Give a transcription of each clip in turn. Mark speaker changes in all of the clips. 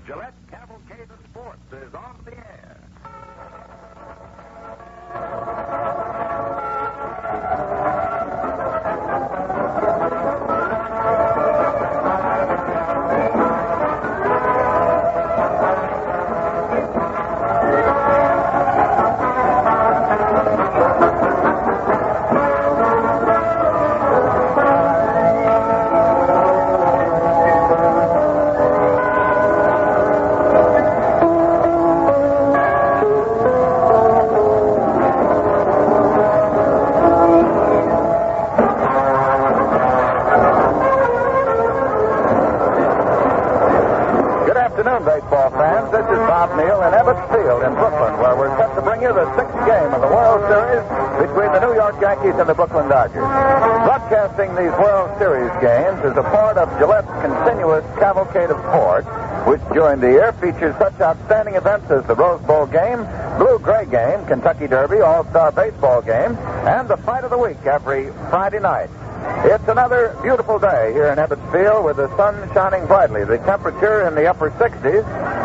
Speaker 1: Gillette Cavalcade of Sports is on the air.
Speaker 2: Baseball fans, this is Bob Neal in Ebbets Field in Brooklyn, where we're set to bring you the sixth game of the World Series between the New York Yankees and the Brooklyn Dodgers. Broadcasting these World Series games is a part of Gillette's continuous cavalcade of sports, which during the year features such outstanding events as the Rose Bowl game, Blue-Gray game, Kentucky Derby, All-Star Baseball game, and the Fight of the Week every Friday night. It's another beautiful day here in Ebbets Field with the sun shining brightly. The temperature in the upper 60s,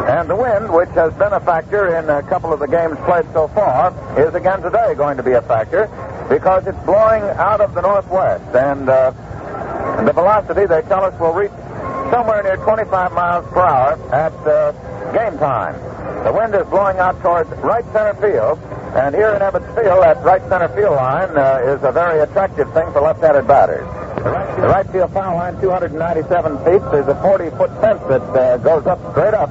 Speaker 2: and the wind, which has been a factor in a couple of the games played so far, is again today going to be a factor because it's blowing out of the northwest. And the velocity, they tell us, will reach somewhere near 25 miles per hour at game time. The wind is blowing out towards right center field. And here in Ebbets Field, that right center field line is a very attractive thing for left-handed batters. The right field foul line, 297 feet. There's a 40-foot fence that goes up straight up.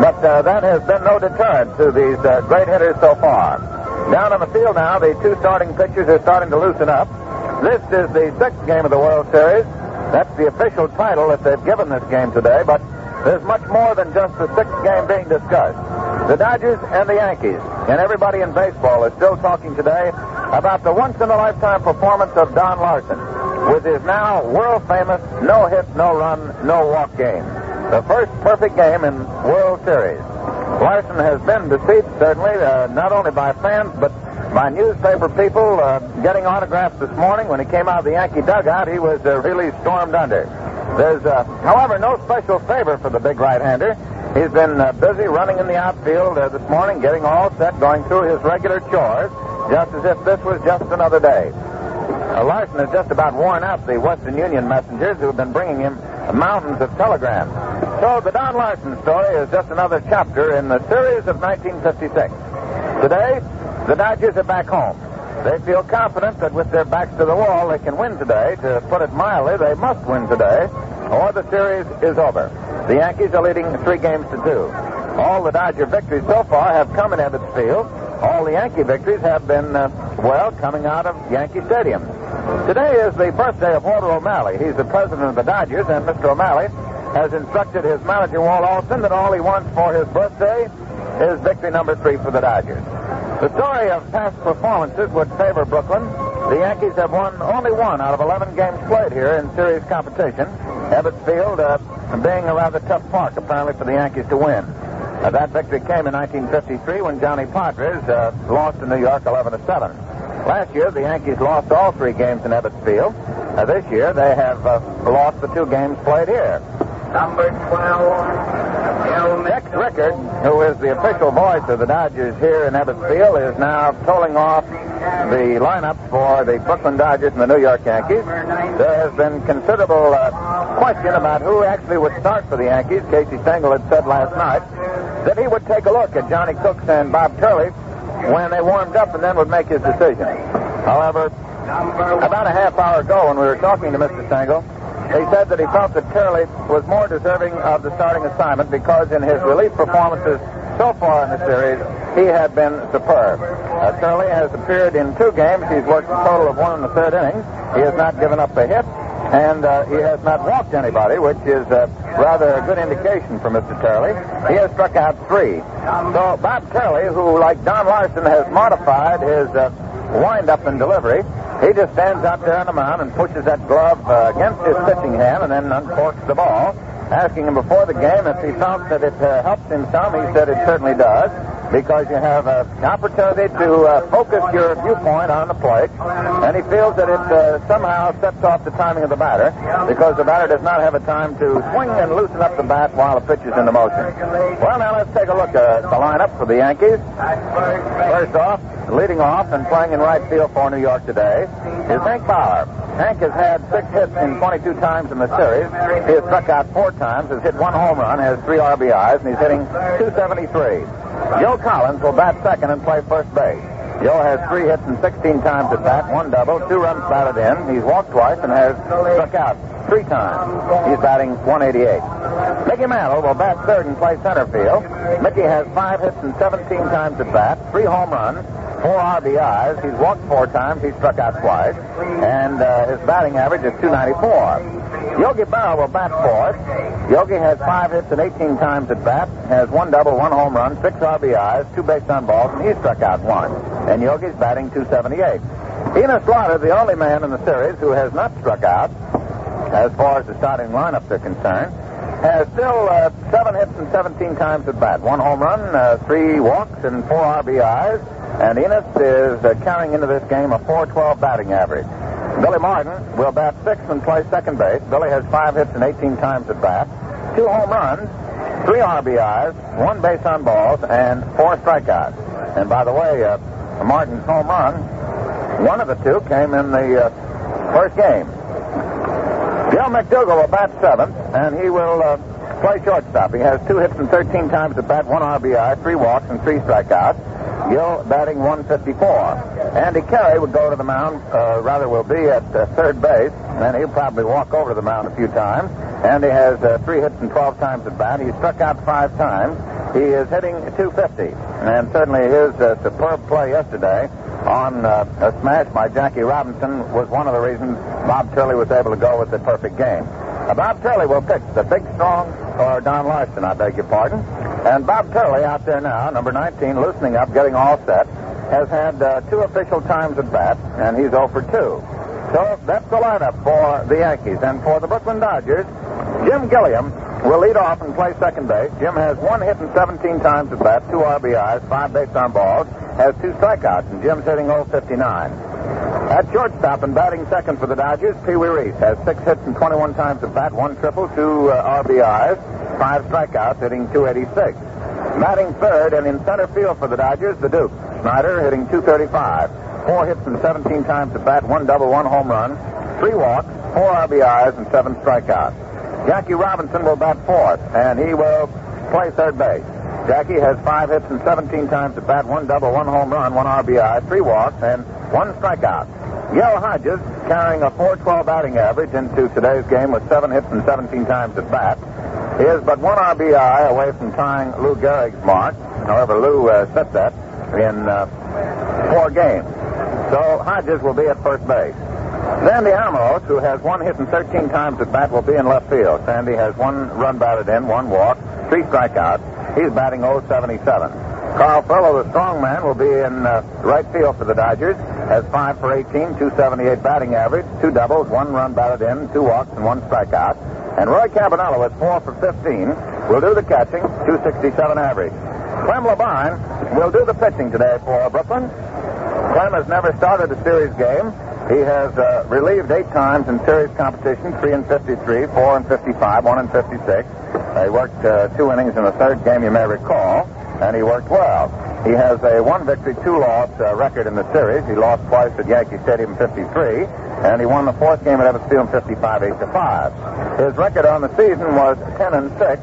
Speaker 2: But that has been no deterrent to these great hitters so far. Down on the field now, the two starting pitchers are starting to loosen up. This is the sixth game of the World Series. That's the official title that they've given this game today. But there's much more than just the sixth game being discussed. The Dodgers and the Yankees, and everybody in baseball is still talking today about the once-in-a-lifetime performance of Don Larson with his now world-famous no-hit, no-run, no-walk game. The first perfect game in World Series. Larson has been besieged, certainly, not only by fans, but by newspaper people getting autographs this morning. When he came out of the Yankee dugout, he was really stormed under. There's, however, no special favor for the big right-hander. He's been busy running in the outfield this morning, getting all set, going through his regular chores, just as if this was just another day. Larson has just about worn out the Western Union messengers who have been bringing him mountains of telegrams. So the Don Larson story is just another chapter in the series of 1956. Today, the Dodgers are back home. They feel confident that with their backs to the wall, they can win today. To put it mildly, they must win today, or the series is over. The Yankees are leading 3-2. All the Dodger victories so far have come in Ebbets Field. All the Yankee victories have been, coming out of Yankee Stadium. Today is the birthday of Walter O'Malley. He's the president of the Dodgers, and Mr. O'Malley has instructed his manager, Walt Alston, that all he wants for his birthday is victory number 3 for the Dodgers. The story of past performances would favor Brooklyn. The Yankees have won only 1 out of 11 games played here in series competition. Ebbets Field being a rather tough park, apparently, for the Yankees to win. That victory came in 1953 when Johnny Podres lost to New York 11-7. Last year, the Yankees lost all 3 games in Ebbets Field. This year, they have lost the 2 games played here.
Speaker 3: Number 12,
Speaker 2: Tex Rickard, who is the official voice of the Dodgers here in Ebbets Field, is now tolling off the lineups for the Brooklyn Dodgers and the New York Yankees. There has been considerable question about who actually would start for the Yankees. Casey Stengel had said last night that he would take a look at Johnny Cooks and Bob Turley when they warmed up and then would make his decision. However, about a half hour ago when we were talking to Mr. Stengel, he said that he felt that Turley was more deserving of the starting assignment because in his relief performances so far in the series, he had been superb. Turley has appeared in 2 games. He's worked a total of 1 in the 3rd inning. He has not given up a hit, and he has not walked anybody, which is rather a good indication for Mr. Turley. He has struck out 3. So Bob Turley, who, like Don Larson, has modified his wind-up and delivery, he just stands out there on the mound and pushes that glove against his pitching hand and then uncorks the ball. Asking him before the game if he felt that it helps him some, he said it certainly does. because you have an opportunity to focus your viewpoint on the plate, and he feels that it somehow sets off the timing of the batter because the batter does not have a time to swing and loosen up the bat while the pitch is in the motion. Well, now let's take a look at the lineup for the Yankees. First off, leading off and playing in right field for New York today is Hank Bauer. Hank has had 6 hits in 22 times in the series. He has struck out 4 times, has hit 1 home run, has 3 RBIs, and he's hitting .273. Joe Collins will bat second and play first base. Joe has 3 hits and 16 times at bat, 1 double, 2 runs batted in. He's walked twice and has struck out 3 times. He's batting .188. Mickey Mantle will bat third and play center field. Mickey has 5 hits and 17 times at bat, 3 home runs, 4 RBIs. He's walked 4 times. He's struck out twice. And his batting average is .294. Yogi Berra will bat fourth. Yogi has 5 hits and 18 times at bat, has 1 double, 1 home run, 6 RBIs, 2 base on balls, and he's struck out 1. And Yogi's batting .278. Enos Slaughter, the only man in the series who has not struck out, as far as the starting lineups are concerned, has still 7 hits and 17 times at bat, 1 home run, 3 walks, and 4 RBIs. And Enos is carrying into this game a .412 batting average. Billy Martin will bat 6th and play second base. Billy has 5 hits and 18 times at bat, 2 home runs, 3 RBIs, 1 base on balls, and 4 strikeouts. And by the way, Martin's home run, one of the 2 came in the first game. Joe McDougal will bat 7th, and he will play shortstop. He has 2 hits and 13 times at bat, 1 RBI, 3 walks, and 3 strikeouts. Gill batting .154. Andy Carey would go to the mound, will be at third base, and he'll probably walk over to the mound a few times. Andy has 3 hits and 12 times at bat. He struck out 5 times. He is hitting .250. And certainly his superb play yesterday on a smash by Jackie Robinson was one of the reasons Bob Turley was able to go with the perfect game. Bob Turley will pitch the big, strong, or Don Larson, I beg your pardon. And Bob Turley out there now, number 19, loosening up, getting all set, has had 2 official times at bat, and he's 0 for 2. So that's the lineup for the Yankees. And for the Brooklyn Dodgers, Jim Gilliam will lead off and play second base. Jim has 1 hit and 17 times at bat, 2 RBIs, 5 base on balls, has 2 strikeouts, and Jim's hitting .059. At shortstop and batting second for the Dodgers, Pee Wee Reese has 6 hits and 21 times at bat, 1 triple, 2 RBIs, 5 strikeouts, hitting .286. Batting third and in center field for the Dodgers, the Duke, Snyder, hitting .235. 4 hits and 17 times at bat, 1 double, 1 home run, 3 walks, 4 RBIs, and 7 strikeouts. Jackie Robinson will bat fourth, and he will play third base. Jackie has 5 hits and 17 times at bat, 1 double, 1 home run, 1 RBI, 3 walks, and 1 strikeout. Gil Hodges, carrying a .412 batting average into today's game with 7 hits and 17 times at bat, is but 1 RBI away from tying Lou Gehrig's mark. However, Lou set that in 4 games. So Hodges will be at first base. Sandy Alamos, who has 1 hit and 13 times at bat, will be in left field. Sandy has 1 run batted in, 1 walk, 3 strikeouts. He's batting .077. Carl Furlow, the strong man, will be in right field for the Dodgers. Has 5 for 18, .278 batting average, 2 doubles, 1 run batted in, 2 walks, and 1 strikeout. And Roy Cabanello at 4 for 15 will do the catching, .267 average. Clem Labine will do the pitching today for Brooklyn. Clem has never started a series game. He has relieved 8 times in series competition, 3 and 53, 4 and 55, 1 and 56. He worked 2 innings in the third game, you may recall, and he worked well. He has a 1 victory, 2 loss record in the series. He lost twice at Yankee Stadium in 53, and he won the 4th game at Ebbets Field in 55, 8-5. His record on the season was 10 and 6.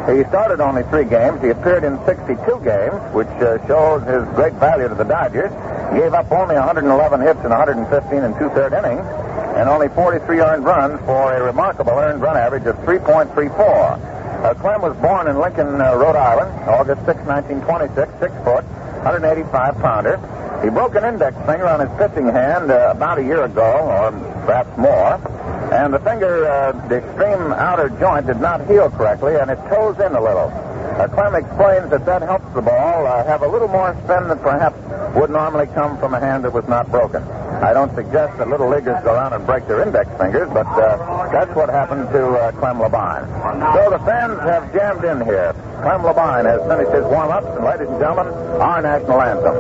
Speaker 2: He started only 3 games. He appeared in 62 games, which shows his great value to the Dodgers. He gave up only 111 hits in 115 and 2/3 innings, and only 43 earned runs for a remarkable earned run average of 3.34. Clem was born in Lincoln, Rhode Island, August 6, 1926, 6 foot, 185-pounder. He broke an index finger on his pitching hand about a year ago, or perhaps more. And the finger, the extreme outer joint did not heal correctly, and it toes in a little. Clem explains that helps the ball have a little more spin than perhaps would normally come from a hand that was not broken. I don't suggest that little leaguers go around and break their index fingers, but that's what happened to Clem Labine. So the fans have jammed in here. Clem Labine has finished his warm-ups, and ladies and gentlemen, our national anthem.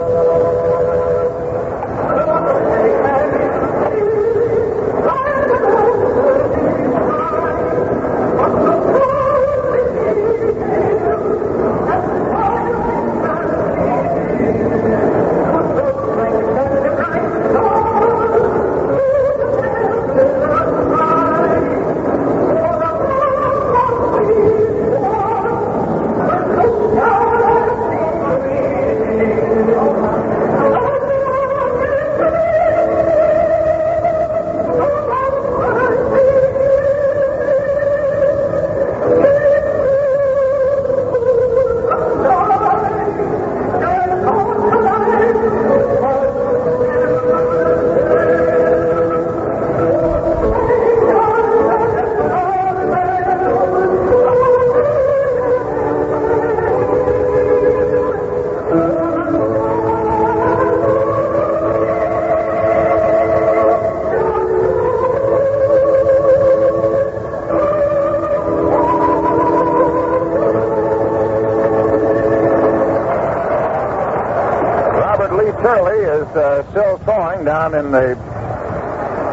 Speaker 2: Still throwing down in the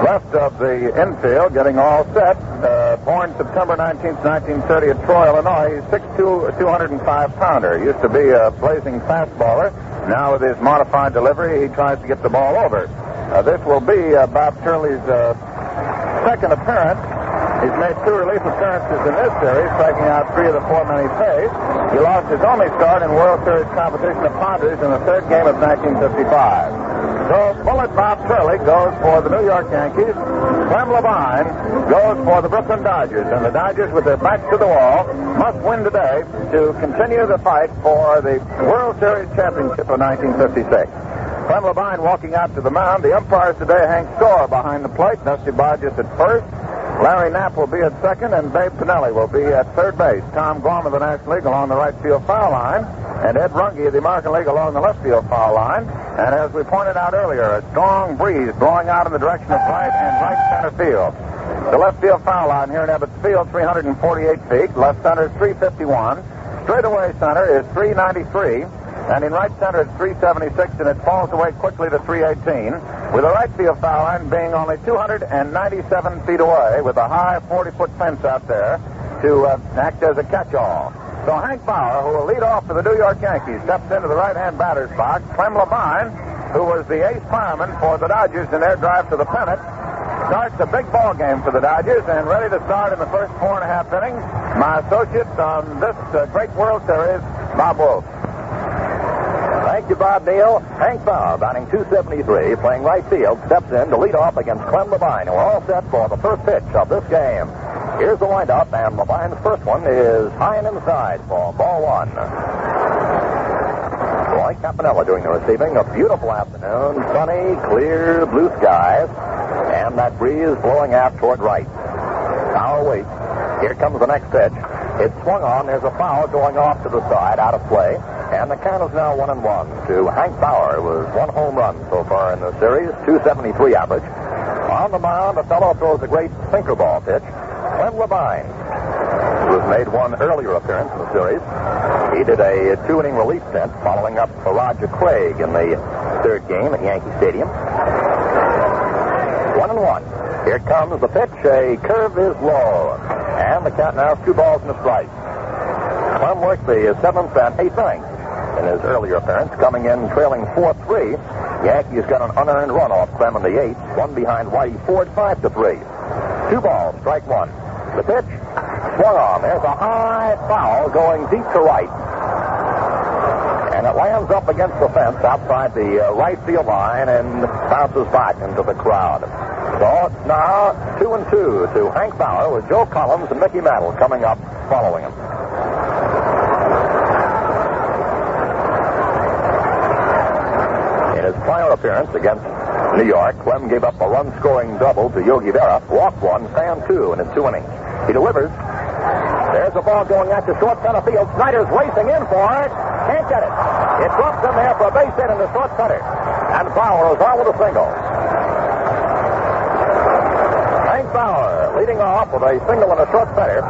Speaker 2: left of the infield, getting all set. Born September 19th, 1930 at Troy, Illinois. He's 6'2", 205-pounder. Used to be a blazing fastballer. Now with his modified delivery, he tries to get the ball over. This will be Bob Turley's second appearance. He's made 2 relief appearances in this series, striking out 3 of the 4 men he faced. He lost his only start in World Series competition to Padres in the 3rd game of 1955. So Bullet Bob Turley goes for the New York Yankees. Clem Labine goes for the Brooklyn Dodgers. And the Dodgers, with their backs to the wall, must win today to continue the fight for the World Series championship of 1956. Clem Labine walking out to the mound. The umpires today, Hank Storr behind the plate. Dusty Bodges at first. Larry Knapp will be at second, and Babe Pinelli will be at third base. Tom Gorm of the National League along the right field foul line, and Ed Runge of the American League along the left field foul line. And as we pointed out earlier, a strong breeze blowing out in the direction of right and right center field. The left field foul line here in Ebbets Field, 348 feet. Left center is 351. Straightaway center is 393. And in right center it's 376, and it falls away quickly to 318, with the right field foul line being only 297 feet away, with a high 40-foot fence out there to act as a catch-all. So Hank Bauer, who will lead off for the New York Yankees, steps into the right-hand batter's box. Clem Labine, who was the ace fireman for the Dodgers in their drive to the pennant, starts a big ball game for the Dodgers, and ready to start in the first 4.5 innings, my associate on this great World Series, Bob Wolf.
Speaker 4: Thank you, Bob Neal. Hank Bauer, batting .273, playing right field, steps in to lead off against Clem Labine, who are all set for the first pitch of this game. Here's the windup, and Labine's first one is high and inside for ball 1. Roy Campanella doing the receiving. A beautiful afternoon, sunny, clear, blue skies, and that breeze blowing aft toward right. Bauer waits. Here comes the next pitch. It's swung on. There's a foul going off to the side, out of play. And the count is now 1-1 to Hank Bauer, who has 1 home run so far in the series, .273 average. On the mound, a fellow throws a great sinker ball pitch. Clem Labine, who has made 1 earlier appearance in the series. He did a 2-inning relief stint following up for Roger Craig in the 3rd game at Yankee Stadium. 1-1. Here comes the pitch. A curve is low. And the count now is 2 balls and a strike. Clem worked the 7th and 8th innings in his earlier appearance, coming in trailing 4-3. Yankees got an unearned run off Clem in the 8th, one behind Whitey Ford, 5-3. 2 balls, strike 1. The pitch swung on. There's a high foul going deep to right, and it lands up against the fence outside the right field line and bounces back into the crowd. So it's now 2-2 to Hank Bauer, with Joe Collins and Mickey Mantle coming up following him. In his prior appearance against New York, Clem gave up a run-scoring double to Yogi Berra, walked 1, fanned 2 in his 2 innings. He delivers. There's a ball going out to short center field. Snyder's racing in for it. Can't get it. It drops in there for a base hit in the short center. And Bauer is on with a single. Hank Bauer leading off with a single in the short center.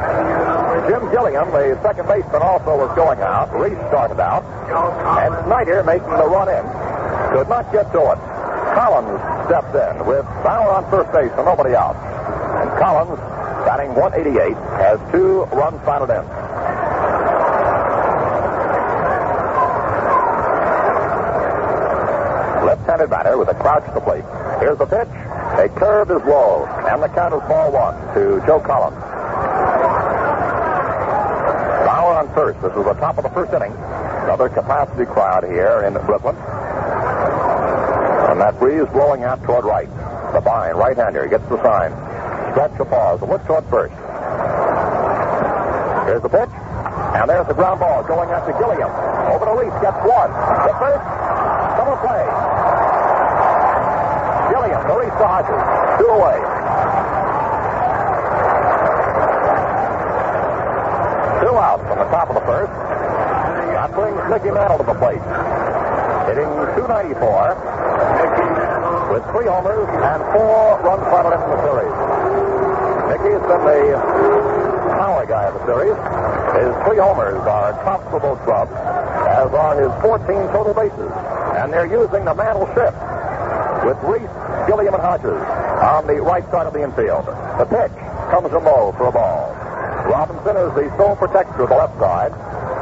Speaker 4: Jim Gilliam, the second baseman, also was going out. Reese started out. And Snyder making the run in. Could not get to it. Collins steps in with Bauer on first base and nobody out. And Collins, batting 188, has 2 runs batted in. Left-handed batter with a crouch to the plate. Here's the pitch. A curve is low, and the count is ball 1 to Joe Collins. Bauer on first. This is the top of the first inning. Another capacity crowd here in Brooklyn. And that breeze blowing out toward right. The Vine, right-hander, gets the sign. Stretch a pause and look toward first. Here's the pitch. And there's the ground ball going out to Gilliam. Over to Reese, gets 1. The first, double play. Gilliam, to Reese to Hodges. 2 away. Two out from the top of the first. That brings Mickey Mantle to the plate. Hitting .294 with 3 homers and 4 runs batted in the series. Mickey has been the power guy of the series. His 3 homers are tops for both clubs, as are his 14 total bases. And they're using the Mantle shift with Reese, Gilliam, and Hodges on the right side of the infield. The pitch comes from low for a ball. Robinson is the sole protector of the left side,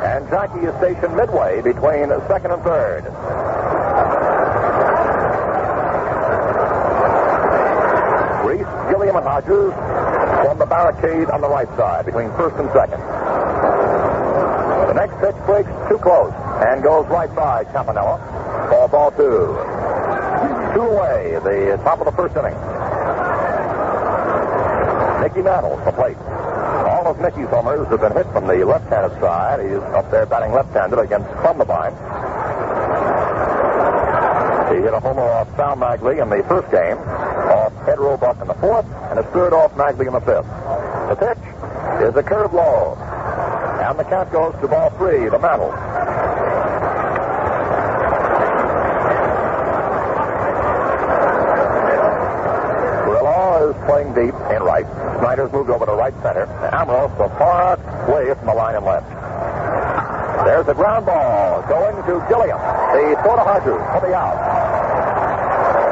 Speaker 4: and Jackie is stationed midway between second and third. Reese, Gilliam, and Hodges form the barricade on the right side between first and second. The next pitch breaks too close and goes right by Campanella for ball 2. 2 away, the top of the first inning. Mickey Mantle, the plate. All of Mickey's homers have been hit from the left-handed side. He's up there batting left-handed against Crumbavine. He hit a homer off Sal Magley in the first game, off Ed Roebuck in the fourth, and his third off Magley in the fifth. The pitch is a curve low, and the count goes to ball 3 to Mantle. Is playing deep in right. Snyder's moved over to right center. Ambrose so far away from the line and left. There's a ground ball going to Gilliam. The throw to Hodges for the out.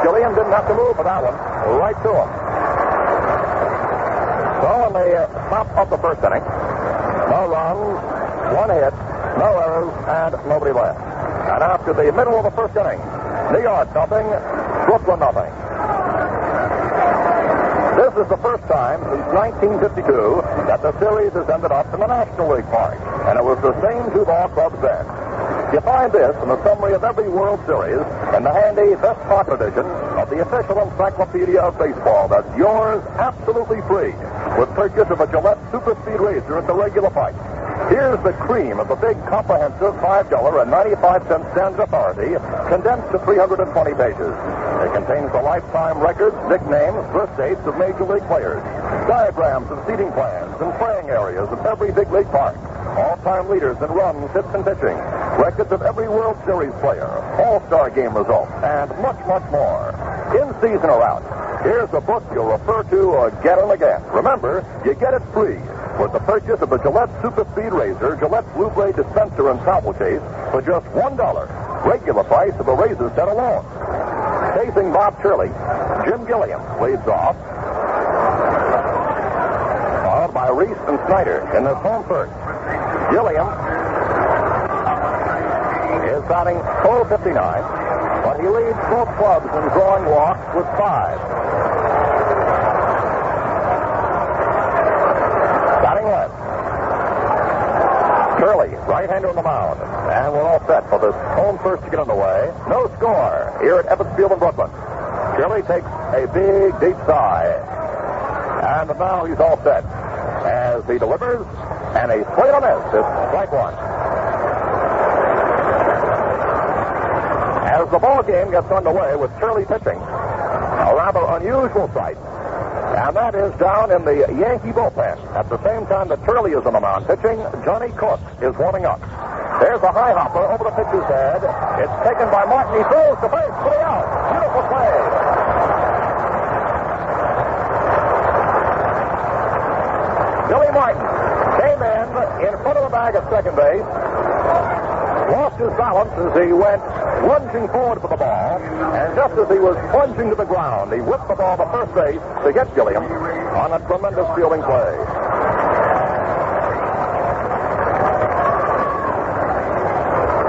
Speaker 4: Gilliam didn't have to move for that one. Right to him. So in the top of the first inning, no runs, 1 hit, no errors, and nobody left. And after the middle of the first inning, New York nothing, Brooklyn nothing. This is the first time since 1952 that the series has ended up in the National League Park, and it was the same 2 ball clubs then. You find this in the summary of every World Series in the handy Best Park edition of the official encyclopedia of baseball. That's yours absolutely free with purchase of a Gillette Super Speed Razor at the regular price. Here's the cream of the big, comprehensive $5.95 standard authority, condensed to 320 pages. It contains the lifetime records, nicknames, birth dates of major league players, diagrams of seating plans and playing areas of every big league park, all-time leaders in runs, hits, and pitching, records of every World Series player, all-star game results, and much, much more. In season or out, here's a book you'll refer to again and again. Remember, you get it free with the purchase of the Gillette Super Speed Razor, Gillette Blue Blade dispenser and sample case for just $1. Regular price of the razor set alone. Facing Bob Shirley, Jim Gilliam leads off, followed by Reese and Snyder in this home first. Gilliam is batting .459, but he leads both clubs in drawing walks with 5. Batting left, Shirley, right-hander on the mound, and we're all set for this home first to get underway. No score here at Ebbets Field in Brooklyn. Shirley takes a big, deep sigh, and now he's all set as he delivers, and a swing and a miss. It's strike 1. As the ball game gets underway with Shirley pitching, a rather unusual sight. And that is down in the Yankee bullpen. At the same time that Turley is on the mound pitching, Johnny Cook is warming up. There's a high hopper over the pitcher's head. It's taken by Martin. He throws to first for the out. Beautiful play. Billy Martin came in front of the bag at second base, lost his balance as he went lunging forward for the ball, and just as he was plunging to the ground, he whipped the ball to first base to get Gilliam on a tremendous fielding play.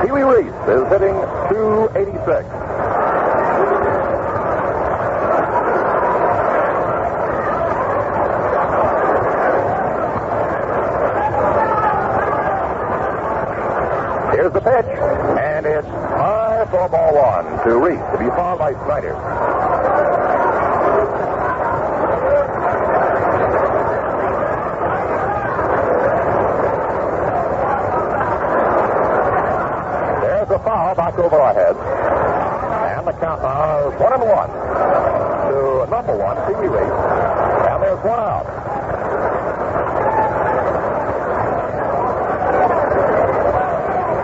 Speaker 4: Pee Wee Reese is hitting .286. Here's the pitch, and it's high for ball one to Reese, to be fouled by Snyder. There's a foul back over our heads, and the count now is 1-1 to number one, Pee Wee Reese, and there's one out.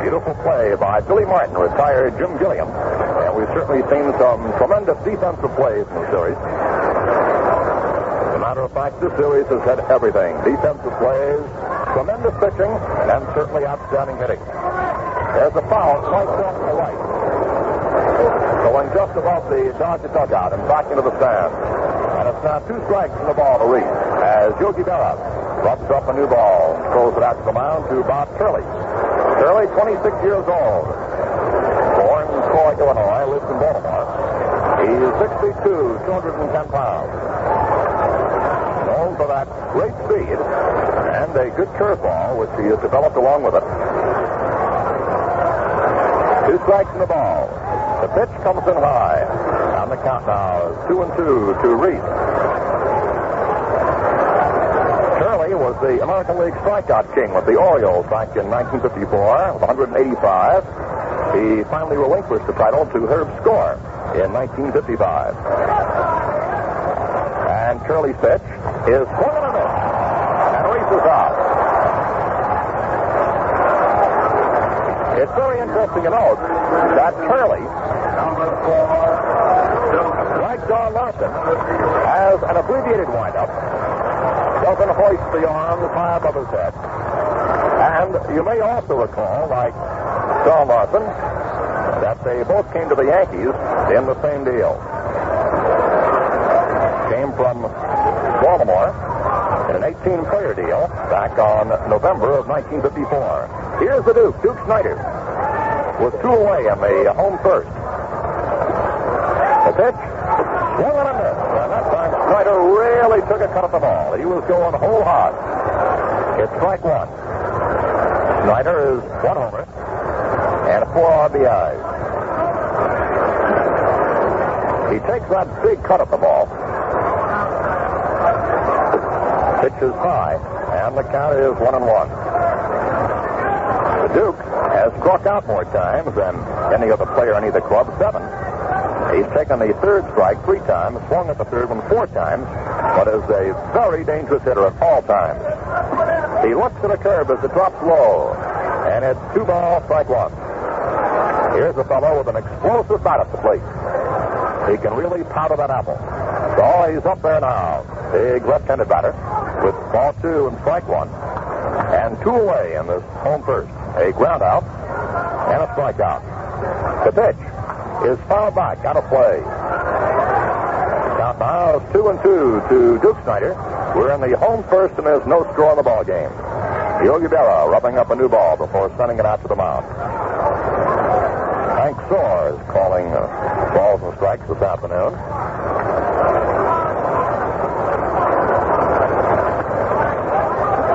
Speaker 4: Beautiful play by Billy Martin, retired Jim Gilliam. And we've certainly seen some tremendous defensive plays in the series. As a matter of fact, this series has had everything. Defensive plays, tremendous pitching, and certainly outstanding hitting. There's a foul right off to the right. Going just above the Dodger dugout and back into the stands. And it's now 2 strikes in the ball to Reese as Yogi Berra rubs up a new ball, throws it out to the mound to Bob Turley. Turley, 26 years old. Born in Troy, Illinois, lives in Baltimore. He's 6'2", 210 pounds. Known for that great speed and a good curveball, which he has developed along with it. 2 strikes in the ball. The pitch comes in high. And the count now is 2-2 to Reese. Turley was the American League strikeout king with the Orioles back in 1954 with 185. He finally relinquished the title to Herb Score in 1955. And Turley's pitch is swung and a miss. And Reese is out. It's very interesting to note that Turley, like Don Larson, has an abbreviated windup. Doesn't hoist the arms high above his head. And you may also recall, like Don Larson, that they both came to the Yankees in the same deal. Came from Baltimore in an 18-player deal back on November of 1954. Here's the Duke, Duke Snyder, with 2 away in the home first. The pitch, swung on a miss, and that time Snyder really took a cut at the ball. He was going whole hog. It's strike 1. Snyder is 1 homer and 4 RBIs. He takes that big cut at the ball. Pitch is high, and the count is 1-1. The Duke has struck out more times than any other player in either club, 7. He's taken the third strike 3 times, swung at the third one 4 times, but is a very dangerous hitter at all times. He looks at a curve as it drops low, and it's 2 balls, strike 1. Here's a fellow with an explosive bat at the plate. He can really powder that apple. So he's up there now. Big left-handed batter with ball 2 and strike 1. And 2 away in this home first. A ground out and a strikeout. The pitch is fouled back, out of play. Count now is 2-2 to Duke Snyder. We're in the home first, and there's no score in the ball game. Yogi Berra rubbing up a new ball before sending it out to the mound. Hank Soar is calling balls and strikes this afternoon.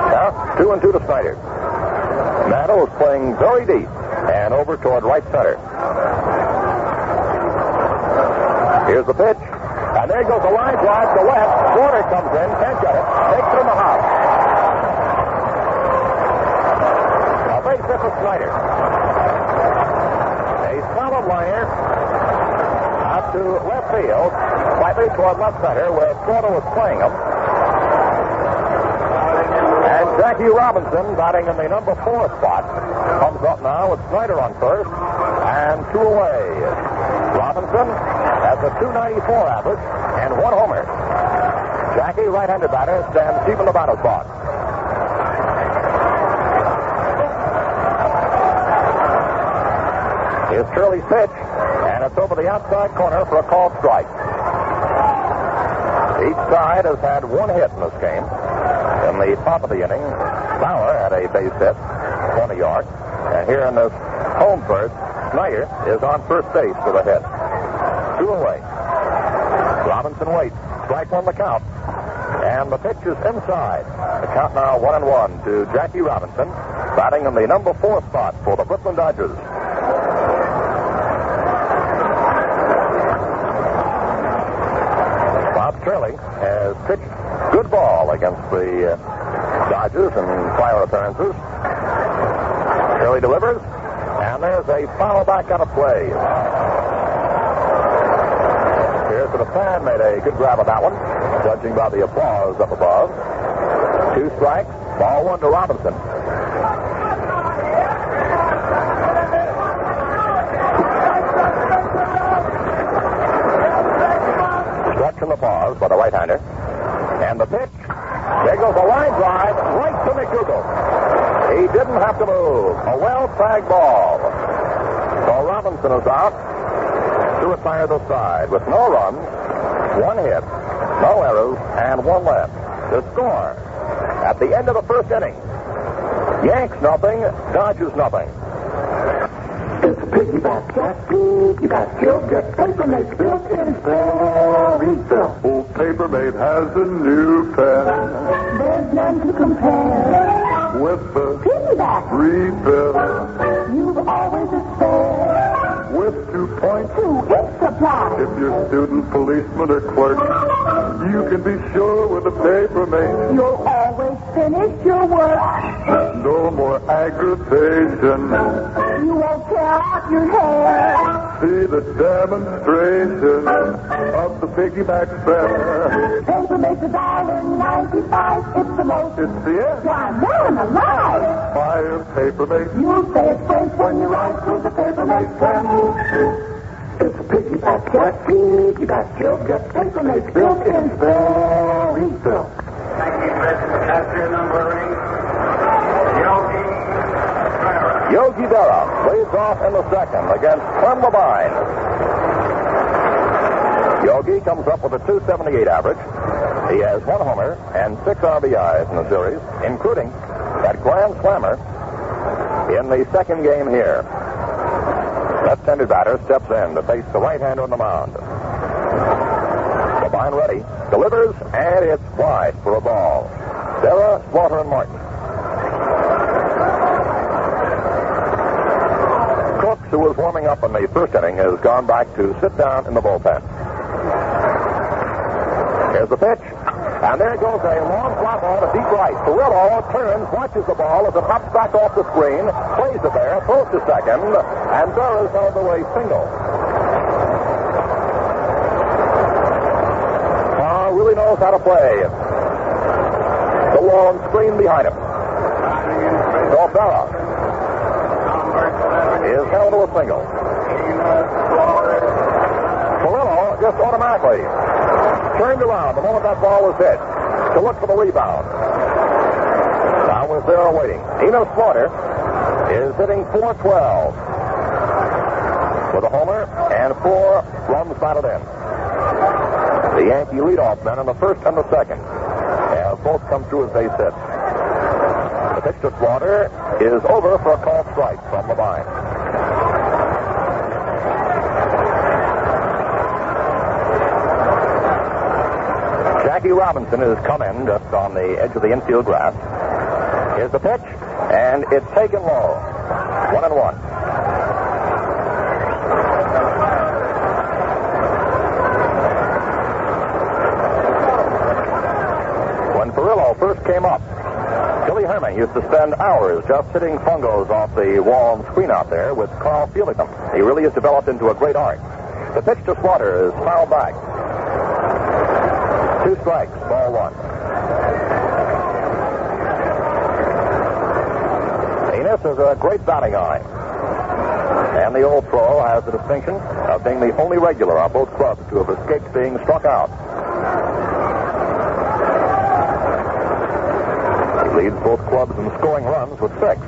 Speaker 4: Now, 2-2 to Snyder. Mantle is playing very deep and over toward right center. Here's the pitch. And there goes the line drive to left. Porter comes in, can't get it. Takes it in the house. A base hit for Snyder. A solid liner. Out to left field, slightly toward left center, where Slaughter was playing him. And Jackie Robinson, batting in the number 4 spot, comes up now with Snyder on first, and 2 away. Robinson has a .294 average and 1 homer. Jackie, right-handed batter, stands deep in the batter's box. Here's Curley's pitch, and it's over the outside corner for a called strike. Each side has had 1 hit in this game. In the top of the inning, Bauer had a base hit, 20 yards. And here in this home first, Snyder is on first base with a hit. 2 away. Robinson waits. Strike 1 the count. And the pitch is inside. The count now 1-1 to Jackie Robinson, batting in the number 4 spot for the Brooklyn Dodgers. Bob Curley has pitched good ball against the Dodgers in prior appearances. Curley delivers, and there's a foul back out of play. Here's the fan made a good grab of that one, judging by the applause up above. 2 strikes, ball 1 to Robinson. Struck in the pause by the right-hander. And the pitch. There goes a line drive right to McDougal. He didn't have to move. A well-tagged ball. So Robinson is out to retire the side with no runs, 1 hit, no errors, and 1 left. The score at the end of the first inning. Yanks nothing, Dodgers nothing.
Speaker 5: It's piggyback, Jack. You got skilled, get Papermate built-in refill.
Speaker 6: Old Papermate has a new pen
Speaker 5: There's none to compare.
Speaker 6: with the
Speaker 5: Piggyback.
Speaker 6: refill
Speaker 5: You've always a spare.
Speaker 6: with 2 points.
Speaker 5: 2 ink supply.
Speaker 6: If you're student, policeman, or clerk, you can be sure with a Papermate.
Speaker 5: You'll always finish your work.
Speaker 6: No more aggravation.
Speaker 5: You won't tear out your hair.
Speaker 6: See the demonstration of the piggyback spare.
Speaker 5: Papermate's $1.95. It's the most.
Speaker 6: It's the end.
Speaker 5: Why, man alive.
Speaker 6: Buy a Papermate.
Speaker 5: You'll say it's French when you write with the Papermate pen. It's a piggyback, Jack. You got skilled, get Papermate built-in refill.
Speaker 3: Thank you, Mr. Catcher, number 8.
Speaker 4: Yogi Berra leads off in the second against Clem Levine. Yogi comes up with a .278 average. He has 1 homer and 6 RBIs in the series, including that grand slammer in the second game here. Left-handed batter steps in to face the right-hander on the mound. Levine ready, delivers, and it's wide for a ball. Berra, Slaughter, and Martin. Who was warming up in the first inning, has gone back to sit down in the bullpen. Here's the pitch, and there goes a long fly ball to deep right. Perillo turns, watches the ball as it hops back off the screen, plays it there, throws to second, and Berra's on the way single. Really knows how to play the long screen behind him. So Berra is held to a single. Perillo just automatically turned around the moment that ball was hit to look for the rebound. Now was there waiting. Enos Slaughter is hitting .412 with a homer and 4 runs batted in. The Yankee leadoff men in the first and the second have both come through as base hits. The pitch to Slaughter is over for a called strike from Levine. Jackie Robinson has come in just on the edge of the infield grass. Here's the pitch, and it's taken low. 1-1. When Perillo first came up, Billy Herman used to spend hours just hitting fungos off the wall and screen out there with Carl fielding them. He really has developed into a great art. The pitch to Slaughter is fouled back. 2 strikes, ball 1. Enos is a great batting eye. And the old pro has the distinction of being the only regular on both clubs to have escaped being struck out. He leads both clubs in scoring runs with 6.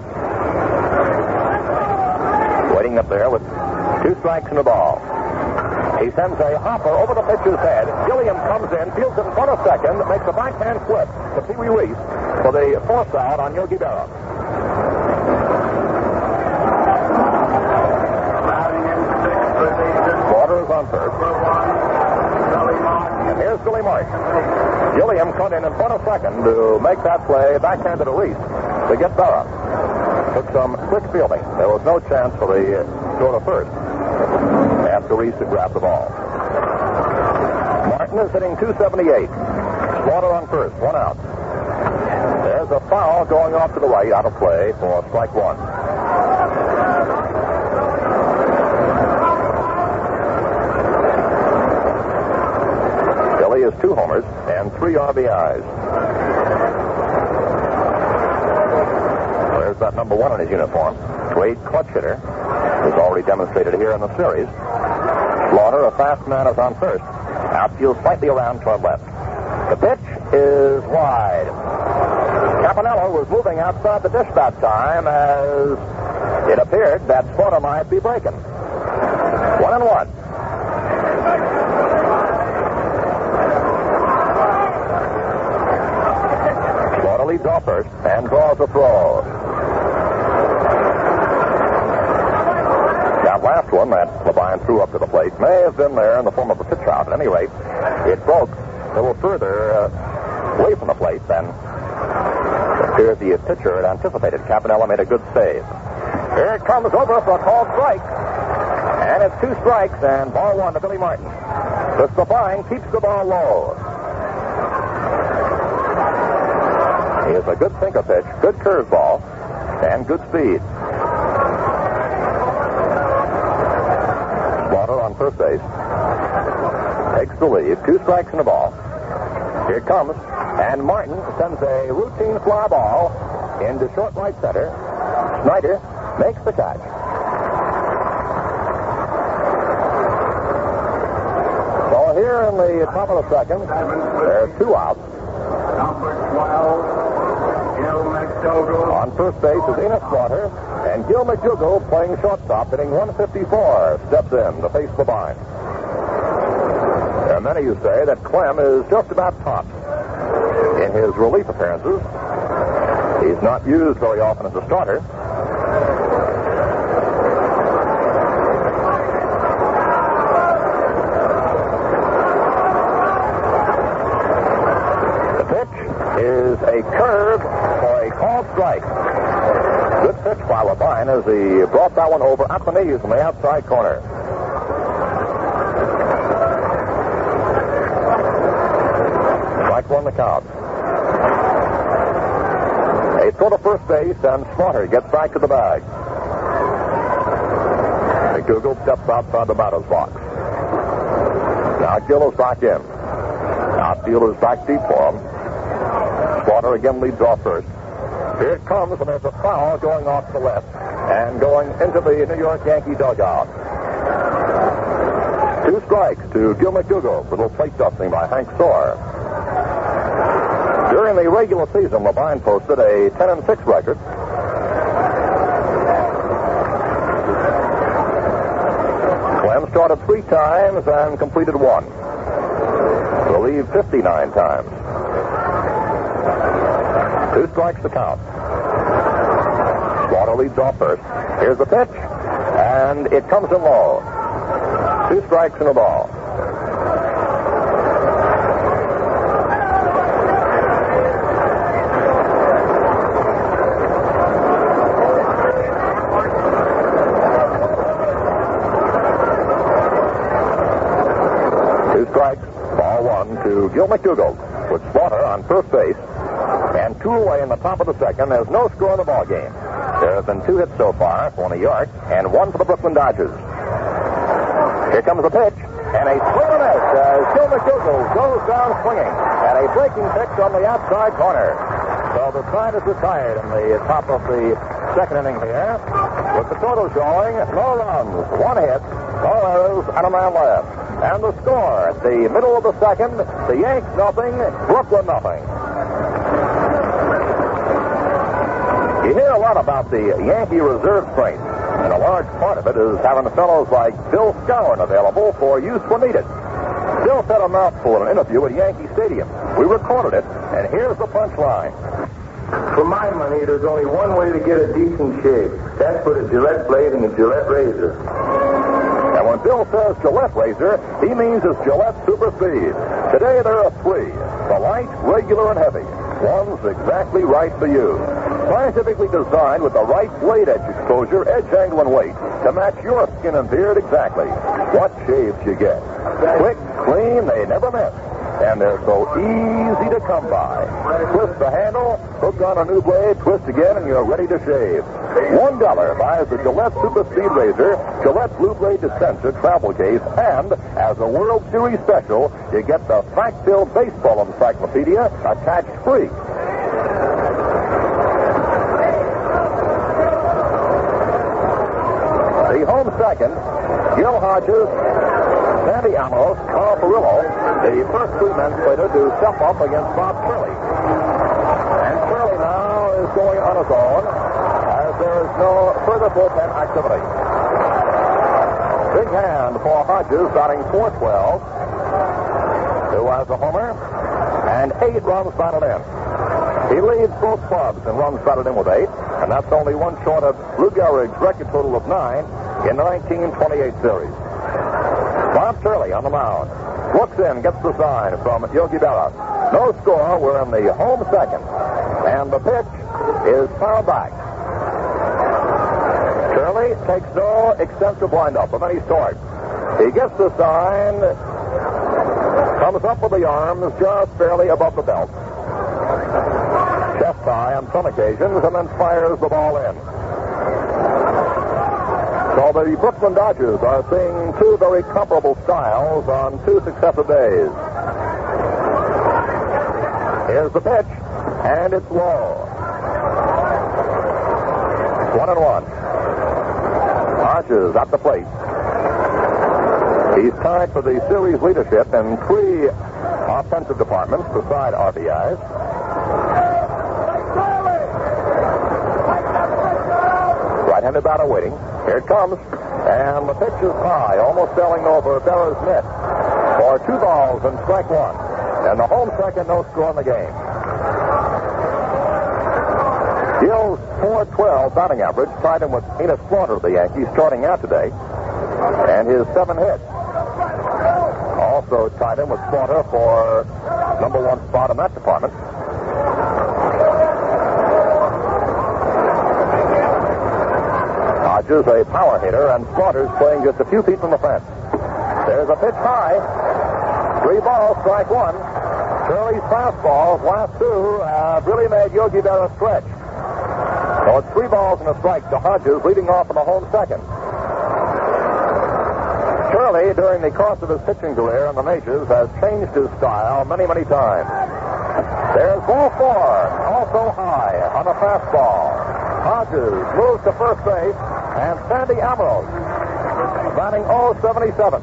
Speaker 4: Waiting up there with 2 strikes and a ball. He sends a hopper over the pitcher's head. Gilliam comes in, fields it in front of second, makes a backhand flip to Pee Wee Reese for the force out on Yogi Berra. Slaughter is on first. And here's Billy Martin. Gilliam cut in front of second to make that play backhanded to Reese to get Berra. Took some quick fielding. There was no chance for the throw to first after Reese had grabbed the ball. Martin is hitting .278. Slaughter on first, 1 out. There's a foul going off to the right, out of play for strike 1. Billy has 2 homers and 3 RBIs. There's that number 1 in his uniform. Great clutch hitter. Was already demonstrated here in the series. Slaughter, a fast man, is on first. Outfield slightly around toward left. The pitch is wide. Campanella was moving outside the dish that time as it appeared that Slaughter might be breaking. 1-1. Slaughter leads off first and draws a throw. That last one that Levine threw up to the plate may have been there in the form of a pitch out. At any rate, it broke a little further away from the plate than it appears the pitcher had anticipated. Campanella made a good save. Here it comes over for a called strike. And it's 2 strikes and ball 1 to Billy Martin. The Levine keeps the ball low. He has a good sinker pitch, good curveball, and good speed. On first base. Takes the lead. 2 strikes and a ball. Here it comes. And Martin sends a routine fly ball into short right center. Snyder makes the catch. So here in the top of the second, there are 2 outs.
Speaker 3: Number 12, Gil McDougall.
Speaker 4: On first base is Enos Slaughter. And Gil McDougall, playing shortstop, hitting .154, steps in to face Levine. There are many who say that Clem is just about tops in his relief appearances. He's not used very often as a starter. The pitch is a curve for a called strike. Good pitch by Levine as he brought that one over at the knees in the outside corner. Strike 1 the count. A throw to first base and Slaughter gets back to the bag. McDougall steps outside the batter's box. Now Gil is back in. Outfield is back deep for him. Slaughter again leads off first. Here it comes, and there's a foul going off to the left and going into the New York Yankee dugout. 2 strikes to Gil McDougall. Little plate dusting by Hank Soar. During the regular season, Levine posted a 10-6 record. Clem started 3 times and completed 1. Relieved 59 times. 2 strikes to count. Slaughter leads off first. Here's the pitch, and it comes in low. 2 strikes and a ball. Ball 1 to Gil McDougall with Slaughter on first base and 2 away in the top of the second. There's no score in the ball game. There have been 2 hits so far for New York and 1 for the Brooklyn Dodgers. Here comes the pitch, and a swing and miss as Joe McDougal goes down swinging, and a breaking pitch on the outside corner. So the side is retired in the top of the second inning here, with the total showing no runs, 1 hit, no errors, and a man left. And the score at the middle of the second, the Yanks nothing, Brooklyn nothing. You hear a lot about the Yankee reserve strength, and a large part of it is having fellows like Bill Skowron available for use when needed. Bill said a mouthful in an interview at Yankee Stadium. We recorded it, and here's the punchline.
Speaker 3: For my money, there's only one way to get a decent shave. That's with a Gillette blade and a Gillette razor.
Speaker 4: And when Bill says Gillette razor, he means it's Gillette Super Speed. Today there are 3. The light, regular, and heavy. One's exactly right for you. Scientifically designed with the right blade edge exposure, edge angle, and weight to match your skin and beard exactly. What shaves you get. Quick, clean, they never miss. And they're so easy to come by. Twist the handle, hook on a new blade, twist again, and you're ready to shave. $1 buys the Gillette Super Speed Razor, Gillette Blue Blade Dispenser travel case, and as a World Series special, you get the fact-filled baseball encyclopedia attached free. The home second, Gil Hodges, Sandy Amos, Carl Perillo, the first 3 men slated to step up against Bob Shirley. And Shirley now is going on his own as there is no further bullpen activity. Big hand for Hodges, batting .412, who has a homer, and 8 runs batted in. He leads both clubs in runs batted in with 8, and that's only 1 short of Lou Gehrig's record total of 9 in the 1928 series. Bob Shirley on the mound. Looks in, gets the sign from Yogi Berra. No score, we're in the home second. And the pitch is foul back. Shirley takes no extensive windup of any sort. He gets the sign, comes up with the arms just barely above the belt. Chest high on some occasions, and then fires the ball in. So the Brooklyn Dodgers are seeing 2 very comparable styles on 2 successive days. Here's the pitch, and it's low. 1-1. Hodges at the plate. He's tied for the series leadership in 3 offensive departments beside RBIs. Right-handed batter waiting. Here it comes. And the pitch is high, almost sailing over Berra's mitt for 2 balls and strike 1. And the home second, no score in the game. Gill's .412 batting average tied him with Enos Slaughter of the Yankees starting out today. And his 7 hits also tied him with Slaughter for number 1 spot in that department. Hodges a power hitter, and Slaughter's playing just a few feet from the fence. There's a pitch high. 3 balls, strike 1. Shirley's fastballs, last 2, have really made Yogi Berra stretch. So it's 3 balls and a strike to Hodges, leading off in the home second. Shirley, during the course of his pitching career in the majors, has changed his style many, many times. There's ball 4, also high on a fastball. Hodges moves to first base, and Sandy Ambrose, batting .077.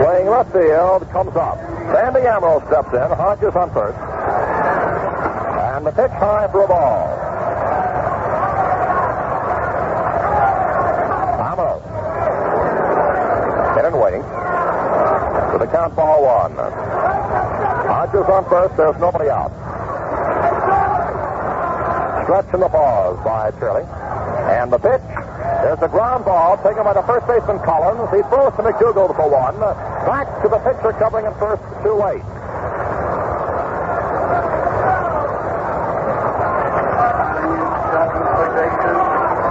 Speaker 4: Playing left field, comes up. Sandy Ambrose steps in, Hodges on first. And the pitch high for a ball. Ambrose. In and waiting. With the count ball 1. Hodges on first, there's nobody out. Stretch in the pause by Shirley. And the pitch. There's a ground ball taken by the first baseman Collins. He throws to McDougal for 1. Back to the pitcher covering him first, too late.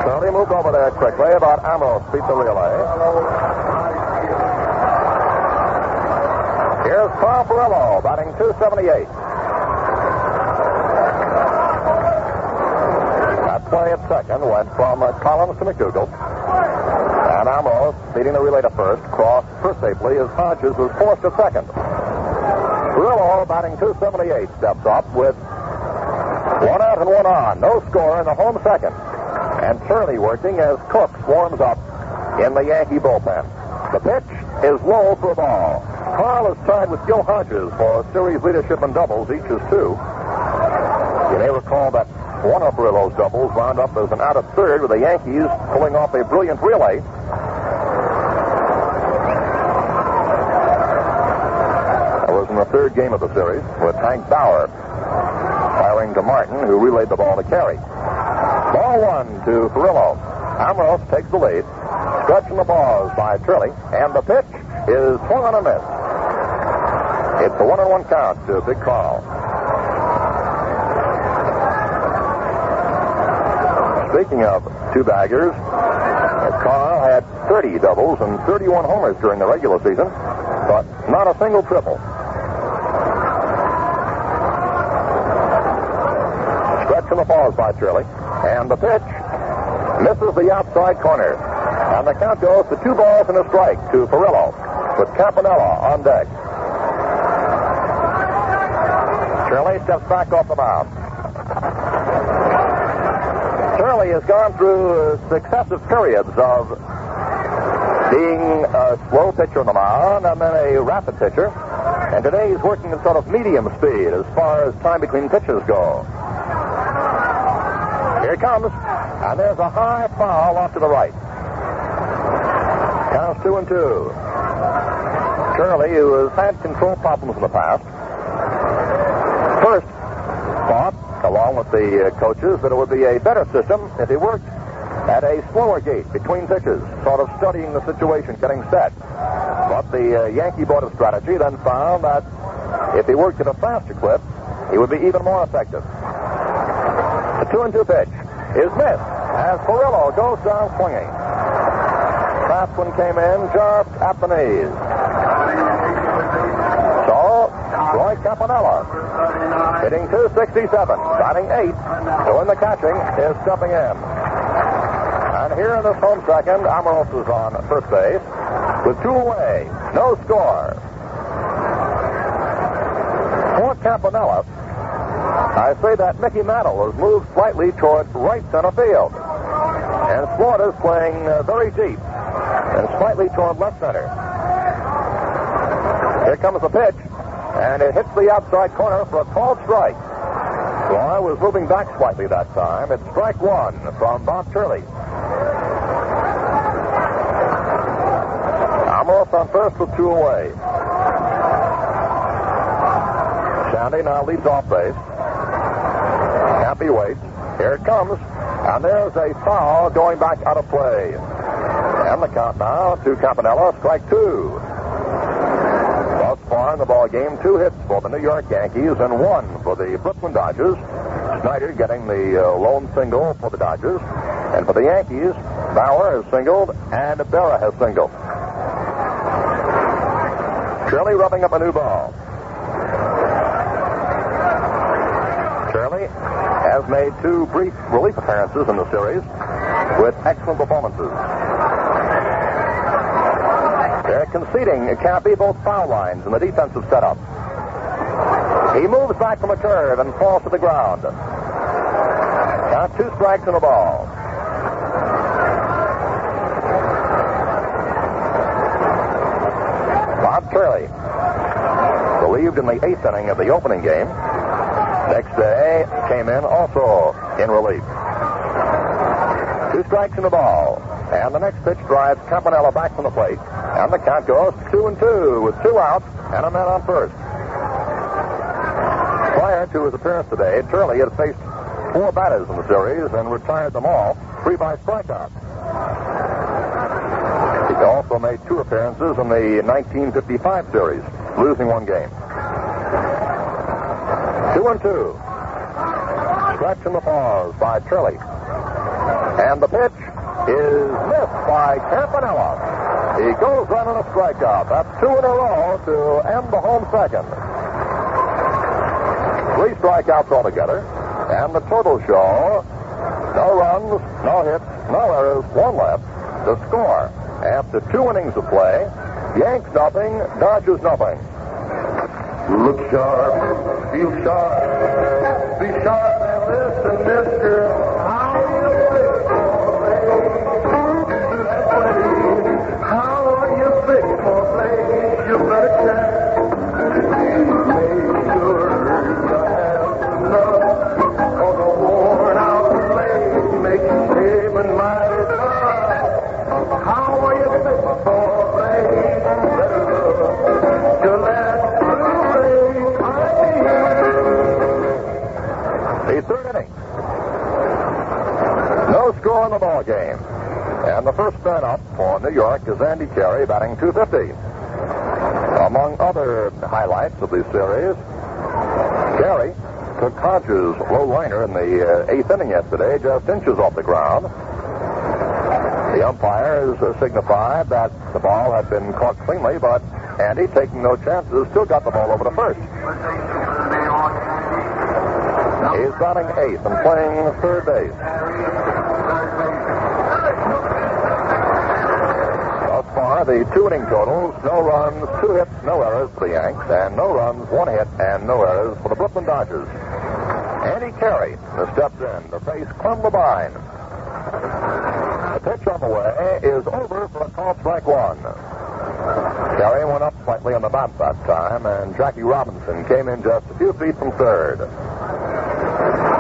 Speaker 4: Shirley moved over there quickly. About Ambrose beat the relay. Here's Carl Perillo batting .278. That play at second went from Collins to McDougal. And now Ambrose leading the relay to first. Cross first safely as Hodges was forced to second. Perillo batting .278 steps up with 1 out and 1 on. No score in the home second. And Turley working as Cooks warms up in the Yankee bullpen. The pitch is low for a ball. Carl is tied with Gil Hodges for series leadership in doubles. Each is 2. You may recall that one of Perillo's doubles wound up as an out at third with the Yankees pulling off a brilliant relay. That was in the third game of the series with Hank Bauer firing to Martin, who relayed the ball to Carey. Ball 1 to Perillo. Ambrose takes the lead. Stretch in the pause by Turley, and the pitch is swung on a miss. It's a 1-1 count to Big Carl. Speaking of two-baggers, Carl had 30 doubles and 31 homers during the regular season, but not a single triple. Stretch in the pause by Turley, and the pitch misses the outside corner. And the count goes to 2 balls and a strike to Perillo with Campanella on deck. Turley steps back off the mound. Turley has gone through successive periods of being a slow pitcher on the mound and then a rapid pitcher. And today he's working at sort of medium speed as far as time between pitches go. Here it comes, and there's a high foul off to the right. Counts 2-2. Turley, who has had control problems in the past, first thought, along with the coaches, that it would be a better system if he worked at a slower gait between pitches, sort of studying the situation, getting set. But the Yankee Board of Strategy then found that if he worked at a faster clip, he would be even more effective. The 2-2 pitch is missed as Perillo goes down swinging. Last one came in, jarred at the knees. So, Roy Campanella, hitting .267, batting 8, doing the catching, is stepping in. And here in this home second, Ambrose is on first base with 2 away, no score. For Campanella, I say that Mickey Mantle has moved slightly toward right center field. And Florida's playing very deep and slightly toward left center. Here comes the pitch, and it hits the outside corner for a called strike. Roy was moving back slightly that time. It's strike 1 from Bob Turley. Ambrose on first with 2 away. Shandy now leads off base. Campy waits. Here it comes. And there's a foul going back out of play. And the count now to Campanella, strike 2. Thus far in the ball game, 2 hits for the New York Yankees and 1 for the Brooklyn Dodgers. Snyder getting the lone single for the Dodgers. And for the Yankees, Bauer has singled and Berra has singled. Turley rubbing up a new ball. Turley has made 2 brief relief appearances in the series with excellent performances. They're conceding Campy both foul lines in the defensive setup. He moves back from a curve and falls to the ground. Count 2 strikes and a ball. Bob Turley, relieved in the 8th inning of the opening game. Next day, came in also in relief. 2 strikes and a ball. And the next pitch drives Campanella back from the plate. And the count goes 2-2 with 2 outs and a man on first. Prior to his appearance today, Turley had faced 4 batters in the series and retired them all, 3 by strikeout. He also made 2 appearances in the 1955 series, losing 1 game. 2-2. Stretch in the pause by Turley. And the pitch is missed by Campanella. He goes running a strikeout. That's 2 in a row to end the home second. 3 strikeouts altogether. And the total show, no runs, no hits, no errors, 1 left to score. After 2 innings of play, Yanks nothing, Dodgers nothing.
Speaker 3: Look sharp, feel sharp, be sharp and listen, mister. How you fix for play? How you fix for play? You better check. Make sure you have enough for the worn out blade. Make you shave and mighty tough. How you fix for play? Better look. Gillette.
Speaker 4: The 3rd inning. No score in the ball game. And the first man up for New York is Andy Carey, batting .250. Among other highlights of the series, Carey took Hodges' low liner in the 8th inning yesterday, just inches off the ground. The umpires signified that the ball had been caught cleanly, but Andy, taking no chances, still got the ball over to first. He's batting 8th and playing 3rd base. Thus far, the 2 inning totals: no runs, 2 hits, no errors for the Yanks, and no runs, 1 hit, and no errors for the Brooklyn Dodgers. Andy Carey has stepped in to face Clem Labine. The pitch on the way is over for a called strike 1. Carey went up slightly on the bat that time, and Jackie Robinson came in just a few feet from 3rd.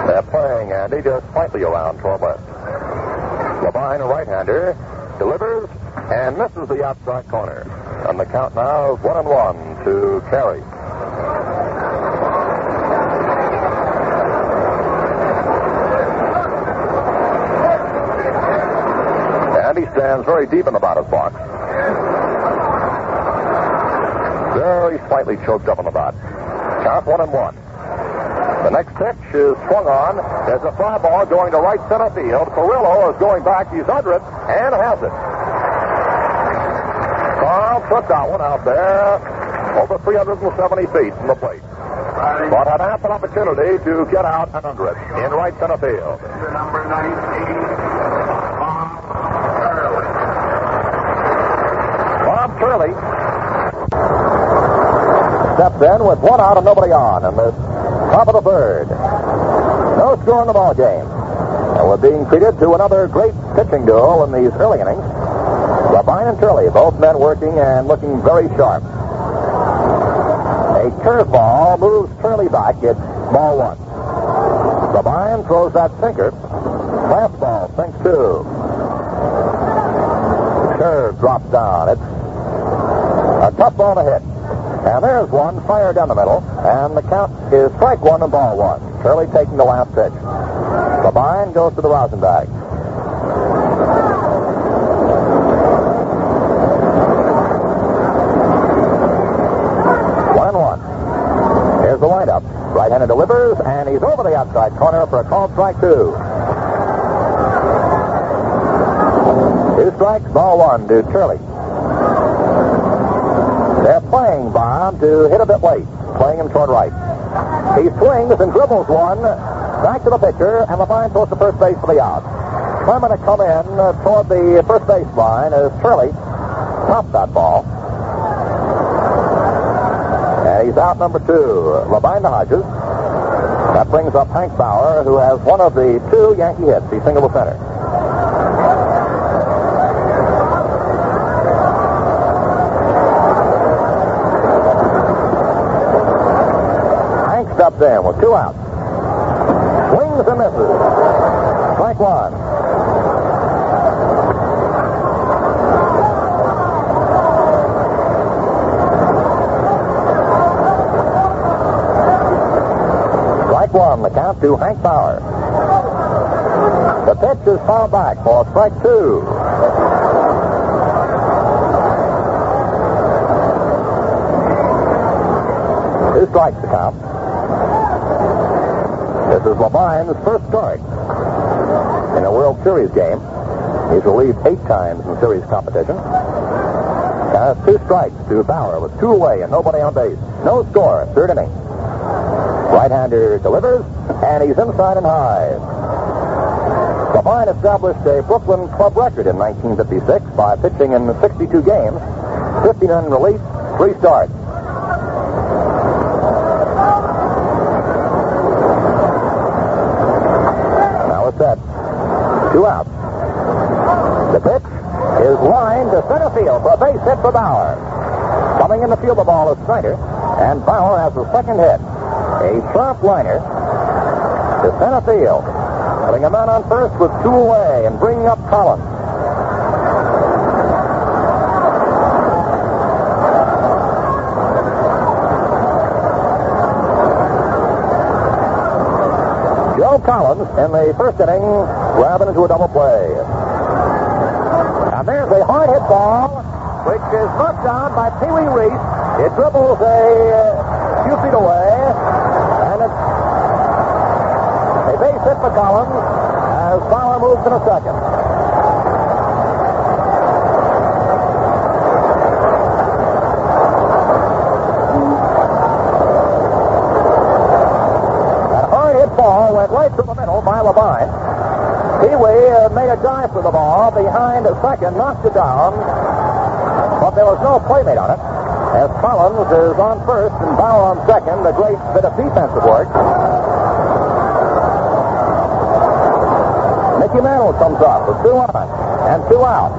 Speaker 4: They're playing Andy just slightly around toward left. Labine, a right-hander, delivers and misses the outside corner. And the count now is 1-1 to Carey. Andy stands very deep in the batter's box. Very slightly choked up on the bat. Count 1-1. The next pitch is swung on. There's a fly ball going to right center field. Carrillo is going back. He's under it and has it. Carl took that one out there over 370 feet from the plate. But had ample opportunity to get out and under it in right center field.
Speaker 3: Number 19,
Speaker 4: Bob Turley steps in with 1 out and nobody on in the top of the 3rd. No score in the ball game. And we're being treated to another great pitching duel in these early innings. Labine and Turley, both men working and looking very sharp. A curveball moves Turley back. It's ball 1. Labine throws that sinker. Fastball sinks 2. Curve drops down. It's a tough ball to hit. And there's one fired down the middle, and the count is strike 1 and ball 1. Turley taking the last pitch. Labine goes to the rosin bag. Here's the windup. Right-hander delivers, and he's over the outside corner for a called strike 2. 2 strikes, ball 1 to Turley. They're playing Bob to hit a bit late, playing him toward right. He swings and dribbles one back to the pitcher, and Labine throws to first base for the out. Clement to come in toward the first base line as Turley topped that ball. And he's out number 2. Labine to Hodges. That brings up Hank Bauer, who has one of the 2 Yankee hits. He singled to center. Steps in with 2 outs. Swings and misses. Strike 1. Strike 1, the count to Hank Bauer. The pitch is fouled back for strike 2. Two strikes to count. This is Labine's first start in a World Series game. He's relieved 8 times in series competition. Has 2 strikes to Bauer with 2 away and nobody on base. No score, 3rd inning. Right-hander delivers, and he's inside and high. Levine established a Brooklyn club record in 1956 by pitching in 62 games, 15 unreleased, 3 starts. Now it's set. 2 outs. The pitch is lined to center field for a base hit for Bauer. Coming in the field, the ball is Snyder, and Bauer has the second hit. A sharp liner to center field. Putting a man on first with 2 away and bringing up Collins. Joe Collins in the first inning grabbing into a double play. And there's a hard hit ball, which is knocked down by Pee Wee Reese. It dribbles a few feet away, and it's a base hit for Collins as Bauer moves in a second. That hard hit ball went right through the middle by Levine. Pee Wee made a dive for the ball behind second, knocked it down, but there was no play made on it. As Collins is on first and Bauer on second, a great bit of defensive work. Mickey Mantle comes up with 2 on and 2 out.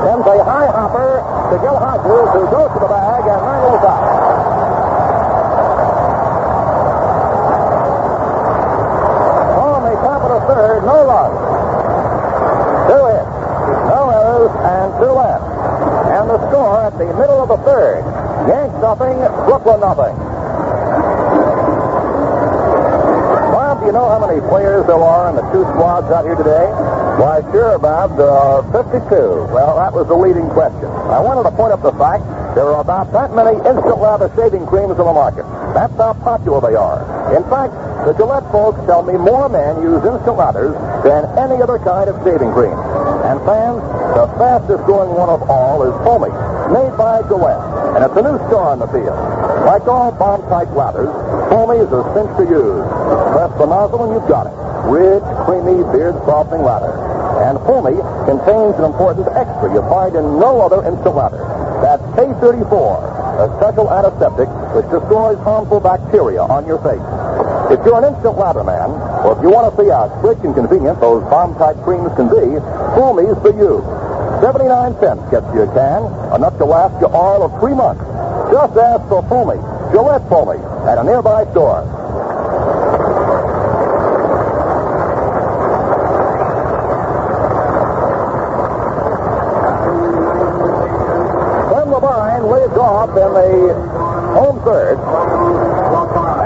Speaker 4: Sends a high hopper to Gil Hodges, who goes to the bag and wrangles out. On the top of the third, no runs. 2 hits, no errors, and 2 left. And the score at the middle of the third. Yanks nothing, Brooklyn nothing. Bob, do you know how many players there are in the 2 squads out here today? Why, sure, Bob. There are 52. Well, that was the leading question. I wanted to point up the fact there are about that many instant lather shaving creams on the market. That's how popular they are. In fact, the Gillette folks tell me more men use instant lathers than any other kind of shaving cream. And fans, the fastest growing one of all is Foamy, made by Gillette. And it's a new star in the field. Like all bomb-type lathers, Foamy is a cinch to use. Press the nozzle and you've got it. Rich, creamy, beard-softening lather. And Foamy contains an important extra you find in no other instant lather. That's K34, a special antiseptic which destroys harmful bacteria on your face. If you're an instant lather man, or if you want to see how slick and convenient those bomb-type creams can be, Foamy's for you. 79 cents gets you a can, enough to last you all of 3 months. Just ask for Foamy, Gillette Foamy, at a nearby store. Clem Levine leads off in the home third.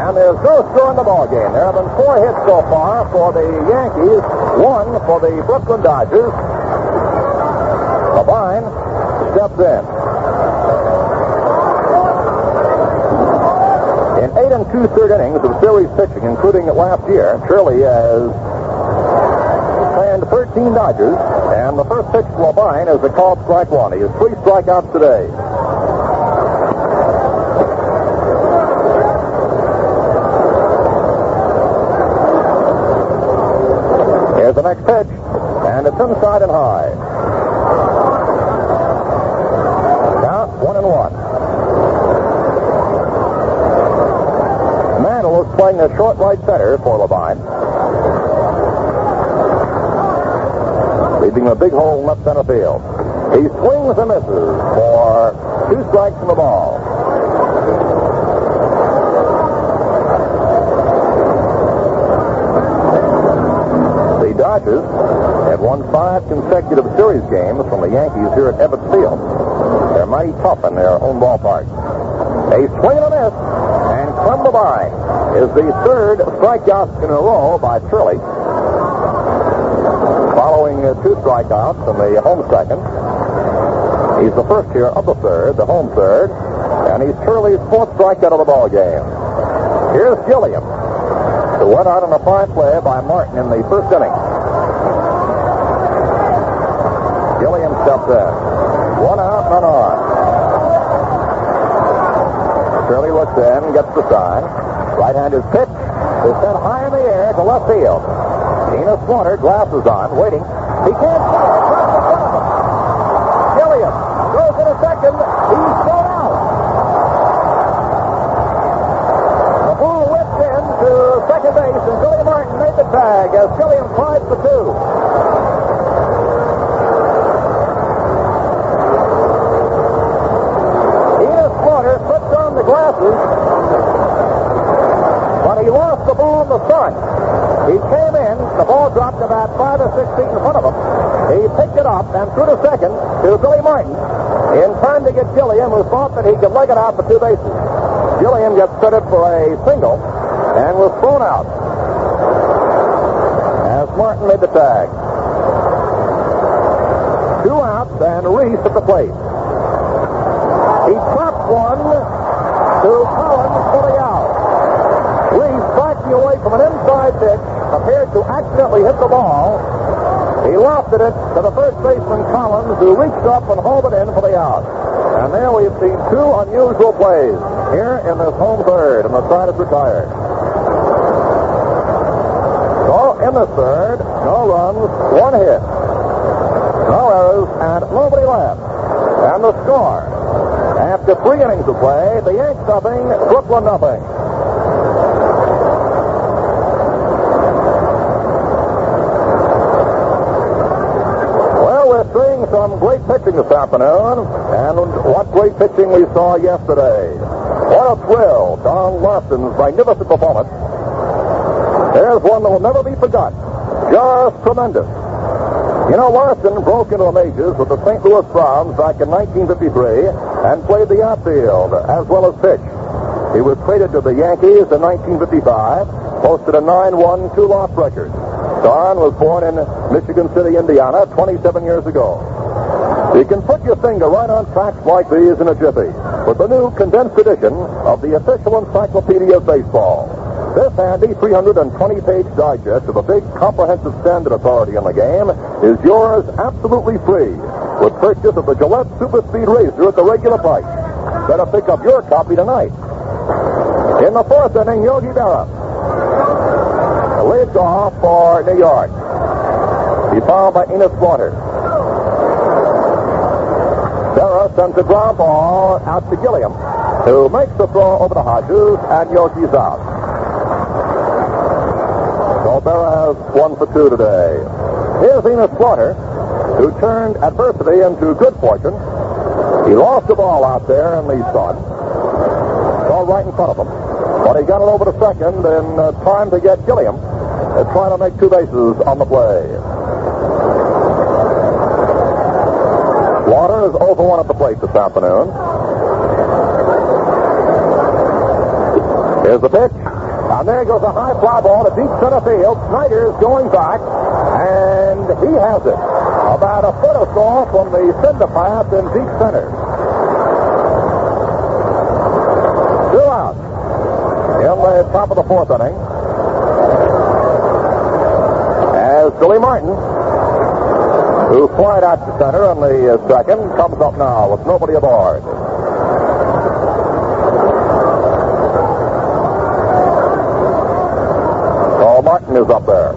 Speaker 4: And there's no score in the ballgame. There have been 4 hits so far for the Yankees, 1 for the Brooklyn Dodgers. Levine steps in. In 8 2/3 innings of series pitching, including last year, Shirley has fanned 13 Dodgers, and the first pitch to Levine is a called strike 1. He has 3 strikeouts today. Here's the next pitch, and it's inside and high. Count 1-1. Mantle is playing a short right center for Levine. Leaving a big hole in left center field. He swings and misses for 2 strikes in the ball. The Dodgers have won 5 consecutive series games from the Yankees here at Ebbets Field. They're mighty tough in their own ballpark. A swing and a miss, and Clem Levine is the 3rd strikeout in a row by Shirley. Following 2 strikeouts in the home second. He's the first here of the third, the home third, and he's Shirley's 4th strikeout of the ball game. Here's Gilliam, who went out on a fine play by Martin in the first inning. Gilliam steps in. 1 out, none on. Shirley looks in, gets the sign. Right-handed pitch, is sent high in the air to left field. Enos Slaughter, glasses on, waiting. He can't see it. It's right in front of him. Gilliam goes in a second. He's thrown out. The ball whipped in to second base, and Billy Martin made the tag as Gilliam slides the two. Enos Slaughter puts on the glasses, but he lost the ball in the sun. He came in, the ball dropped about 5 or 6 feet in front of him. He picked it up and threw to second to Billy Martin in time to get Gilliam, who thought that he could leg it out for 2 bases. Gilliam gets fitted for a single and was thrown out as Martin made the tag. 2 outs and Reese at the plate. He dropped one to Collins for the out. Reese striking away from an inside pitch, appeared to accidentally hit the ball. He lofted it to the first baseman Collins, who reached up and hauled it in for the out. And there we've seen 2 unusual plays here in this home third, and the side is retired. So in the third, no runs, 1 hit, no errors, and nobody left. And the score, after 3 innings of play, the Yanks nothing, Brooklyn nothing. Seeing some great pitching this afternoon, and what great pitching we saw yesterday. What a thrill, Don Larson's magnificent performance. There's one that will never be forgotten. Just tremendous. You know, Larson broke into the majors with the St. Louis Browns back in 1953 and played the outfield as well as pitch. He was traded to the Yankees in 1955, posted a 9-1 2-loss record. Don was born in Michigan City, Indiana, 27 years ago. You can put your finger right on facts like these in a jiffy with the new condensed edition of the official encyclopedia of baseball. This handy 320-page digest of a big, comprehensive standard authority on the game is yours absolutely free with purchase of the Gillette Super Speed Razor at the regular price. Better pick up your copy tonight. In the 4th inning, Yogi Berra leads off for New York. He fouled by Enos Slaughter. Berra sends a ground ball out to Gilliam, who makes the throw over to Hodges, and Yogi's out. So Berra has 1 for 2 today. Here's Enos Slaughter, who turned adversity into good fortune. He lost the ball out there in the sun. It's all right in front of him. But he got it over to second in time to get Gilliam trying to make 2 bases on the play. Slaughter is 0-1 at the plate this afternoon. Here's the pitch. And there goes a high fly ball to deep center field. Snyder's going back, and he has it. About a foot or so from the cinder path in deep center. 2 outs in the top of the 4th inning. As Billy Martin, who flied out to center in the second, comes up now with nobody aboard. So Martin is up there.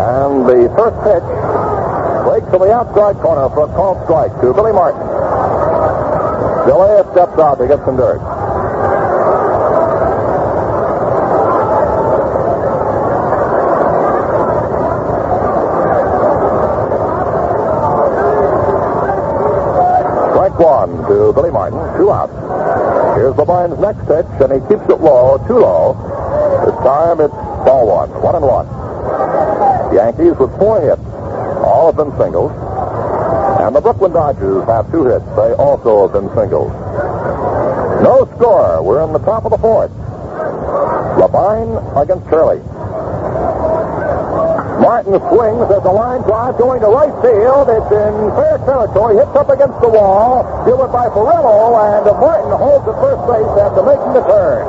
Speaker 4: And the first pitch breaks from the outside corner for a called strike to Billy Martin. Billy steps out to get some dirt. Strike 1 to Billy Martin, 2 outs. Here's Levine's next pitch, and he keeps it low, too low. This time it's ball 1, 1-1. Yankees with 4 hits. All have been singles. And the Brooklyn Dodgers have 2 hits. They also have been singles. No score. We're in the top of the 4th. Levine against Curley. Martin swings as a line drive going to right field. It's in fair territory. Hits up against the wall. Fielded by Ferrello, and Martin holds at first base after making the turn.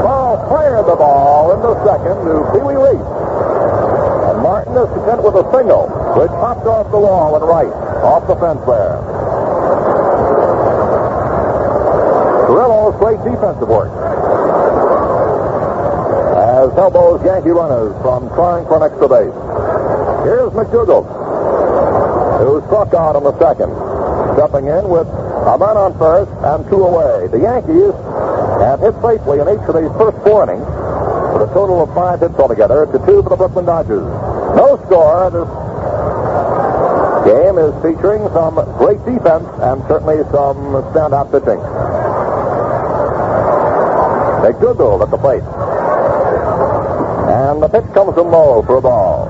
Speaker 4: Ball fired the ball into second to Pee Wee Reese. And Martin is content with a single, which popped off the wall and right, off the fence there. involves great defensive work. As elbows Yankee runners from trying for an extra base. Here's McDougald, who struck out on the second, stepping in with a man on first and 2 away. The Yankees have hit safely in each of these first 4 innings, with a total of 5 hits altogether to 2 for the Brooklyn Dodgers. No score. This game is featuring some great defense and certainly some standout pitching. McDougald at the plate. And the pitch comes from low for a ball.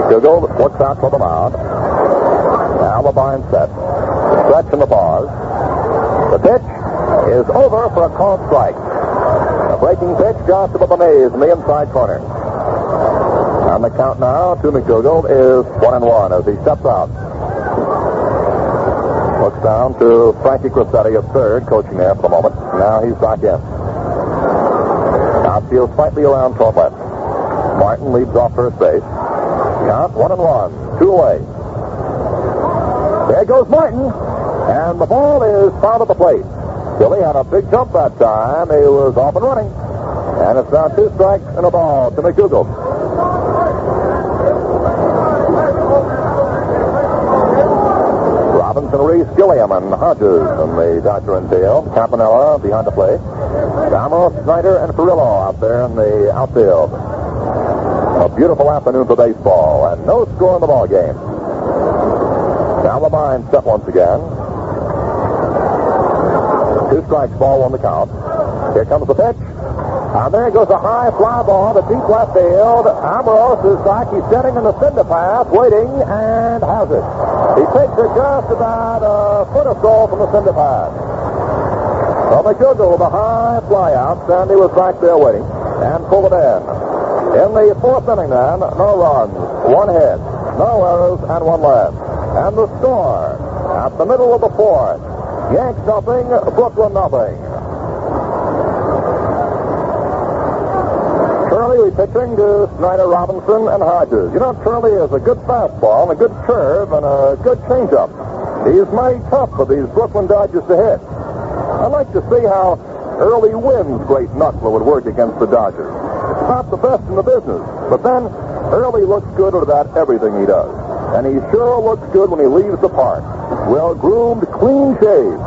Speaker 4: McDougald looks out for the mound. Now the bind set. Stretch in the pause. The pitch is over for a called strike. A breaking pitch just above the knees in the inside corner. And the count now to McDougald is 1-1 as he steps out. Looks down to Frankie Crissetti at third, coaching there for the moment. Now he's back in. Outfield slightly around toward left. Martin leads off first base. Count 1-1, 2 away. There goes Martin, and the ball is fouled at the plate. Billy had a big jump that time. He was off and running. And it's now 2 strikes and a ball to McDougald. Robinson, Reese, Gilliam, and Hodges in the Dodger infield. Campanella behind the plate. Ramos, Snyder, and Perillo out there in the outfield. A beautiful afternoon for baseball, and no score in the ball game. Now the bind set once again. 2 strikes, ball 1 the count. Here comes the pitch. And there goes a high fly ball to deep left field. Ambrose is back. He's sitting in the cinder path, waiting, and has it. He takes it just about a foot or so from the cinder path. So McDougald with a high fly out. Sandy was back there waiting and pulled it in. In the 4th inning then, no runs, 1 hit, no errors, and 1 left. And the score at the middle of the 4th. Yanks nothing, Brooklyn nothing. Curley pitching to Snyder, Robinson, and Hodges. You know, Curley has a good fastball and a good curve and a good changeup. He's mighty tough for these Brooklyn Dodgers to hit. I'd like to see how Early Wynn's great knuckler would work against the Dodgers. It's not the best in the business, but then Early looks good at about everything he does. And he sure looks good when he leaves the park. Well-groomed, clean-shaved.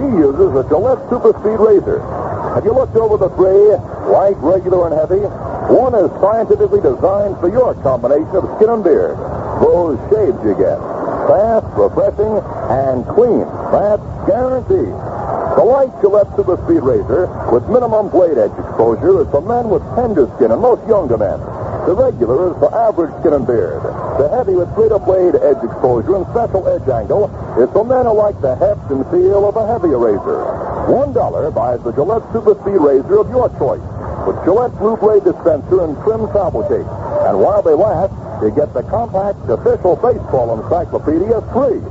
Speaker 4: He uses a Gillette Super Speed razor. Have you looked over the 3, light, regular, and heavy? One is scientifically designed for your combination of skin and beard. Those shaves you get. Fast, refreshing, and clean. That's guaranteed. The light Gillette Super Speed razor with minimum blade edge exposure is for men with tender skin and most younger men. The regular is for average skin and beard. The heavy with greater blade edge exposure and special edge angle is for men who like the heft and feel of a heavier razor. $1 buys the Gillette Super Speed razor of your choice with Gillette Blue Blade dispenser and trim travel case. And while they last, you get the compact official baseball encyclopedia free.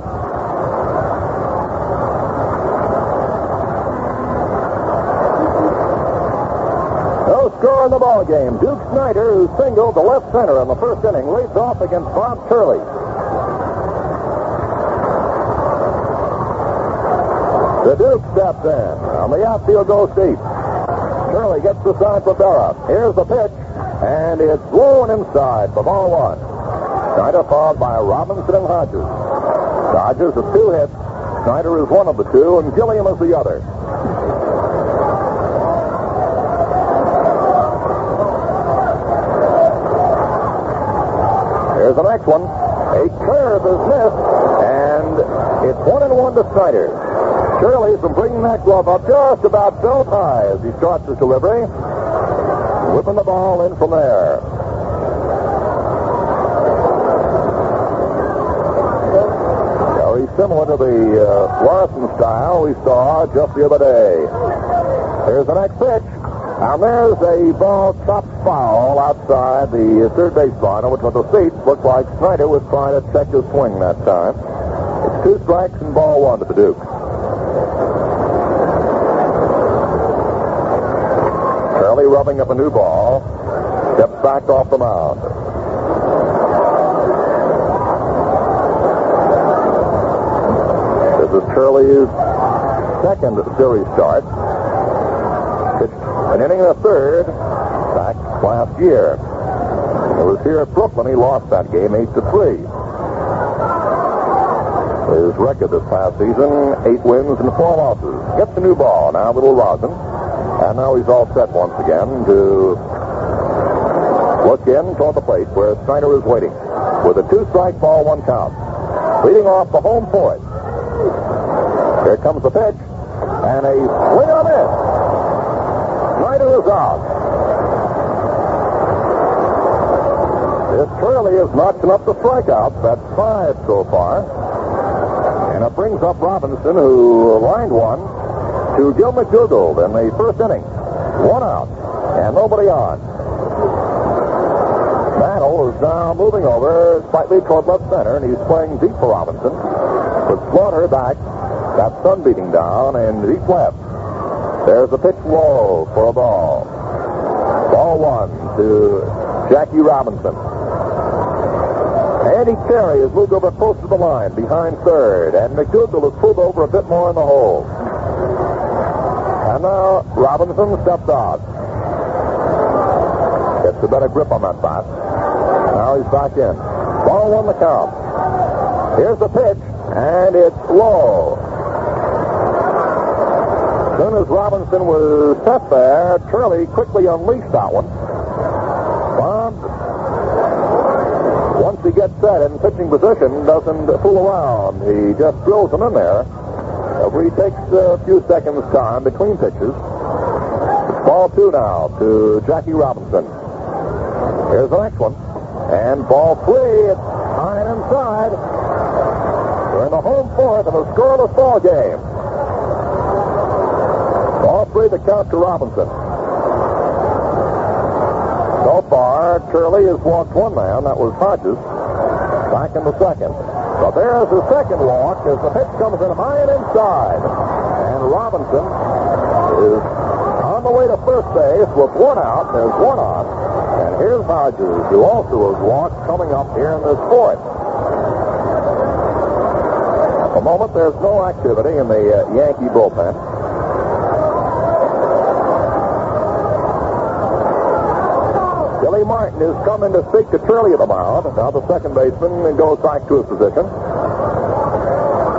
Speaker 4: Score in the ball game. Duke Snyder, who singled to left center in the first inning, leads off against Bob Curley. The Duke steps in. On the outfield goes deep. Curley gets the sign for Berra. Here's the pitch, and it's blown inside for ball 1. Snyder followed by Robinson and Hodges. Dodgers have 2 hits. Snyder is one of the 2, and Gilliam is the other. Here's the next one. A curve is missed, and it's 1-1 to Snyder. Curley's been bringing that glove up just about belt high as he starts his delivery, whipping the ball in from there. Very similar to the Larson style we saw just the other day. Here's the next pitch. And there's a ball chopped foul outside the third base line, which on the seats looked like Snyder was trying to check his swing that time. It's 2 strikes and ball 1 to the Duke. Curley rubbing up a new ball. Steps back off the mound. is Turley's second series start. Pitched an inning and a third back last year. It was here at Brooklyn. He lost that game 8-3. His record this past season, 8 wins and 4 losses. Gets a new ball. Now little rosin. And now he's all set once again to look in toward the plate where Snyder is waiting. With a 2-strike ball, 1 count. Leading off the home fourth. Here comes the pitch. And a swing on it. Snyder is out. This Turley is notching up the strikeouts. That's 5 so far. And it brings up Robinson, who lined one to Gil McDougall in the first inning. 1 out. And nobody on. Battle is now moving over slightly toward left center, and he's playing deep for Robinson. With Slaughter back, got sun beating down, and deep left. There's a pitch low for a ball. Ball 1 to Jackie Robinson. Andy Carey has moved over close to the line, behind third, and McDougall has pulled over a bit more in the hole. And now Robinson steps out. Gets a better grip on that bat. Now he's back in. Ball 1 the count. Here's the pitch, and it's low. As soon as Robinson was set there, Turley quickly unleashed that one. Bob, once he gets set in pitching position, doesn't fool around. He just drills them in there. He takes a few seconds time between pitches. Ball 2 now to Jackie Robinson. Here's the next one. And ball 3, it's high and inside. We're in the home fourth of a scoreless ball game. Ball 3, the count to Robinson. So far, Turley has walked 1 man. That was Hodges. Back in the second. So there's the second walk as the pitch comes in high and inside. And Robinson is on the way to first base with 1 out. There's 1 on. And here's Hodges, who also has walked, coming up here in this fourth. At the moment, there's no activity in the Yankee bullpen. Billy Martin is coming to speak to Turley at the mound. Now the second baseman goes back to his position.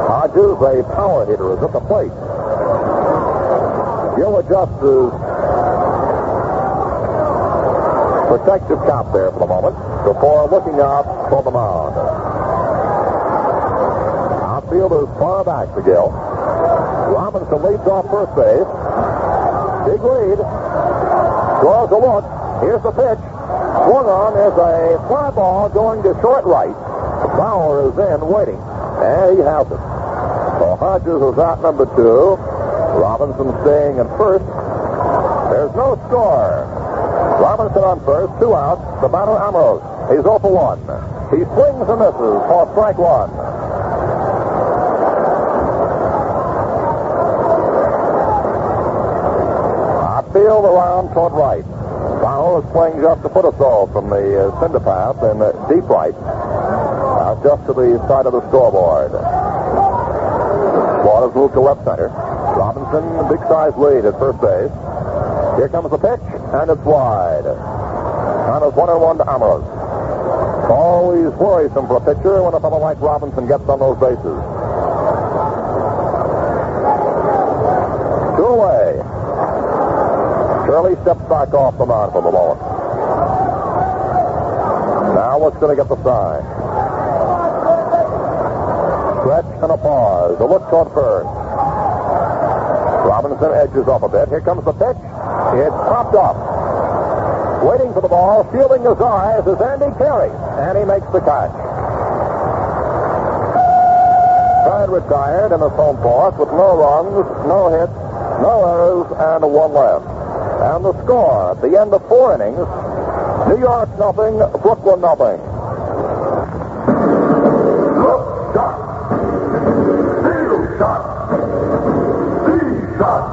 Speaker 4: Hodges, a power hitter, is at the plate. Gil adjusts his protective cap there for the moment before looking out for the mound. Outfield is far back for Gil. Robinson leads off first base. Big lead. Draws a look. Here's the pitch. Swung on is a fly ball going to short right. Bauer is in waiting. And he has it. So Hodges is out number 2. Robinson staying at first. There's no score. Robinson on first, 2 outs. The batter Ambrose. He's 0 for 1. He swings and misses for strike 1. Outfield around toward right. Bauer is playing just a foot or so from the cinder path and deep right. Just to the side of the scoreboard. Slaughter's moved to left center. Robinson, big size lead at first base. Here comes the pitch, and it's wide. Count is 1-1 to Ambrose. Always worrisome for a pitcher when a fellow like Robinson gets on those bases. 2 away. Turley steps back off the mound for the moment. Now what's going to get the sign? Stretch and a pause. A look toward first. Robinson edges off a bit. Here comes the pitch. It's popped up. Waiting for the ball, shielding his eyes is Andy Carey. And he makes the catch. Side retired in the home fourth with no runs, no hits, no errors, and 1 left. And the score at the end of 4 innings, New York nothing, Brooklyn nothing.
Speaker 3: Look, shot. Field shot. Lead shot.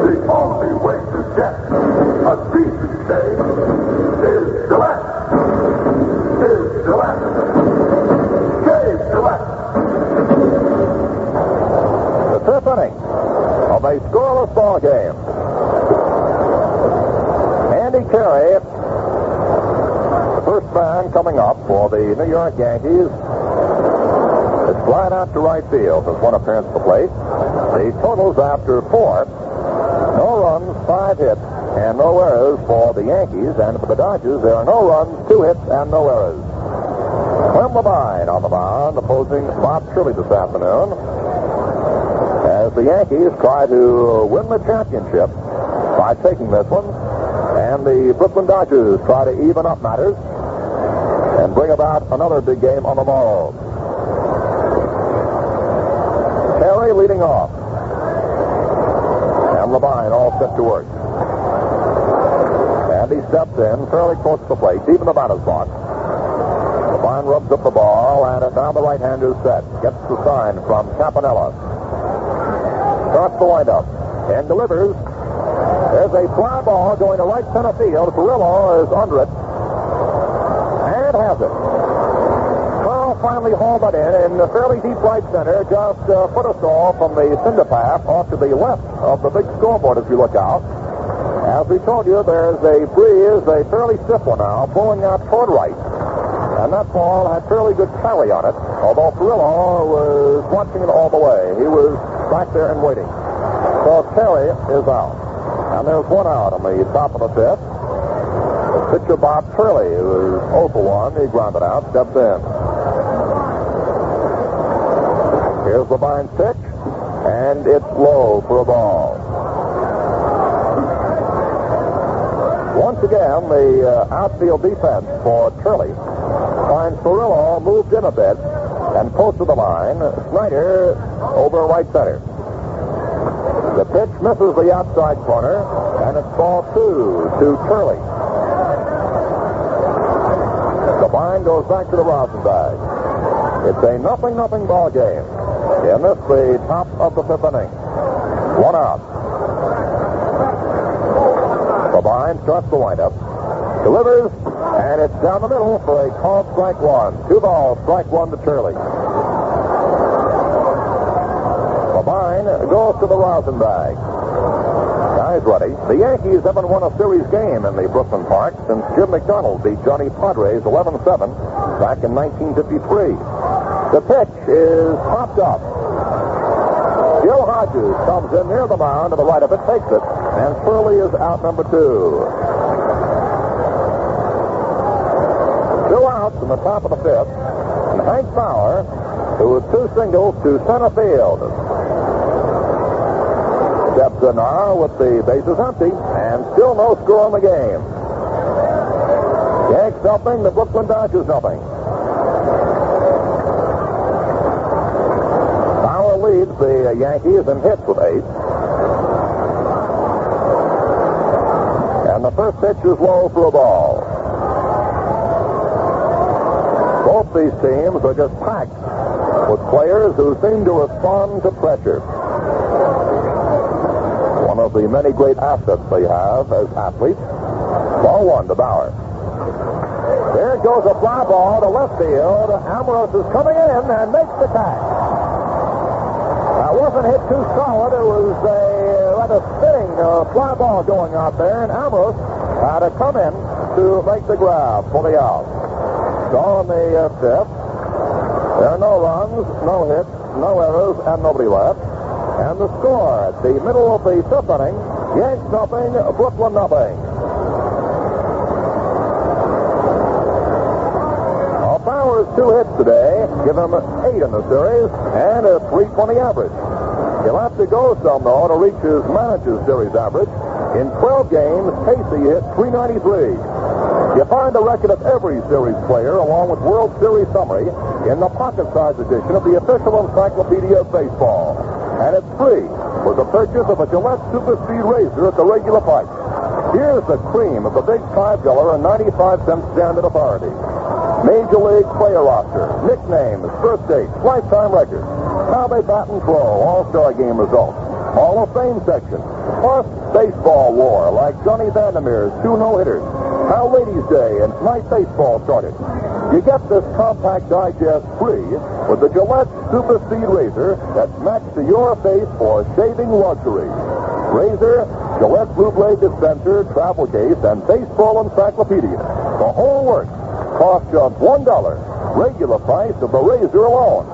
Speaker 3: The only way to get a decent day is Gillette. Shave Gillette.
Speaker 4: coming up for the New York Yankees. It's flying out to right field. There's one appearance to the plate. The totals after 4. No runs, 5 hits, and no errors for the Yankees. And for the Dodgers, there are no runs, 2 hits, and no errors. Clem Levine on the mound, opposing Bob Shirley this afternoon, as the Yankees try to win the championship by taking this one, and the Brooklyn Dodgers try to even up matters and bring about another big game on the morrow. Terry leading off, and Levine all set to work. And he steps in fairly close to the plate, deep in the batter's box. Levine rubs up the ball, and now the right-hander's set. Gets the sign from Campanella. Starts the windup and delivers. There's a fly ball going to right center field. Carrillo is under it and has it. Carl finally hauled it in the fairly deep right center, just a foot or so from the cinder path off to the left of the big scoreboard as you look out. As we told you, there's a breeze, a fairly stiff one now, blowing out toward right. And that ball had fairly good carry on it, although Carrillo was watching it all the way. He was back there and waiting. So Terry is out. And there's one out on the top of the fifth. Pitcher Bob Turley, who was 0 for 1, he grounded out, steps in. Here's Levine's pitch, and it's low for a ball. Once again, the outfield defense for Turley finds Carrillo moved in a bit and close to the line. Snyder over right center. The pitch misses the outside corner, and it's ball 2 to Turley. Levine goes back to the rosin bag. It's a 0-0 ball game. In this, the top of the 5th inning. 1 out. Levine starts the windup. Delivers, and it's down the middle for a called strike 1. 2 balls, strike 1 to Turley. Levine goes to the rosin bag. Guys ready. The Yankees haven't won a series game in the Brooklyn Park since Jim McDonald beat Johnny Padres 11-7 back in 1953. The pitch is popped up. Joe Hodges comes in near the mound to the right of it, takes it, and Turley is out number 2. 2 outs in the top of the 5th, and Hank Bauer, who is 2 singles to center field, steps in now with the bases empty, and still no score in the game. Yanks nothing, the Brooklyn Dodgers nothing. Bauer leads the Yankees in hits with 8. And the first pitch is low for a ball. Both these teams are just packed with players who seem to respond to pressure. One of the many great assets they have as athletes. Ball 1 to Bauer. There goes a fly ball to left field. Ambrose is coming in and makes the catch. That wasn't hit too solid. It was a rather spinning fly ball going out there, and Ambrose had to come in to make the grab for the out. So on the 5th, there are no runs, no hits, no errors, and nobody left. And the score at the middle of the 5th inning, Yanks nothing, Brooklyn nothing. Well, Bauer's 2 hits today give him 8 in the series and a .320 average. He'll have to go some, though, to reach his manager's series average. In 12 games, Casey hit .393. You find the record of every series player, along with World Series summary, in the pocket-sized edition of the official encyclopedia of baseball. And it's free with the purchase of a Gillette Super Speed razor at the regular price. Here's the cream of the big $5 and 95-cent standard authority. Major League player roster, nicknames, birth dates, lifetime records, how they bat and throw, all-star game results, Hall of Fame section, plus baseball lore like Johnny Vandermeer's 2 no-hitters, how Ladies' Day and Night Baseball started. You get this compact digest free with the Gillette Super Speed Razor that's matched to your face for shaving luxury. Razor, Gillette Blue Blade dispenser, travel case, and baseball encyclopedia. The whole works. Cost just $1. Regular price of the razor alone.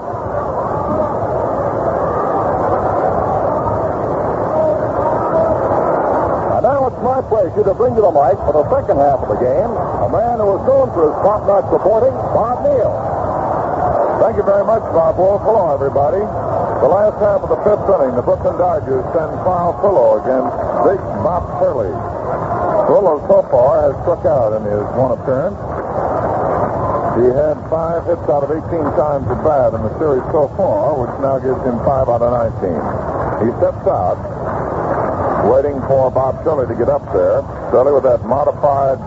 Speaker 4: And now it's my pleasure to bring to the mic for the second half of the game a man who was known for his top-notch reporting, Bob Neal. Thank you very much, Bob Wolf. Hello, everybody. The last half of the fifth inning, the Brooklyn Dodgers send Carl Pillow against big Bob Turley. Pillow so far has struck out in his one appearance. He had 5 hits out of 18 times at bat in the series so far, which now gives him 5 out of 19. He steps out, waiting for Bob Turley to get up there. Turley with that modified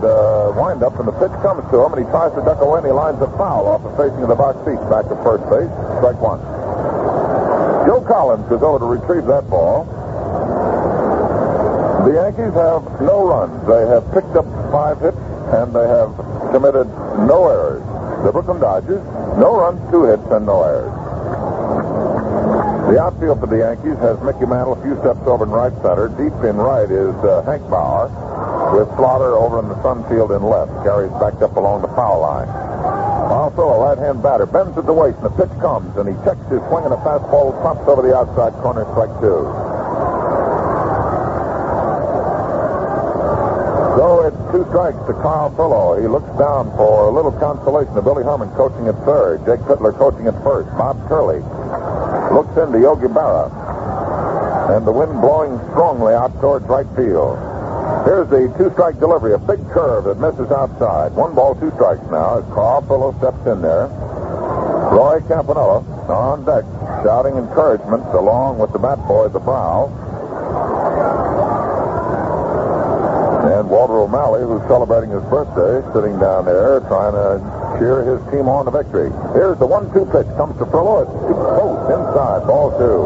Speaker 4: windup, and the pitch comes to him, and he tries to duck away, and he lines a foul off the facing of the box seats back to first base. Strike one. Joe Collins is over to retrieve that ball. The Yankees have no runs. They have picked up 5 hits, and they have committed no errors. The Brooklyn Dodgers, no runs, 2 hits, and no errors. The outfield for the Yankees has Mickey Mantle a few steps over in right center. Deep in right is Hank Bauer, with Slaughter over in the sun field in left. Carries backed up along the foul line. Also, a right-hand batter bends at the waist, and the pitch comes, and he checks his swing, and a fastball pops over the outside corner, strike 2. So it's 2 strikes to Carl Pillow. He looks down for a little consolation to Billy Herman coaching at third. Jake Fittler coaching at first. Bob Turley looks into Yogi Berra. And the wind blowing strongly out towards right field. Here's the 2-strike delivery. A big curve that misses outside. 1 ball, 2 strikes now as Carl Pillow steps in there. Roy Campanella on deck shouting encouragement along with the bat boy at the brow. And Walter O'Malley, who's celebrating his birthday, sitting down there trying to cheer his team on to victory. Here's the 1-2 pitch. Comes to Pillow. It's close inside. Ball 2.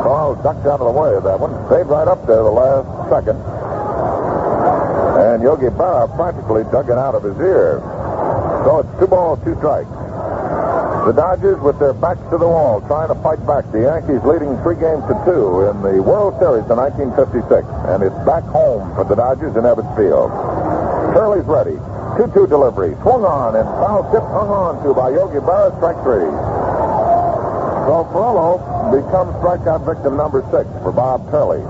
Speaker 4: Carl ducked out of the way of that one. Stayed right up there the last second. And Yogi Berra practically dug it out of his ear. So it's 2 balls, 2 strikes. The Dodgers with their backs to the wall trying to fight back. The Yankees leading 3-2 in the World Series in 1956. And it's back home for the Dodgers in Ebbets Field. Turley's ready. 2-2 delivery. Swung on and foul tip hung on to by Yogi Berra. Strike 3. So Perello becomes strikeout victim number 6 for Bob Turley.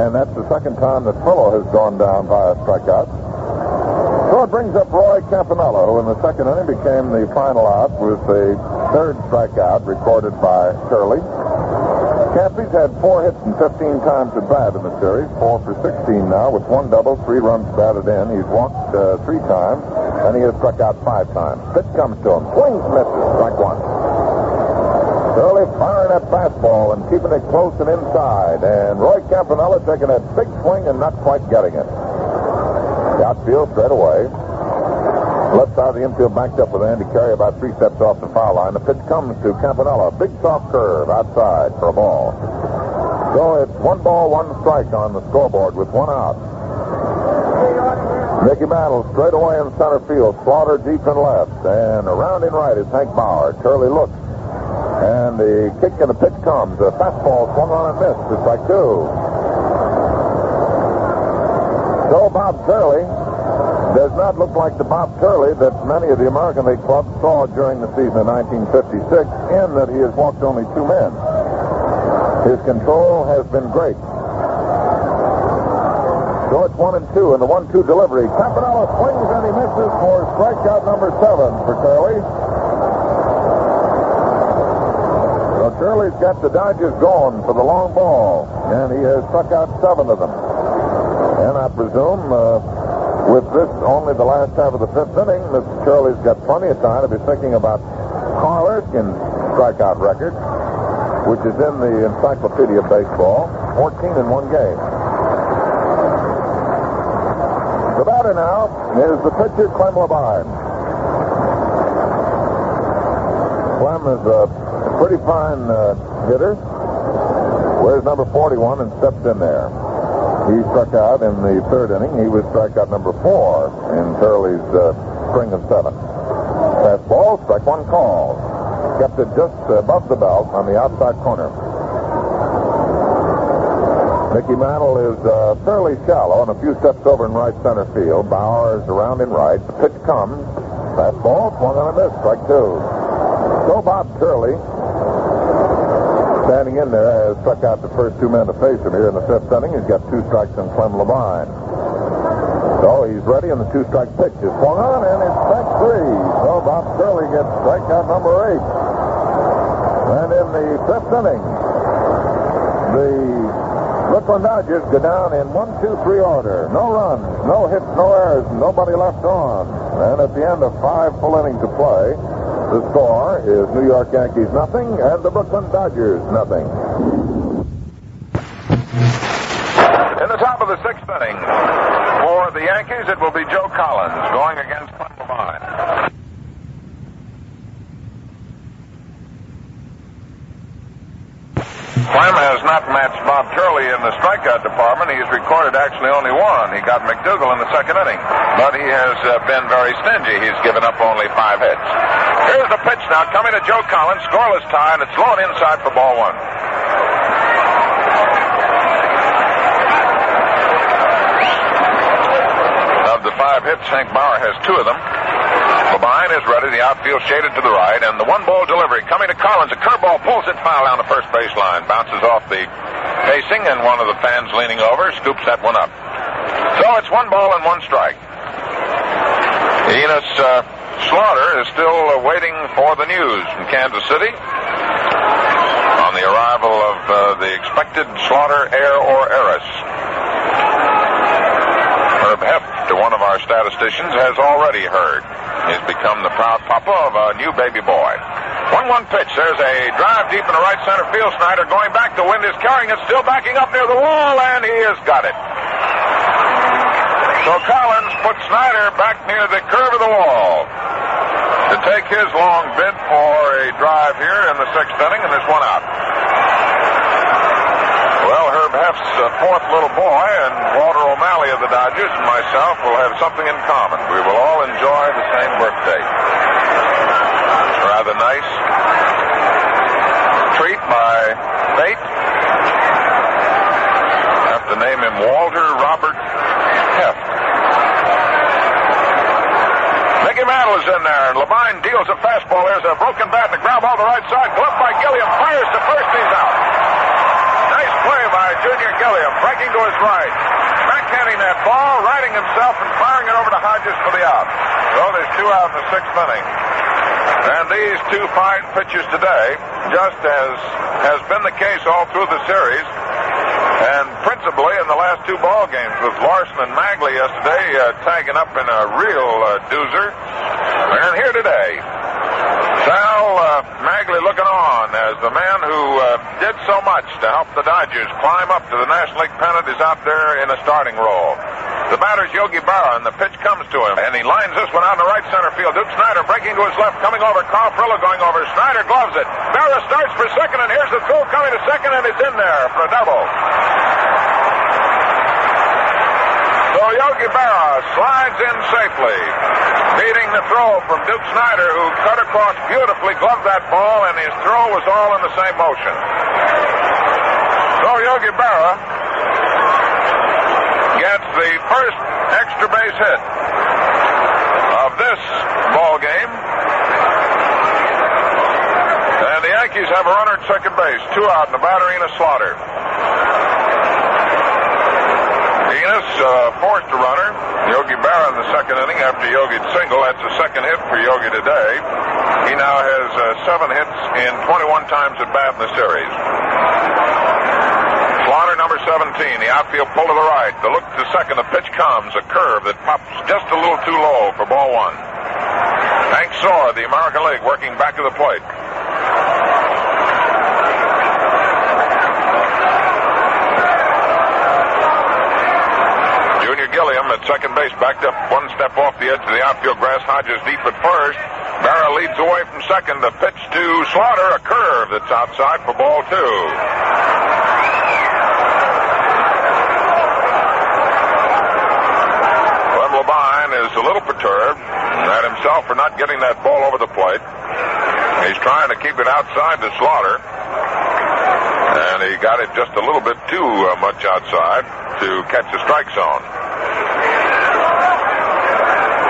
Speaker 4: And that's the second time that Perello has gone down by a strikeout. So it brings up Roy Campanella, who in the second inning became the final out with the 3rd strikeout recorded by Turley. Campy's had 4 hits and 15 times at bat in the series, 4 for 16 now with 1 double, 3 runs batted in. He's walked 3 times, and he has struck out 5 times. Pitch comes to him, swings, misses, strike 1. Turley firing that fastball and keeping it close and inside, and Roy Campanella taking a big swing and not quite getting it. The outfield straight away. Left side of the infield backed up with Andy Carey about 3 steps off the foul line. The pitch comes to Campanella. Big soft curve outside for a ball. So it's 1 ball, 1 strike on the scoreboard with 1 out. Mickey Mantle straight away in center field. Slaughter deep in left. And around in right is Hank Bauer. Turley looks. And the kick and the pitch comes. A fastball swung on and missed. It's strike 2. So Bob Turley does not look like the Bob Turley that many of the American League clubs saw during the season of 1956, in that he has walked only 2 men. His control has been great. So it's 1-2 in the 1-2 delivery. Campanella swings and he misses for strikeout number 7 for Turley. So Turley's got the Dodgers going for the long ball, and he has struck out 7 of them. And I presume, with this only the last half of the 5th inning, Mr. Turley's got plenty of time to be thinking about Carl Erskine's strikeout record, which is in the Encyclopedia of Baseball, 14 in 1 game. The batter now is the pitcher, Clem Labine. Clem is a pretty fine hitter. Wears number 41 and steps in there. He struck out in the 3rd inning. He was strikeout number 4 in Turley's string of 7. Fastball, strike 1 call. Kept it just above the belt on the outside corner.
Speaker 2: Mickey Mantle is fairly shallow and a few steps over in right center field. Bauer is around in right. The pitch comes. Fastball, swung on a miss, strike two. So Bob Turley, standing in there, has struck out the first two men to face him here in the fifth inning. He's got 2 strikes on Clem Levine. So he's ready, and the 2-strike pitch is swung on, and it's strike 3. So Bob Turley gets strikeout number 8. And in the fifth inning, the Brooklyn Dodgers go down in 1-2-3 order. No runs, no hits, no errors, nobody left on. And at the end of 5 full innings of play, the score is New York Yankees nothing and the Brooklyn Dodgers nothing.
Speaker 7: In the top of the 6th inning, for the Yankees, it will be Joe Collins going against Clem Levine. Clem has not matched Bob Turley in the strikeout department. He's recorded actually only 1. He got McDougal in the 2nd inning. But he has been very stingy. He's given up only 5 hits. Here's the pitch now coming to Joe Collins. Scoreless tie, and it's low and inside for ball 1. Of the 5 hits, Hank Bauer has 2 of them. Levine is ready. The outfield shaded to the right, and the 1-ball delivery coming to Collins. A curveball pulls it foul down the first base line. Bounces off the facing, and one of the fans leaning over scoops that one up. So it's 1 ball and 1 strike. Enos Slaughter is still waiting for the news from Kansas City on the arrival of the expected Slaughter heir or heiress. Herb Heft, one of our statisticians, has already heard. He's become the proud papa of a new baby boy. 1-1 pitch. There's a drive deep in the right center field. Snyder going back. The wind is carrying it. Still backing up near the wall, and he has got it. So Collins puts Snyder back near the curve of the wall to take his long bid for a drive here in the 6th inning, and there's 1 out. Well, Herb Heft's 4th little boy and Walter O'Malley of the Dodgers and myself will have something in common. We will all enjoy the same birthday. It's rather nice. Treat by fate. Have to name him Walter Robert Heft. Mickey Mantle is in there, and Levine deals a fastball. There's a broken bat and a ground ball to the right side. Gloved by Gilliam. Fires to first. He's out. Nice play by Junior Gilliam, breaking to his right, backhanding that ball, righting himself, and firing it over to Hodges for the out. So there's 2 out in the 6th inning. And these 2 fine pitchers today, just as has been the case all through the series, and principally in the last 2 ball games with Larson and Magley yesterday tagging up in a real doozer. And here today, Sal Magley looking on as the man who did so much to help the Dodgers climb up to the National League pennant is out there in a starting role. The batter's Yogi Berra, and the pitch comes to him, and he lines this one out in the right center field. Duke Snyder breaking to his left, coming over. Carl Frillo going over. Snyder gloves it. Berra starts for second, and here's the throw coming to second, and it's in there for a double. So Yogi Berra slides in safely, beating the throw from Duke Snyder, who cut across beautifully, gloved that ball, and his throw was all in the same motion. So Yogi Berra gets the first extra base hit of this ball game. And the Yankees have a runner at second base. 2 out, and the batter Enos Slaughter. Enos forced a runner. Yogi Berra in the 2nd inning after Yogi'd single. That's the 2nd hit for Yogi today. He now has 7 hits in 21 times at bat in the series. Slaughter, number 17. The outfield pull to the right. The look to second. The pitch comes. A curve that pops just a little too low for ball 1. Hank Soar, the American League, working back to the plate. Junior Gilliam at second base, backed up 1 step off the edge of the outfield grass. Hodges deep at first. Berra leads away from second. The pitch to Slaughter, a curve that's outside for ball 2. Levine is a little perturbed at himself for not getting that ball over the plate. He's trying to keep it outside to Slaughter. And he got it just a little bit too much outside to catch the strike zone.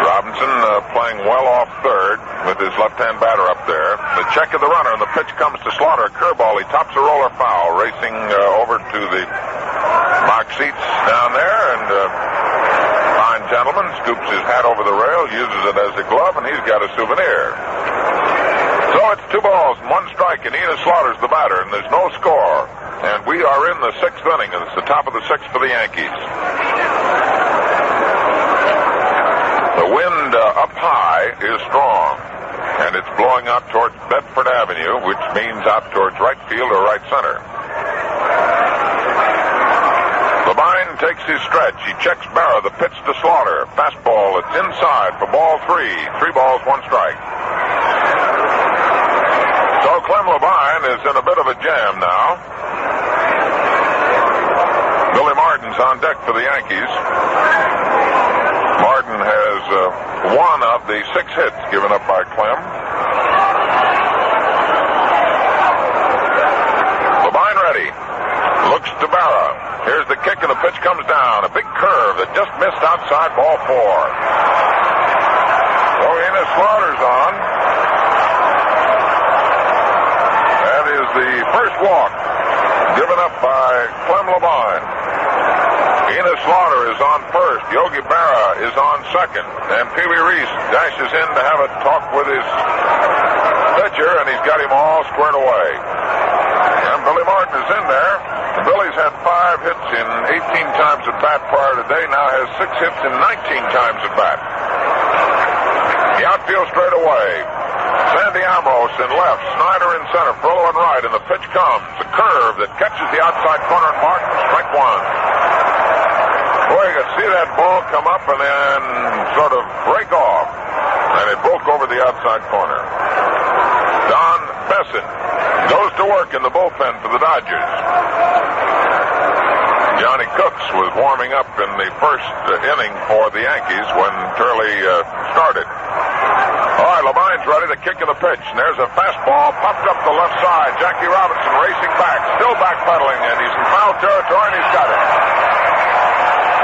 Speaker 7: Robinson playing well off third with his left-hand batter up there. The check of the runner, and the pitch comes to Slaughter. Curveball. He tops a roller foul, racing over to the box seats down there, and fine gentleman scoops his hat over the rail, uses it as a glove, and he's got a souvenir. So it's 2 balls and 1 strike, and Enos Slaughter's the batter, and there's no score. And we are in the 6th inning, and it's the top of the 6th for the Yankees. The wind up high is strong, and it's blowing out towards Bedford Avenue, which means out towards right field or right center. Labine takes his stretch. He checks Barra. The pitch to Slaughter. Fastball. It's inside for ball 3. 3 balls, 1 strike. So Clem Labine is in a bit of a jam now. Billy Martin's on deck for the Yankees. Martin has 1 of the 6 hits given up by Clem. Labine ready. Looks to Barra. Here's the kick, and the pitch comes down. A big curve that just missed outside ball 4. So Enos Slaughter's on. That is the first walk given up by Clem Labine. Enos Slaughter is on first. Yogi Berra is on second. And Pee Wee Reese dashes in to have a talk with his pitcher, and he's got him all squared away. And Billy Martin is in there. Billy's had 5 hits in 18 times at bat prior today. Now has 6 hits in 19 times at bat. The outfield straight away. Sandy Ambrose in left. Snyder in center. Frollo in right. And the pitch comes. A curve that catches the outside corner. And Martin, strike 1. Boy, you could see that ball come up and then sort of break off. And it broke over the outside corner. Don Besson goes to work in the bullpen for the Dodgers. Johnny Cooks was warming up in the first inning for the Yankees when Turley started. All right, Labine's ready to kick in the pitch, and there's a fastball popped up the left side. Jackie Robinson racing back, still backpedaling, and he's in foul territory, and he's got it.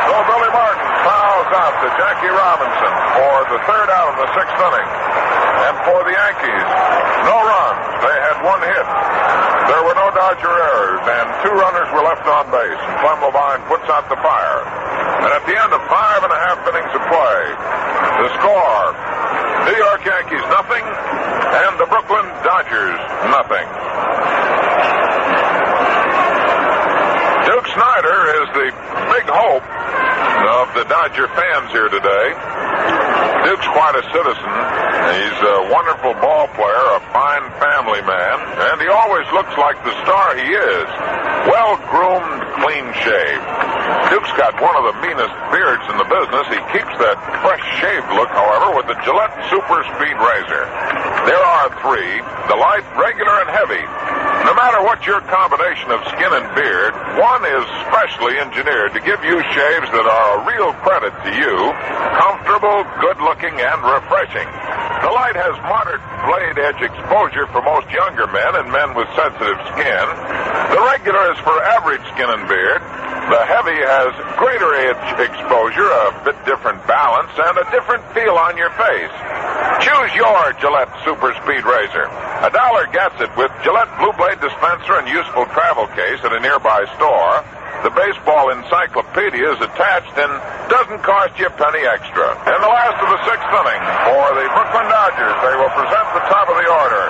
Speaker 7: So Billy Martin fouls out to Jackie Robinson for the 3rd out of the 6th inning. And for the Yankees, no runs. They had 1 hit. There were no Dodger errors, and 2 runners were left on base. And Clem Labine puts out the fire. And at the end of 5.5 innings of play, the score, New York Yankees nothing, and the Brooklyn Dodgers nothing. Duke Snyder is the big hope of the Dodger fans here today. Duke's quite a citizen. He's a wonderful ball player, a fine family man, and he always looks like the star he is. Well-groomed, clean-shaved. Duke's got one of the meanest beards in the business. He keeps that fresh-shaved look, however, with the Gillette Super Speed Razor. There are 3, the light, regular, and heavy. No matter what your combination of skin and beard, one is specially engineered to give you shaves that are a real credit to you, comfortable, good-looking, and refreshing. The light has moderate blade edge exposure for most younger men and men with sensitive skin. The regular is for average skin and beard. The heavy has greater edge exposure, a bit different balance, and a different feel on your face. Choose your Gillette Super Speed Razor. $1 gets it with Gillette Blue Blade dispenser and useful travel case at a nearby store. The baseball encyclopedia is attached and doesn't cost you a penny extra. In the last of the 6th inning for the Brooklyn Dodgers, they will present the top of the order.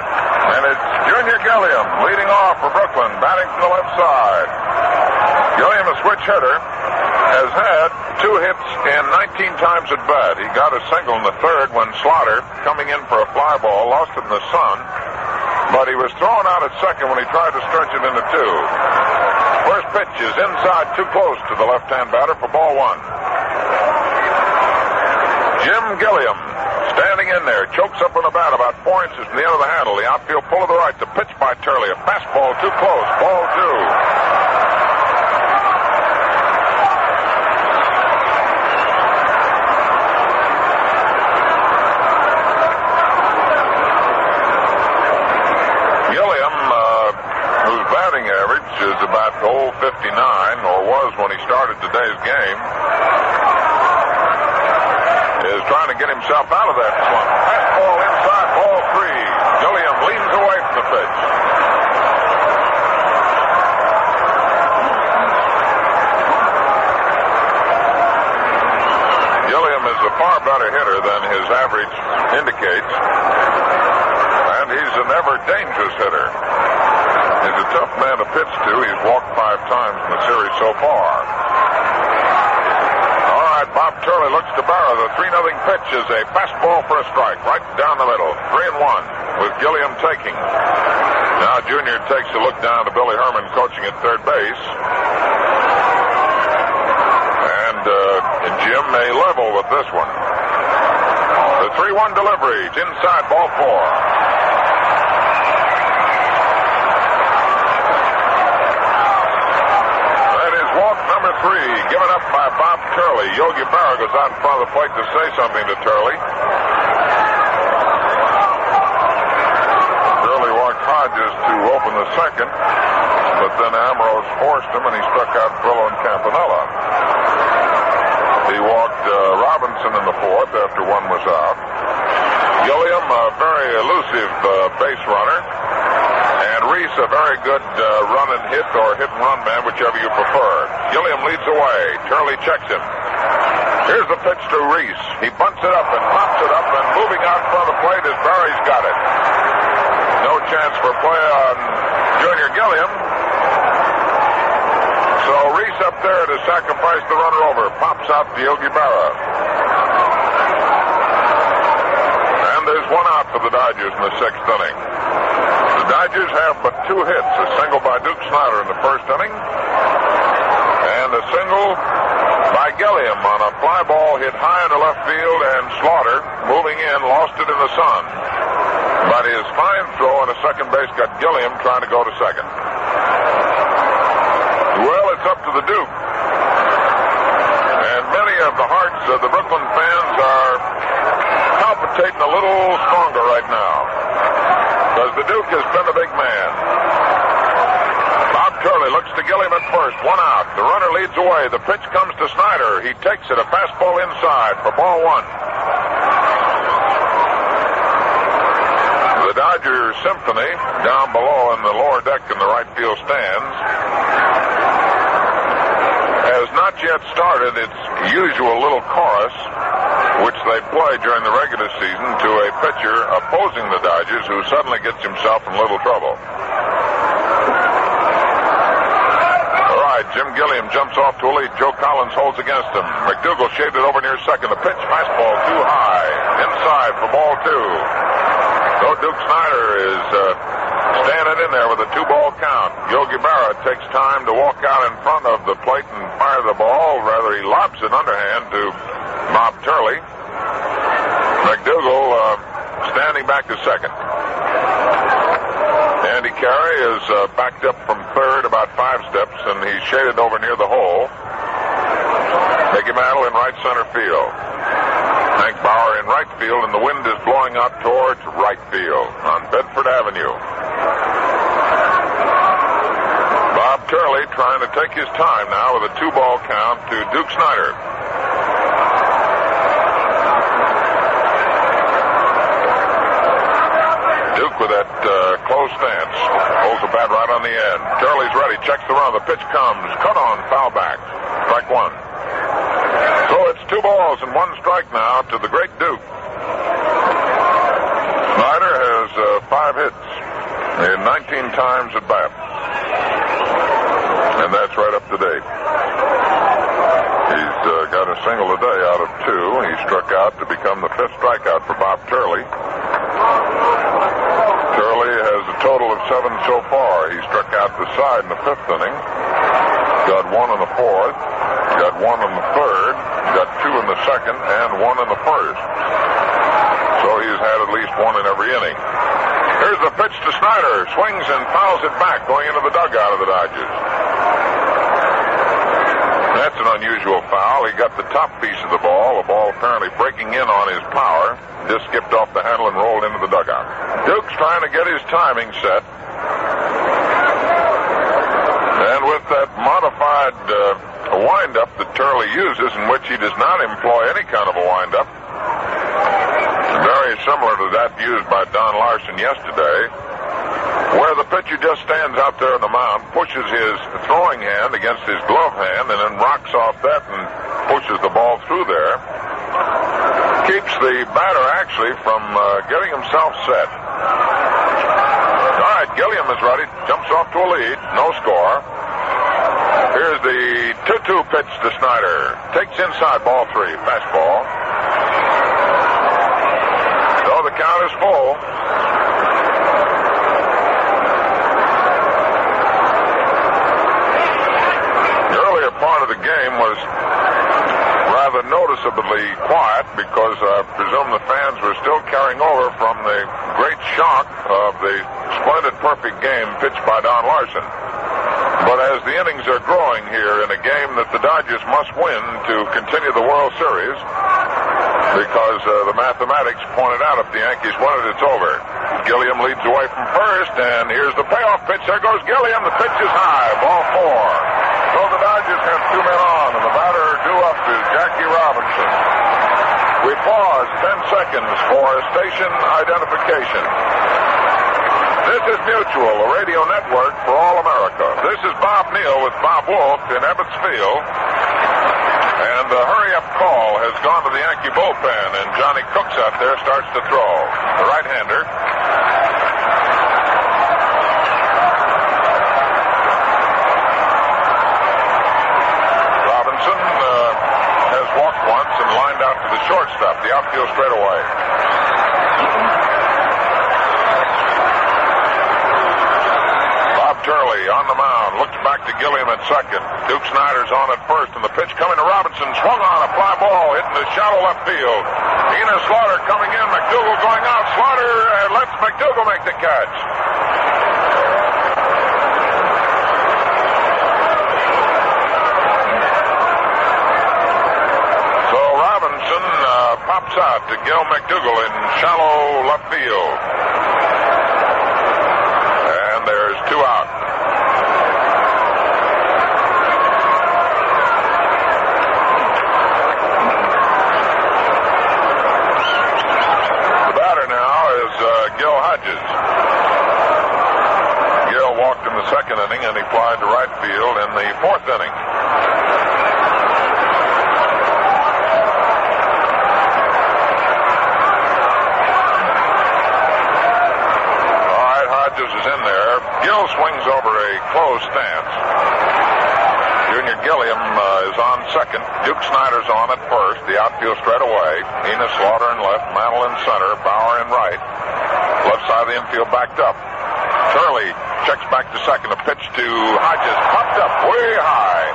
Speaker 7: And it's Junior Gilliam leading off for Brooklyn, batting from the left side. Gilliam, a switch hitter, has had 2 hits in 19 times at bat. He got a single in the 3rd when Slaughter, coming in for a fly ball, lost it in the sun. But he was thrown out at second when he tried to stretch it into 2. First pitch is inside, too close to the left-hand batter for ball 1. Jim Gilliam, standing in there, chokes up on the bat about 4 inches from the end of the handle. The outfield pull to the right. The pitch by Turley. A fastball too close. Ball 2. or was when he started today's game, is trying to get himself out of that slump. Fastball inside, ball 3. Gilliam leans away from the pitch. Gilliam is a far better hitter than his average indicates, and he's an ever dangerous hitter. He's a tough man to pitch to. He's walked 5 times in the series so far. All right, Bob Turley looks to Barra. The 3-0 pitch is a fastball for a strike, right down the middle. 3-1 with Gilliam taking. Now Junior takes a look down to Billy Herman coaching at third base. And Jim may level with this one. The 3-1 delivery. It's inside, ball 4. Number 3, given up by Bob Turley. Yogi Berra goes out in front of the plate to say something to Turley. Turley walked Hodges to open the second, but then Ambrose forced him and he struck out Brillo and Campanella. He walked Robinson in the 4th after one was out. Gilliam, a very elusive base runner. And Reese, a very good run and hit or hit and run man, whichever you prefer. Gilliam leads away. Turley checks him. Here's the pitch to Reese. He bunts it up and pops it up, and moving out in front of the plate is Barry's got it. No chance for play on Junior Gilliam. So Reese up there to sacrifice the runner over. Pops out to Yogi Berra. And there's one out for the Dodgers in the 6th inning. The Dodgers have but 2 hits, a single by Duke Snider in the 1st inning, and a single by Gilliam on a fly ball hit high into left field, and Slaughter, moving in, lost it in the sun. But his fine throw on a second base got Gilliam trying to go to second. Well, it's up to the Duke. And many of the hearts of the Brooklyn fans are palpitating a little stronger right now, because the Duke has been a big man. Bob Turley looks to Gilliam at first. 1 out. The runner leads away. The pitch comes to Snider. He takes it. A fastball inside for ball 1. The Dodgers Symphony down below in the lower deck in the right field stands has not yet started its usual little chorus, which they play during the regular season to a pitcher opposing the Dodgers who suddenly gets himself in little trouble. All right, Jim Gilliam jumps off to a lead. Joe Collins holds against him. McDougal shaded over near second. The pitch, fastball too high. Inside for ball 2. So Duke Snider is standing in there with a 2-ball count. Yogi Berra takes time to walk out in front of the plate and fire the ball. Rather, he lobs it underhand to Bob Turley. McDougal standing back to second. Andy Carey is backed up from third about 5 steps, and he's shaded over near the hole. Mickey Mantle in right center field. Hank Bauer in right field, and the wind is blowing out towards right field on Bedford Avenue. Bob Turley trying to take his time now with a 2-ball count to Duke Snider. Duke with that close stance. Holds the bat right on the end. Turley's ready. Checks the run. The pitch comes. Cut on. Foul back. Strike 1. So it's 2 balls and 1 strike now to the great Duke. Snider has 5 hits in 19 times at bat. And that's right up to date. He's got a single a day out of 2. He struck out to become the 5th strikeout for Bob Turley. Turley has a total of 7 so far. He struck out the side in the 5th inning. Got 1 in the 4th. Got 1 in the 3rd. Got 2 in the 2nd and 1 in the 1st. So he's had at least 1 in every inning. Here's the pitch to Snider. Swings and fouls it back, going into the dugout of the Dodgers. That's an unusual foul. He got the top piece of the ball apparently breaking in on his power. Just skipped off the handle and rolled into the dugout. Duke's trying to get his timing set. And with that modified modified windup that Turley uses, in which he does not employ any kind of a windup. Very similar to that used by Don Larson yesterday, where the pitcher just stands out there on the mound, pushes his throwing hand against his glove hand, and then rocks off that and pushes the ball through there. Keeps the batter actually from getting himself set. All right, Gilliam is ready. Jumps off to a lead. No score. Here's the 2-2 pitch to Snyder. Takes inside, ball 3. Fastball. So the count is full. The earlier part of the game was rather noticeably quiet because I presume the fans were still carrying over from the great shock of the splendid, perfect game pitched by Don Larson. But as the innings are growing here in a game that the Dodgers must win to continue the World Series, because the mathematics pointed out if the Yankees win it, it's over. Gilliam leads away from first, and here's the payoff pitch. There goes Gilliam. The pitch is high. Ball 4. So the Dodgers have 2 men on, and the batter due up is Jackie Robinson. We pause 10 seconds for station identification. This is Mutual, a radio network for all America. This is Bob Neal with Bob Wolf in Ebbets Field. And a hurry-up call has gone to the Yankee bullpen, and Johnny Cooks out there starts to throw. The right-hander. Robinson has walked once and lined out to the shortstop, the outfield straightaway. Turley on the mound, looks back to Gilliam at second. Duke Snyder's on at first, and the pitch coming to Robinson. Swung on a fly ball, hitting the shallow left field. Enos Slaughter coming in, McDougal going out. Slaughter lets McDougal make the catch. So Robinson pops out to Gil McDougal in shallow left field. And there's 2 out. Gil Hodges. Gil walked in the second inning, and he flied to right field in the 4th inning. All right, Hodges is in there. Gil swings over a closed stance. Junior Gilliam is on second. Duke Snyder's on at first. The outfield straight away. Enos Slaughter in left. Mantle in center. Bauer in right. Left side of the infield backed up. Turley checks back to second. A pitch to Hodges. Popped up way high.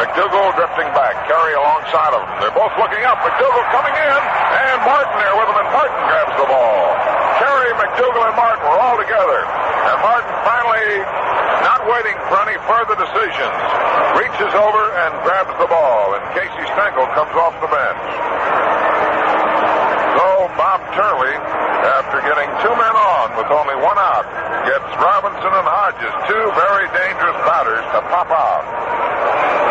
Speaker 7: McDougal drifting back. Carey alongside of him. They're both looking up. McDougal coming in. And Martin there with him. And Martin grabs the ball. Carey, McDougal, and Martin were all together. And Martin finally, not waiting for any further decisions, reaches over and grabs the ball. And Casey Stengel comes off the bench. So Bob Turley, after getting 2 men on with only 1 out, gets Robinson and Hodges, 2 very dangerous batters, to pop out.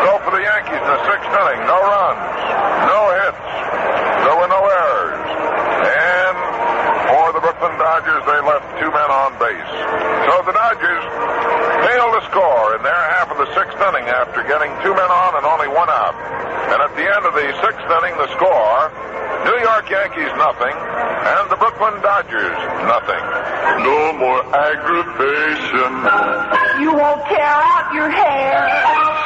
Speaker 7: So for the Yankees in the 6th inning, no runs, no hits, there were no errors. And for the Brooklyn Dodgers, they left 2 men on base. So the Dodgers failed to score in their half of the 6th inning after getting 2 men on and only 1 out. And at the end of the 6th inning, the score, New York Yankees nothing, and the Brooklyn Dodgers nothing.
Speaker 6: No more aggravation.
Speaker 5: You won't tear out your hair.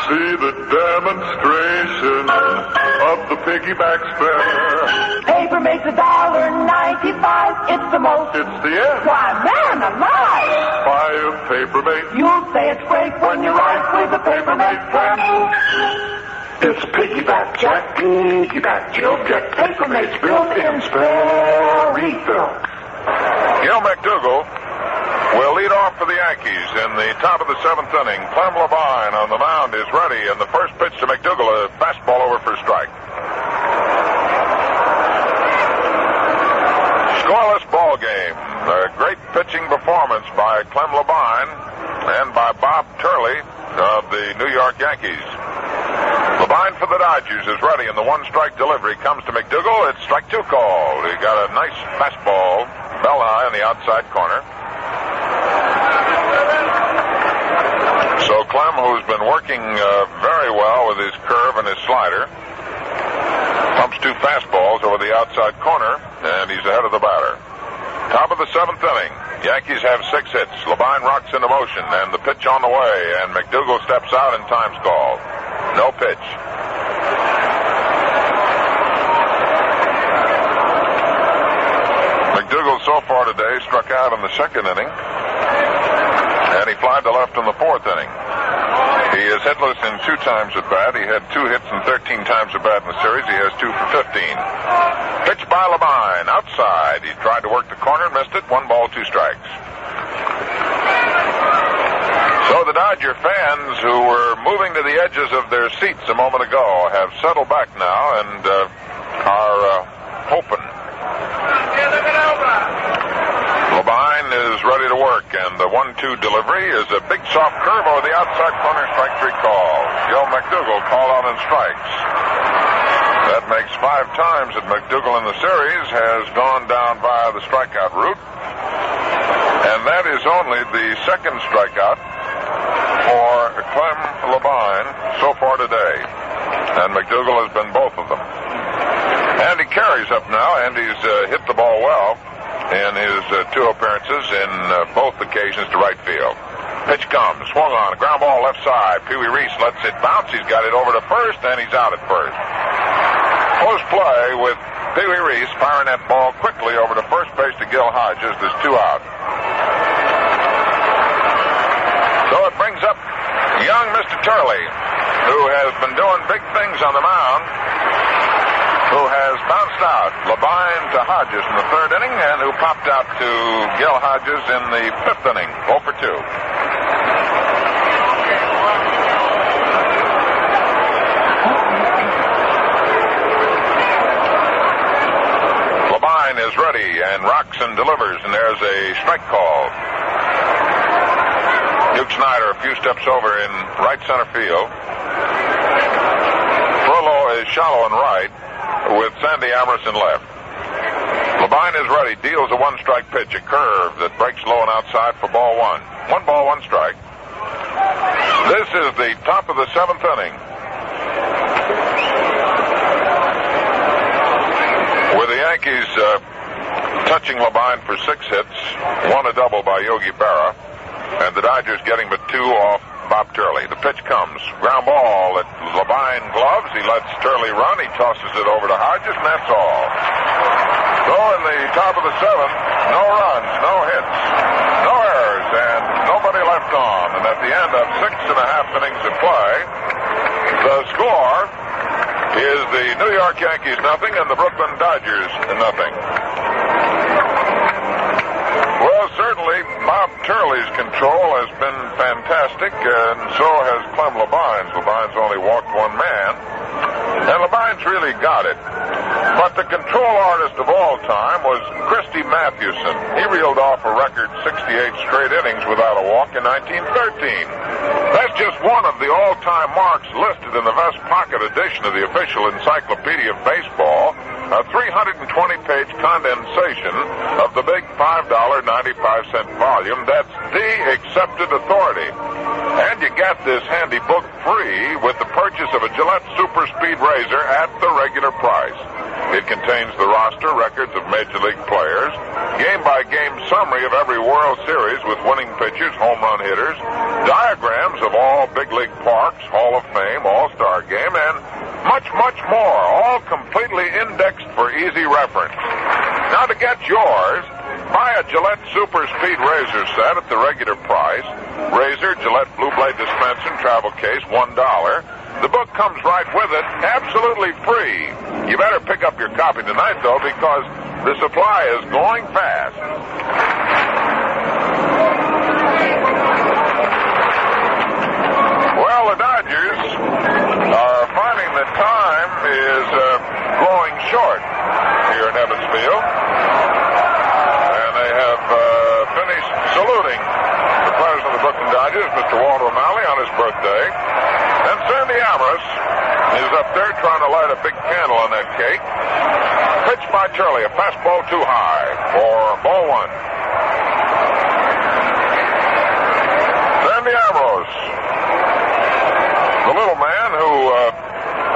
Speaker 6: See the demonstration of the piggyback spare.
Speaker 5: Paper makes $1.95. It's the most.
Speaker 6: It's the end.
Speaker 5: Why, man alive.
Speaker 6: Buy a Papermate.
Speaker 5: You'll say it's great when you write with the Papermate pen. It's piggyback, Jack. Piggyback. You'll get Papermate's built-in spare refill.
Speaker 7: Gil McDougal will lead off for the Yankees in the top of the 7th inning. Clem Levine on the mound is ready, and the first pitch to McDougal, a fastball over for strike. Scoreless ball game. A great pitching performance by Clem Labine and by Bob Turley of the New York Yankees. Labine for the Dodgers is ready, and the one-strike delivery comes to McDougall. It's strike two called. He got a nice fastball, bell high on the outside corner. So Clem, who's been working very well with his curve and his slider, pumps two fastballs over the outside corner, and he's ahead of the batter. Top of the seventh inning. Yankees have 6 hits. Labine rocks into motion, and the pitch on the way, and McDougall steps out, and time's called. No pitch. McDougall so far today struck out in the second inning, and he flied to left in the fourth inning. He is hitless in 2 times at bat. He had 2 hits and 13 times at bat in the series. He has 2 for 15. Pitch by Labine, outside. He tried to work the corner, missed it. 1 ball, 2 strikes. So the Dodger fans who were moving to the edges of their seats a moment ago have settled back now and are hoping. Labine is ready to work, and the 1-2 delivery is a big soft curve over the outside corner. Strike 3 call. Joe McDougall called out in strikes. That makes 5 times that McDougall in the series has gone down via the strikeout route, and that is only the second strikeout for Clem Labine so far today, and McDougall has been both of them. Andy Carey's up now. Andy's hit the ball well in his 2 appearances in both occasions to right field. Pitch comes, swung on, ground ball left side. Pee Wee Reese lets it bounce. He's got it over to first, and he's out at first. Close play with Pee Wee Reese firing that ball quickly over to first base to Gil Hodges. There's 2 out. So it brings up young Mr. Turley, who has been doing big things on the mound, who has bounced out Labine to Hodges in the 3rd inning, and who popped out to Gil Hodges in the 5th inning, 0 for 2. Labine is ready and rocks and delivers, and there's a strike call. Duke Snyder a few steps over in right center field. Frollo is shallow and right, with Sandy Amerson left. Labine is ready, deals a 1-strike pitch, a curve that breaks low and outside for ball 1. 1 ball, 1 strike. This is the top of the 7th inning. With the Yankees touching Labine for 6 hits, 1 a double by Yogi Berra, and the Dodgers getting but 2 off Bob Turley. The pitch comes. Ground ball at Labine gloves. He lets Turley run. He tosses it over to Hodges, and that's all. So in the top of the 7th, no runs, no hits, no errors, and nobody left on. And at the end of 6.5 innings of play, the score is the New York Yankees nothing and the Brooklyn Dodgers nothing. Well, certainly Bob Turley's control has been fantastic, and so has Clem Labine's. Labine's only walked 1 man, and Labine's really got it. But the control artist of all time was Christy Mathewson. He reeled off a record 68 straight innings without a walk in 1913. That's just one of the all-time marks listed in the vest pocket edition of the official Encyclopedia of Baseball, a 320-page condensation of the big $5.95 volume. That's the accepted authority. And you get this handy book free with the purchase of a Gillette Super Speed Razor at the regular price. It contains the roster records of Major League players, game-by-game summary of every World Series with winning pitchers, home run hitters, diagrams of all big league parks, Hall of Fame, All-Star Game, and much, much more, all completely indexed for easy reference. Now, to get yours, buy a Gillette Super Speed Razor set at the regular price. Razor, Gillette Blue Blade dispenser, and travel case, $1. The book comes right with it, absolutely free. You better pick up your copy tonight, though, because the supply is going fast. Well, the Dodgers are finding that time is growing short here in Evansville. And they have finished Amorous is up there trying to light a big candle on that cake. Pitch by Turley, a fastball too high for ball one. Sandy Amorous, the little man who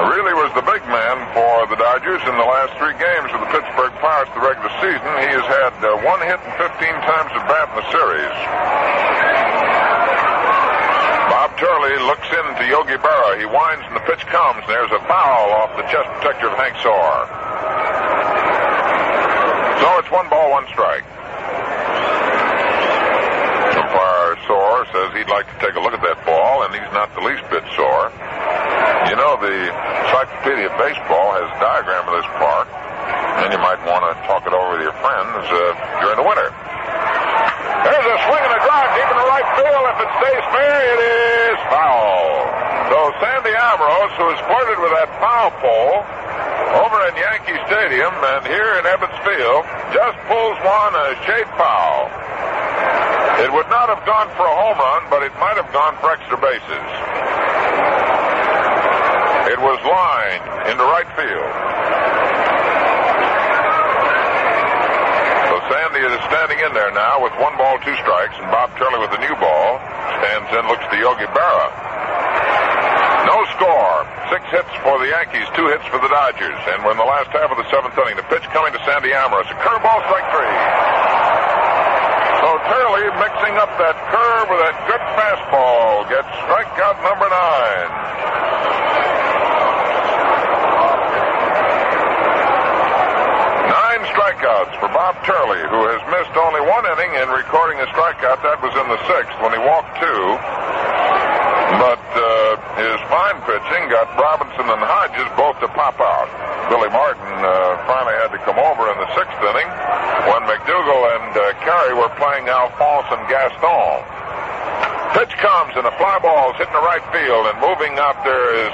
Speaker 7: really was the big man for the Dodgers in the last 3 games of the Pittsburgh Pirates the regular season. He has had 1 hit and 15 times at bat in the series. Bob Turley looks into Yogi Berra. He winds and the pitch comes. There's a foul off the chest protector of Hank Soar. So it's 1 ball, 1 strike. Umpire Soar says he'd like to take a look at that ball, and he's not the least bit sore. You know, the Encyclopedia of Baseball has a diagram of this park, and you might want to talk it over with your friends during the winter. There's a swing and a drive deep in the right field. If it stays fair, it is foul. So Sandy Amorous, who has flirted with that foul pole over in Yankee Stadium and here in Ebbets Field, just pulls one a shade foul. It would not have gone for a home run, but it might have gone for extra bases. It was lined into right field. So Sandy is standing in there now with 1 ball, 2 strikes, and Bob Turley with the new ball stands in, looks to Yogi Berra. No score. 6 hits for the Yankees, 2 hits for the Dodgers. And we're in the last half of the 7th inning. The pitch coming to Sandy Amorous. A curveball, strike 3. So Turley mixing up that curve with that good fastball gets strikeout number 9. 9 strikeouts for Bob Turley, who has missed only 1 inning in recording a strikeout. That was in the 6th when he walked 2. But his fine pitching got Robinson and Hodges both to pop out. Billy Martin finally had to come over in the 6th inning when McDougal and Carey were playing Alphonse and Gaston. Pitch comes and a fly ball is hitting the right field, and moving out there is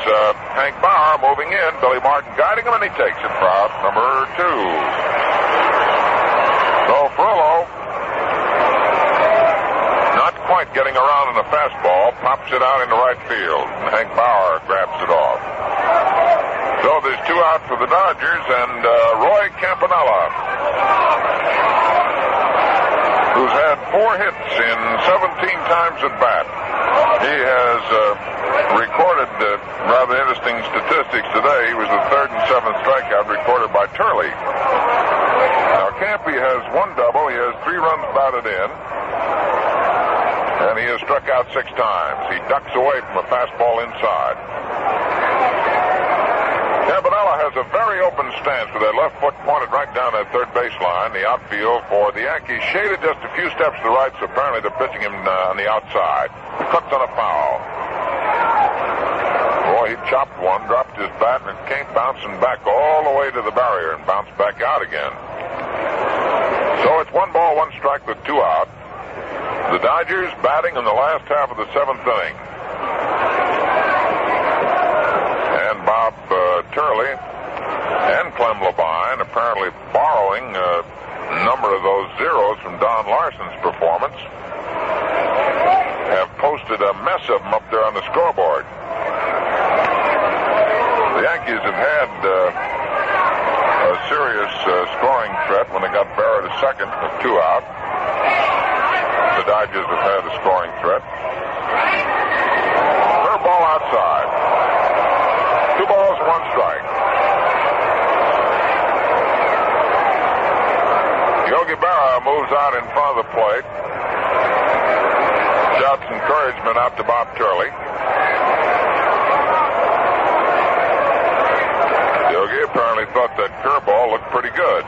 Speaker 7: Hank Bauer moving in. Billy Martin guiding him, and he takes it for out number 2. So Furlow, not quite getting around in the fastball, pops it out into right field, and Hank Bauer grabs it off. So there's 2 out for the Dodgers, and Roy Campanella, who's had 4 hits in 17 times at bat. He has recorded rather interesting statistics today. He was the 3rd and 7th strikeout recorded by Turley. Now, Campy has 1 double. He has 3 runs batted in. And he has struck out 6 times. He ducks away from a fastball inside. Campanella has a very open stance with that left foot pointed right down that third baseline. The outfield for the Yankees shaded just a few steps to the right, so apparently they're pitching him on the outside. Cuts on a foul. Boy, he chopped one, dropped his bat, and it came bouncing back all the way to the barrier and bounced back out again. So it's 1 ball, 1 strike with 2 out. The Dodgers batting in the last half of the 7th inning. And Bob Turley and Clem Labine, apparently borrowing a number of those zeros from Don Larson's performance, have posted a mess of them up there on the scoreboard. The Yankees have had a serious scoring threat when they got Berra to second with 2 out. The Dodgers have had a scoring threat. Curveball outside. 2 balls, 1 strike. Yogi Berra moves out in front of the plate. Shouts encouragement out to Bob Turley. Yogi apparently thought that curveball looked pretty good.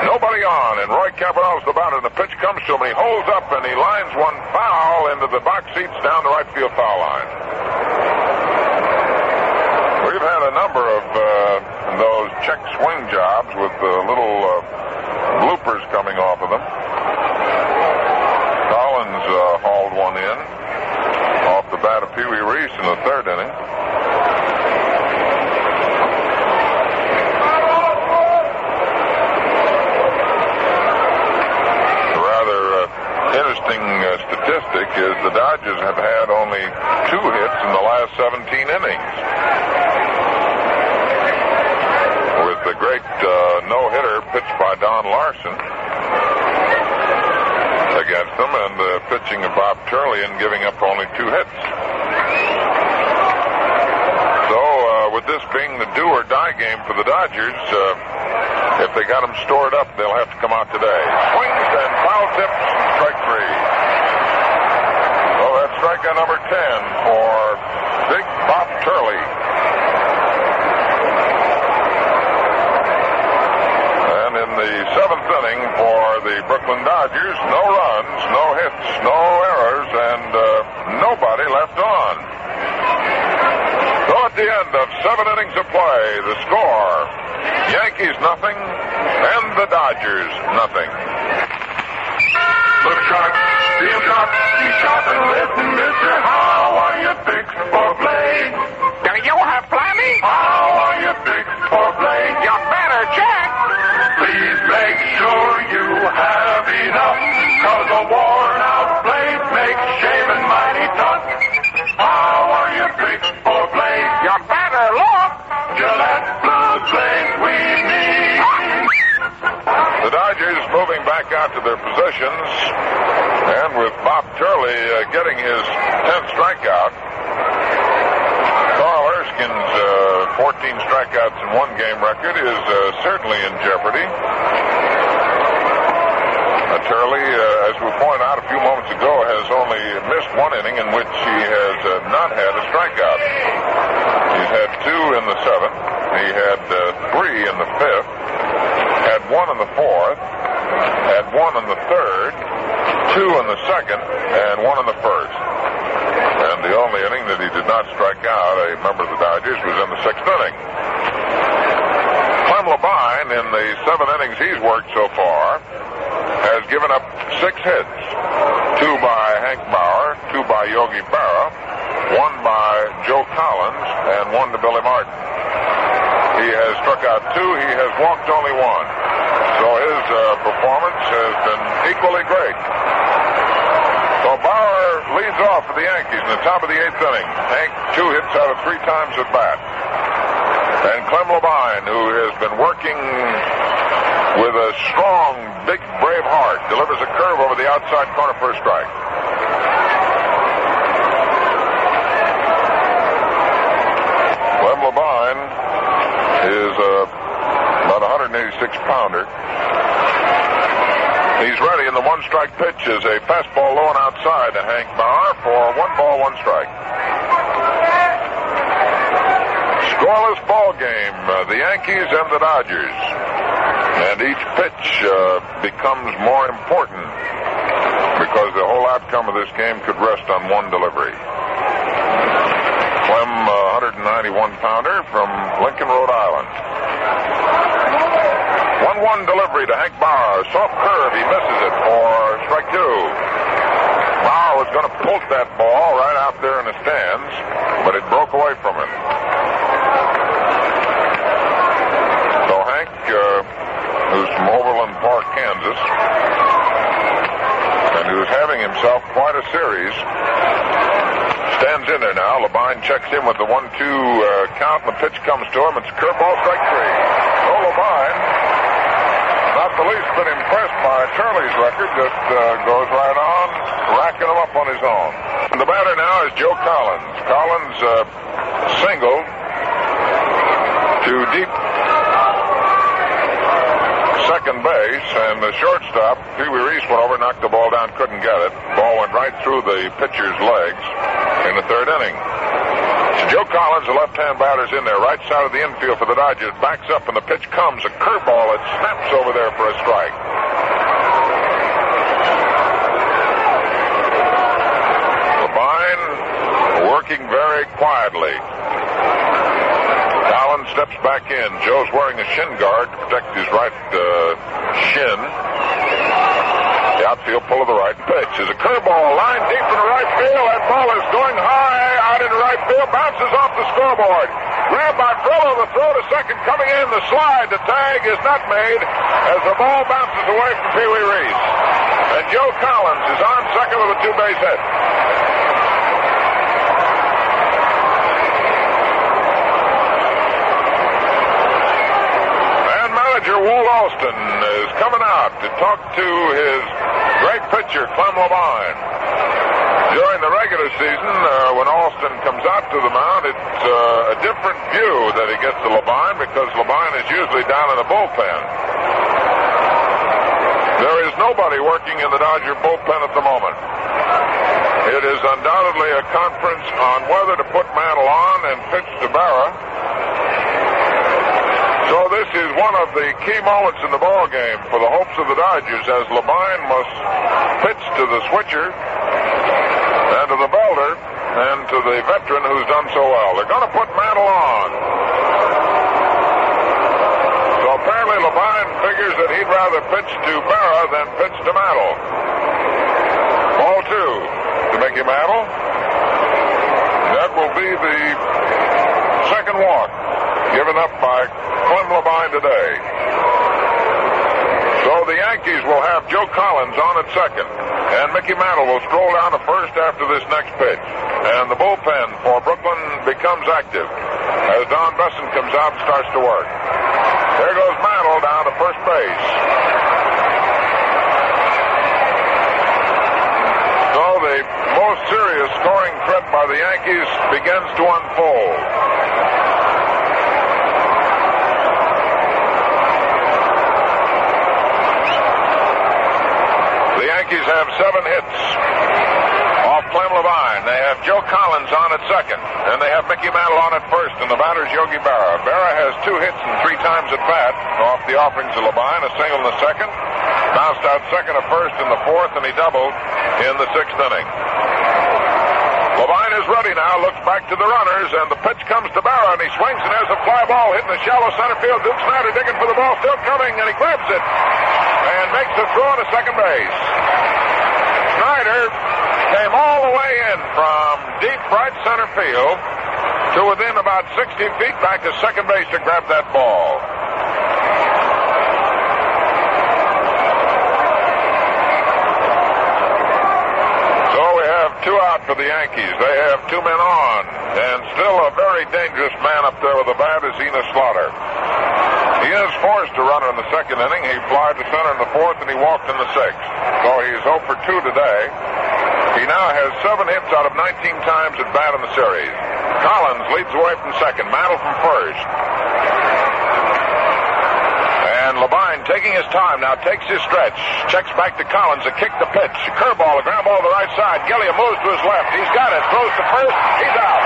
Speaker 7: Nobody on, and Roy Campanella's the batter, and the pitch comes to him, and he holds up, and he lines one foul into the box seats down the right field foul line. We've had a number of those check swing jobs with little bloopers coming off of them. Collins hauled one in off the bat of Pee Wee Reese in the 3rd inning. Interesting statistic. is the Dodgers have had only 2 hits in the last 17 innings. With the great no-hitter pitched by Don Larson against them, and the pitching of Bob Turley and giving up only 2 hits. So, with this being the do-or-die game for the Dodgers, if they got them stored up, they'll have to come out today. Swings and foul tips, strike 3. So that's strikeout number 10 for Big Bob Turley. And in the 7th inning for the Brooklyn Dodgers, no runs, no hits, no errors, and nobody left on. So at the end of 7 innings of play, the score, Yankees nothing, and the Dodgers nothing.
Speaker 5: Look sharp, feel sharp, be sharp and listen, mister. How are you fixed for play?
Speaker 8: Do you have plenty?
Speaker 5: How are you fixed for play?
Speaker 8: You better check.
Speaker 5: Please make sure you have enough, 'cause a worn-out blade makes shaving mighty tough. How are you fixed for play?
Speaker 8: You better look.
Speaker 5: Gillette Blue Blade we need.
Speaker 7: The Dodgers moving back out to their positions, and with Bob Turley getting his 10th strikeout, Carl Erskine's 14 strikeouts in 1 game record is certainly in jeopardy. Turley, as we pointed out a few moments ago, has only missed 1 inning in which he has not had a strikeout. He's had 2 in the 7th. He had 3 in the 5th. Had 1 in the 4th. Had 1 in the 3rd. 2 in the 2nd. And 1 in the 1st. And the only inning that he did not strike out, a member of the Dodgers, was in the 6th inning. Clem Labine, in the 7 innings he's worked so far, has given up 6 hits. 2 by Hank Bauer, 2 by Yogi Berra, 1 by Joe Collins, and 1 to Billy Martin. He has struck out 2. He has walked only 1. So his performance has been equally great. So Bauer leads off for the Yankees in the top of the 8th inning. Hank 2 hits out of 3 times at bat. And Clem Labine, who has been working with a strong, big, brave heart, delivers a curve over the outside corner for a strike. Clem Labine is about a 186-pounder. He's ready, and the 1-strike pitch is a fastball low and outside to Hank Bauer for 1 ball, 1 strike. Scoreless ball game, the Yankees and the Dodgers. And each pitch becomes more important because the whole outcome of this game could rest on 1 delivery. Clem, 191-pounder from Lincoln, Rhode Island. 1-1 delivery to Hank Bauer. Soft curve. He misses it for strike 2. Bauer was going to pull that ball right out there in the stands, but it broke away from him. So Hank, who's from Overland Park, Kansas, and who's having himself quite a series, stands in there now. Labine checks in with the 1-2 count, and the pitch comes to him. It's a curveball, strike 3. So Labine, not the least bit impressed by Turley's record, just goes right on, racking him up on his own. And the batter now is Joe Collins. Collins singled to deep second base, and the shortstop, Pee Wee Reese, went over, knocked the ball down, couldn't get it. Ball went right through the pitcher's legs in the 3rd inning. So Joe Collins, the left-hand batter's in there, right side of the infield for the Dodgers, backs up, and the pitch comes, a curveball that snaps over there for a strike. Labine working very quietly. Collins steps back in. Joe's wearing a shin guard to protect his right shin. The outfield pull of the right pitch is a curveball, line deep in the right field. That ball is going high out in the right field, bounces off the scoreboard. Grabbed by Frillo, the throw to second coming in, the slide, the tag is not made as the ball bounces away from Pee Wee Reese. And Joe Collins is on second with a two-base hit. And manager Walt Alston is coming out to talk to his great pitcher, Clem Levine. During the regular season, when Alston comes out to the mound, it's a different view that he gets to Levine because Levine is usually down in the bullpen. There is nobody working in the Dodger bullpen at the moment. It is undoubtedly a conference on whether to put Mantle on and pitch to Berra. So this is one of the key moments in the ball game for the hopes of the Dodgers, as Levine must pitch to the switcher and to the belter and to the veteran who's done so well. They're going to put Mantle on. So apparently Levine figures that he'd rather pitch to Berra than pitch to Mantle. Ball two to Mickey Mantle. That will be the second walk given up by Clem Levine today. So the Yankees will have Joe Collins on at second, and Mickey Mantle will stroll down to first after this next pitch. And the bullpen for Brooklyn becomes active as Don Besson comes out and starts to work. There goes Mantle down to first base. So the most serious scoring threat by the Yankees begins to unfold. The Yankees have 7 hits off Clem Levine. They have Joe Collins on at second, and they have Mickey Mantle on at first, and the batter's Yogi Berra. Berra has 2 hits and 3 times at bat off the offerings of Levine, a single in the second, bounced out second to first in the fourth, and he doubled in the 6th inning. Levine is ready now, looks back to the runners, and the pitch comes to Berra, and he swings, and there's a fly ball hitting the shallow center field. Duke Snider digging for the ball, still coming, and he grabs it and makes the throw to second base. Snider came all the way in from deep right center field to within about 60 feet back to second base to grab that ball. So we have 2 out for the Yankees. They have 2 men on, and still a very dangerous man up there with the bat is Enos Slaughter. He is forced to runner in the 2nd inning. He flied to center in the 4th, and he walked in the 6th. So he's 0 for 2 today. He now has 7 hits out of 19 times at bat in the series. Collins leads away from second. Mantle from first. And Levine, taking his time, now takes his stretch. Checks back to Collins. A kick, the pitch. A curveball, a ground ball to the right side. Gilliam moves to his left. He's got it. Throws to first. He's out.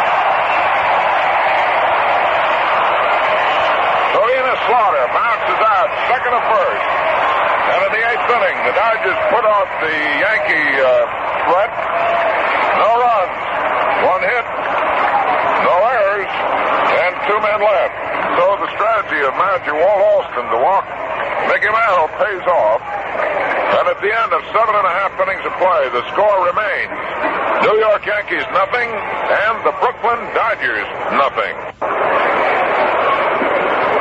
Speaker 7: So Enos Slaughter bounces out, second to first. And in the 8th inning, the Dodgers put off the Yankee threat. No runs, 1 hit, no errors, and 2 men left. So the strategy of manager Walt Alston to walk Mickey Mantle pays off. And at the end of 7.5 innings of play, the score remains New York Yankees nothing, and the Brooklyn Dodgers nothing.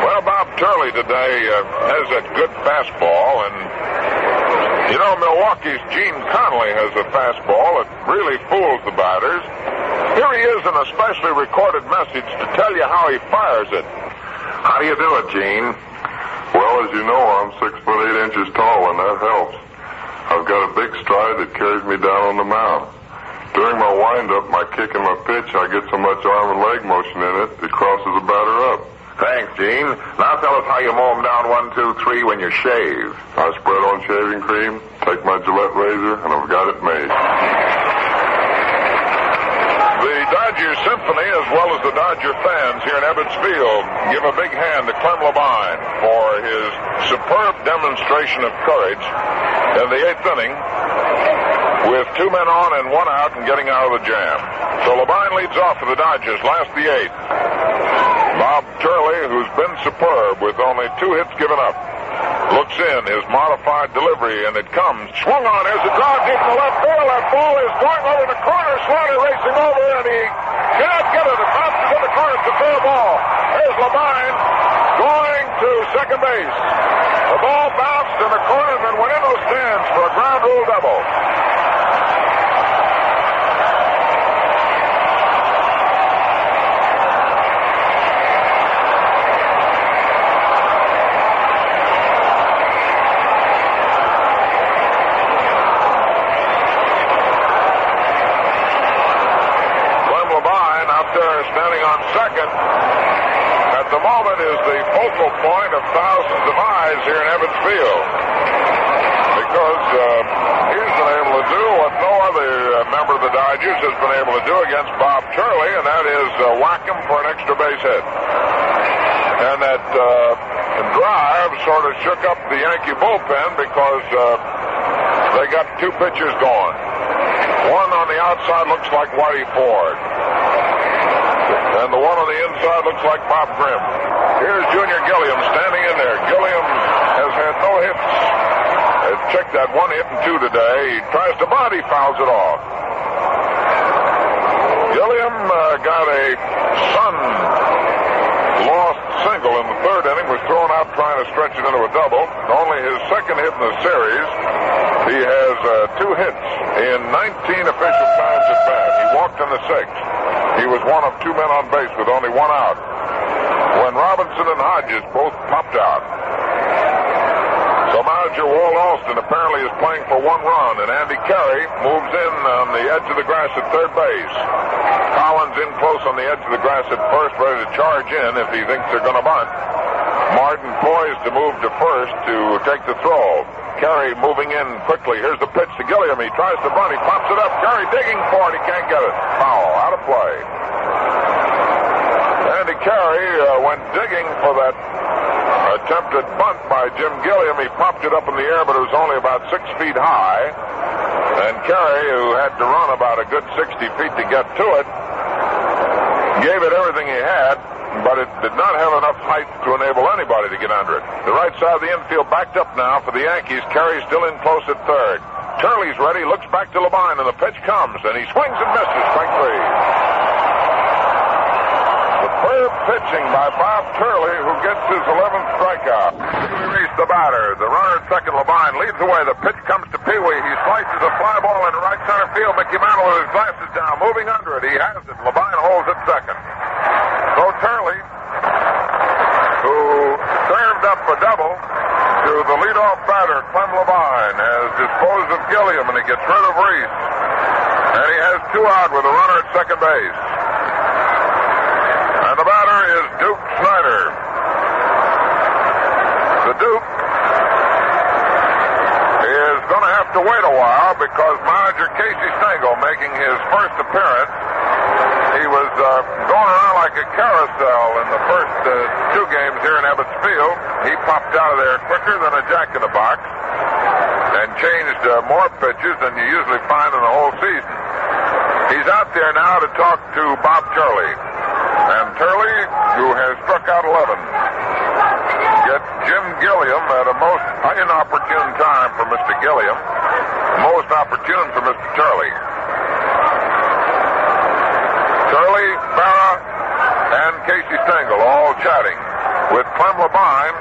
Speaker 7: Well, Bob Turley today has that good fastball, and you know, Milwaukee's Gene Conley has a fastball that really fools the batters. Here he is in a specially recorded message to tell you how he fires it.
Speaker 6: How do you do it, Gene? Well, as you know, I'm 6 foot 8 inches tall, and that helps. I've got a big stride that carries me down on the mound. During my wind-up, my kick and my pitch, I get so much arm and leg motion in it, it crosses the batter up.
Speaker 7: Thanks, Gene. Now tell us how you mow them down 1, 2, 3 when you shave.
Speaker 6: I spread on shaving cream, take my Gillette razor, and I've got it made.
Speaker 7: The Dodger Symphony, as well as the Dodger fans here in Ebbets Field, give a big hand to Clem Levine for his superb demonstration of courage in the 8th inning with 2 men on and 1 out and getting out of the jam. So Levine leads off for the Dodgers, last the 8th. Bob Turley, who's been superb with only 2 hits given up, looks in his modified delivery, and it comes. Swung on. There's a drive deep in the left field. That ball is going over the corner. Slaughter racing over, and he cannot get it. It bounces in the corner. It's a fair ball. There's Levine going to second base. The ball bounced in the corner and then went into the stands for a ground rule double. second, at the moment is the focal point of thousands of eyes here in Ebbets Field. Because he's been able to do what no other member of the Dodgers has been able to do against Bob Turley, and that is whack him for an extra base hit. And that drive sort of shook up the Yankee bullpen because they got two pitchers going. One on the outside looks like Whitey Ford. And the one on the inside looks like Bob Grimm. Here's Junior Gilliam standing in there. Gilliam has had no hits. Checked that 1 hit and 2 today. He tries to bunt, he fouls it off. Gilliam got a lost single in the third inning, was thrown out trying to stretch it into a double. Only his second hit in the series. He has 2 hits in 19 official times at bat. He walked in the 6th. He was one of 2 men on base with only 1 out. When Robinson and Hodges both popped out. So manager Walt Alston apparently is playing for 1 run, and Andy Carey moves in on the edge of the grass at third base. Collins in close on the edge of the grass at first, ready to charge in if he thinks they're going to bunt. Martin poised to move to first to take the throw. Carey moving in quickly. Here's the pitch to Gilliam. He tries to bunt. He pops it up. Carey digging for it. He can't get it. Foul. Out of play. Andy Carey went digging for that attempted bunt by Jim Gilliam. He popped it up in the air, but it was only about 6 feet high. And Carey, who had to run about a good 60 feet to get to it, gave it everything he had, but it did not have enough height to enable anybody to get under it. The right side of the infield backed up now for the Yankees. Carey still in close at third. Turley's ready, looks back to Labine, and the pitch comes, and he swings and misses. Strike 3. Superb pitching by Bob Turley, who gets his 11th strikeout. Pee-wee Reese, the batter. The runner at second, Labine, leads away. The pitch comes to Pee-wee. He slices a fly ball into right center field. Mickey Mantle with his glasses down, moving under it. He has it. Labine holds it second. So Turley, who served up a double to the leadoff batter, Clem Labine, has disposed of Gilliam, and he gets rid of Reese. And he has 2 out with a runner at second base. And the batter is Duke Snyder. The Duke is going to have to wait a while because manager Casey Stengel, making his first appearance, he was going around like a carousel in the first 2 games here in Ebbets Field. He popped out of there quicker than a jack-in-the-box and changed more pitches than you usually find in the whole season. He's out there now to talk to Bob Turley. And Turley, who has struck out 11, gets Jim Gilliam at a most inopportune time for Mr. Gilliam, most opportune for Mr. Turley. Turley, Barra, and Casey Stengel all chatting with Clem Labine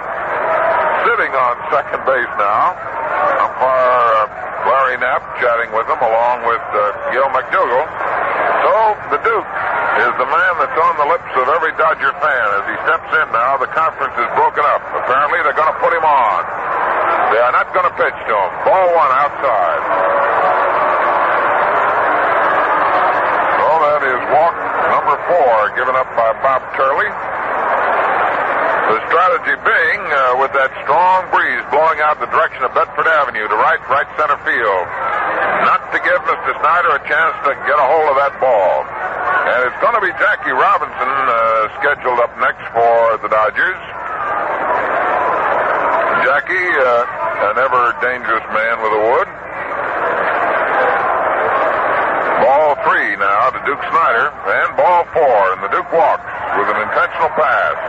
Speaker 7: sitting on second base now. Umpire Larry Knapp chatting with him along with Gil McDougall. So the Duke is the man that's on the lips of every Dodger fan. As he steps in now, the conference is broken up. Apparently, they're going to put him on. They are not going to pitch to him. Ball 1 outside. So that is walk number 4 given up by Bob Turley. The strategy being, with that strong breeze blowing out the direction of Bedford Avenue to right center field, not to give Mr. Snyder a chance to get a hold of that ball. And it's going to be Jackie Robinson scheduled up next for the Dodgers. Jackie, an ever dangerous man with a wood. Ball 3 now to Duke Snyder, and ball 4, and the Duke walks with an intentional pass.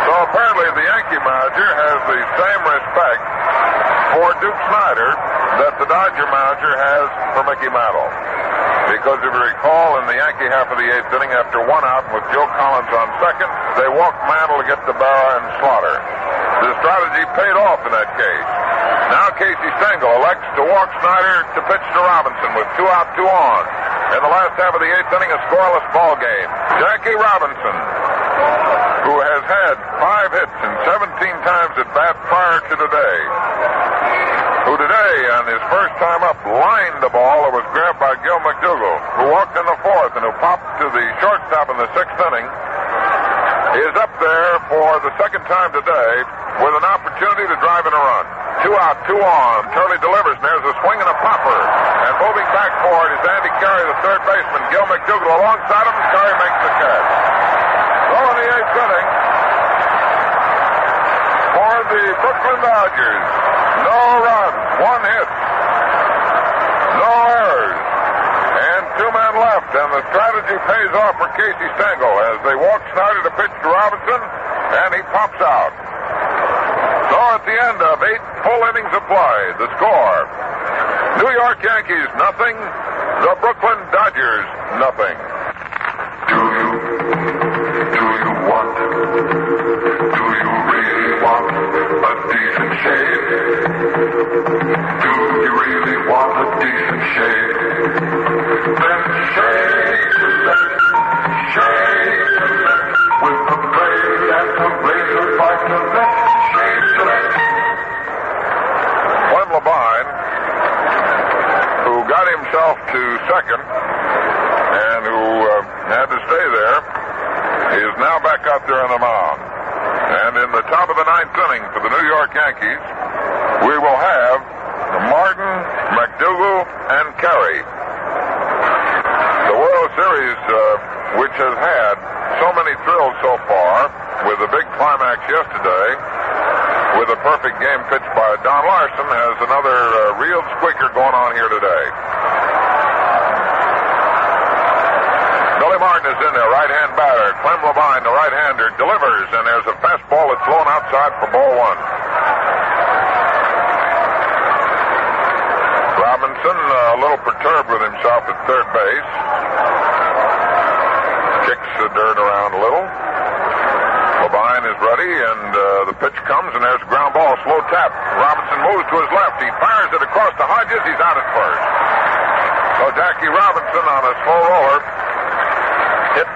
Speaker 7: So apparently the Yankee manager has the same respect for Duke Snyder that the Dodger manager has for Mickey Mantle. Because if you recall, in the Yankee half of the 8th inning, after 1 out with Joe Collins on second, they walked Mantle to get to Barra and Slaughter. The strategy paid off in that case. Now Casey Stengel elects to walk Snyder to pitch to Robinson with 2 out, 2 on. In the last half of the 8th inning, a scoreless ball game. Jackie Robinson, who has had 5 hits and 17 times at bat prior to today, who today and his first time up lined the ball that was grabbed by Gil McDougall, who walked in the fourth and who popped to the shortstop in the sixth inning. He is up there for the second time today with an opportunity to drive in a run. 2 out, 2 on. Turley delivers, and there's a swing and a popper. And moving back forward is Andy Carey, the third baseman. Gil McDougall alongside him, and Carey makes the catch. So in the eighth inning, for the Brooklyn Dodgers, no runs, 1 hit, no errors, and 2 men left. And the strategy pays off for Casey Stengel as they walk Snyder to pitch to Robinson, and he pops out. So at the end of 8 full innings of play, the score, New York Yankees nothing, the Brooklyn Dodgers nothing.
Speaker 5: Do you really want a decent shave? Do you really want a decent shave? Then shave to left, shave to left, with the blade and the razor by the left, shave to left.
Speaker 7: Clem Labine, who got himself to second and who had to stay there, is now back out there on the mound. And in the top of the 9th inning for the New York Yankees, we will have Martin, McDougall, and Carey. The World Series, which has had so many thrills so far, with a big climax yesterday, with a perfect game pitched by Don Larson, has another real squeaker going on here today. Billy Martin is in there, right-hand batter. Clem Labine, the right-hander, delivers, and there's a fastball that's thrown outside for ball 1. Robinson, a little perturbed with himself at third base. Kicks the dirt around a little. Labine is ready, and the pitch comes, and there's a ground ball, slow tap. Robinson moves to his left. He fires it across the Hodges. He's out at first. So Jackie Robinson on a slow roller hit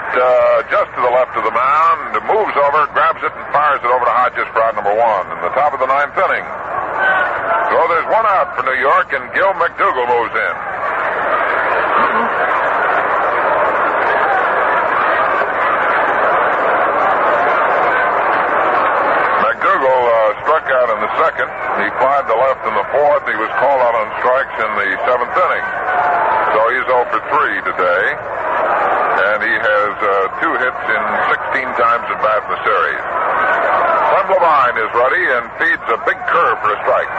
Speaker 7: just to the left of the mound, moves over, grabs it, and fires it over to Hodges for out number 1 in the top of the 9th inning. So there's 1 out for New York, and Gil McDougall moves in. McDougall struck out in the second. He flied to left in the fourth. He was called out on strikes in the 7th inning. So he's 0 for 3 today. And he has 2 hits in 16 times at bat in the series. Clem Labine is ready and feeds a big curve for a strike.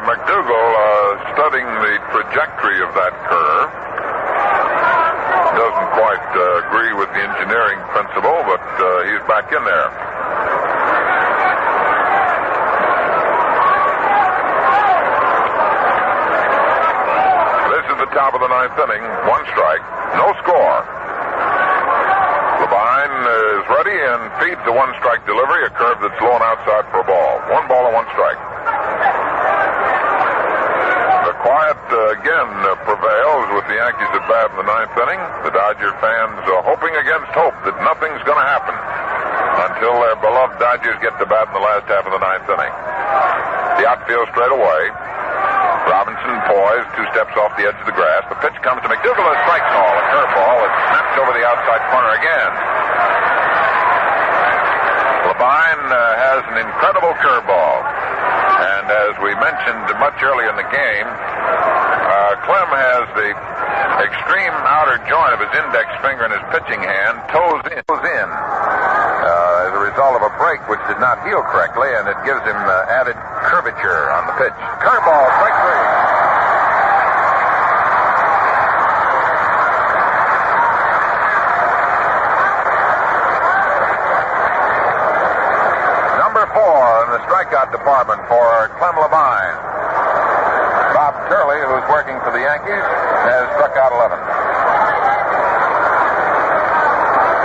Speaker 7: McDougall studying the trajectory of that curve. Doesn't quite agree with the engineering principle, but he's back in there. Top of the 9th inning, 1 strike, no score. Labine is ready and feeds the 1-strike delivery, a curve that's thrown outside for a ball. 1 ball and 1 strike. The quiet again prevails with the Yankees at bat in the 9th inning. The Dodger fans hoping against hope that nothing's going to happen until their beloved Dodgers get to bat in the last half of the 9th inning. The outfield straight away. Robinson poised, 2 steps off the edge of the grass. The pitch comes to McDougall, a strike call, a curveball. It snaps over the outside corner again. Labine has an incredible curveball. And as we mentioned much earlier in the game, Clem has the extreme outer joint of his index finger in his pitching hand toes in as a result of a break which did not heal correctly, and it gives him added curvature on the pitch. Curveball, strike 3. Number 4 in the strikeout department for Clem Labine. Bob Turley, who's working for the Yankees, has struck out 11.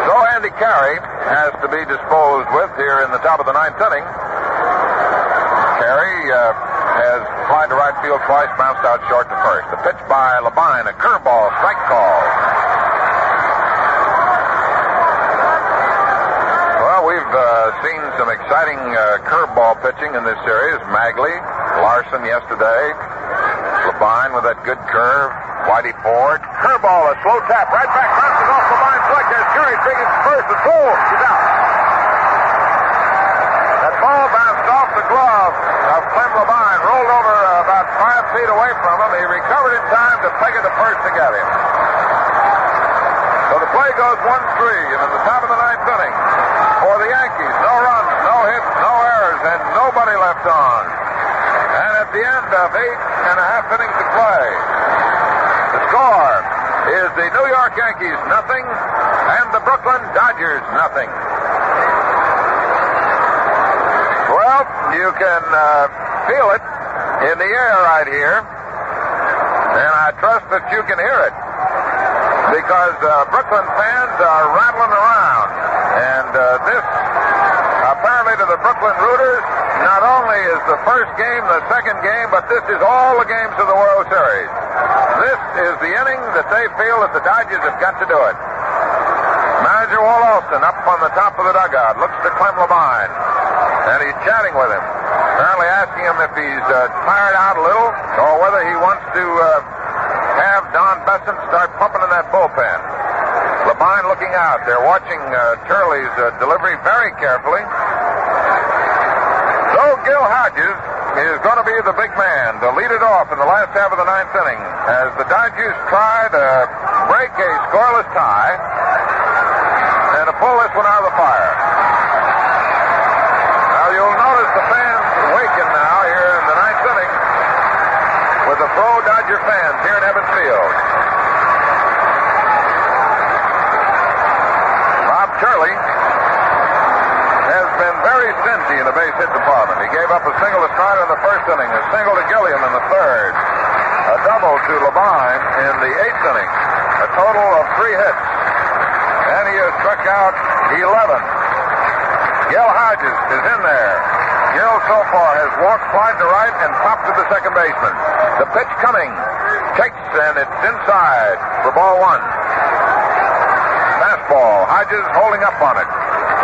Speaker 7: So Andy Carey has to be disposed with here in the top of the 9th inning. Carey has flied to right field twice, bounced out short to first. The pitch by Labine, a curveball, strike call. Well, we've seen some exciting curveball pitching in this series. Magley, Larson yesterday, Labine with that good curve, Whitey Ford. Curveball, a slow tap, right back, bounces off Labine's leg. There's Jerry swinging first, and boom, he's out. That ball bounced off the glove of Clem Labine, rolled over about 5 feet away from him. He recovered in time to peg it to first to get him. So the play goes 1-3, and in the top of the ninth inning, for the Yankees, no runs, no hits, no errors, and nobody left on. And at the end of 8.5 innings to play, the score is the New York Yankees nothing, and the Brooklyn Dodgers nothing. Well, you can feel it in the air right here, and I trust that you can hear it, because Brooklyn fans are rattling around. And this, apparently to the Brooklyn rooters, not only is the first game the second game, but this is all the games of the World Series. This is the inning that they feel that the Dodgers have got to do it. Manager Walt Alston up on the top of the dugout looks to Clem Labine, and he's chatting with him, apparently asking him if he's tired out a little or whether he wants to have Don Besson start pumping in that bullpen. Labine looking out. They're watching Turley's delivery very carefully. So Gil Hodges is going to be the big man to lead it off in the last half of the ninth inning as the Dodgers try to break a scoreless tie and to pull this one out of the fire. Now you'll notice the fans waking now here in the ninth inning with the pro Dodger fans here in Ebbets Field. Bob Turley has been very stingy in the base hit department. He gave up a single to Strider in the first inning, a single to Gilliam in the third, a double to Labine in the eighth inning, a total of 3 hits, and he has struck out 11. Gil Hodges is in there. Gil so far has walked wide to right and popped to the second baseman. The pitch coming, takes, and it's inside for ball 1. Fastball, Hodges holding up on it.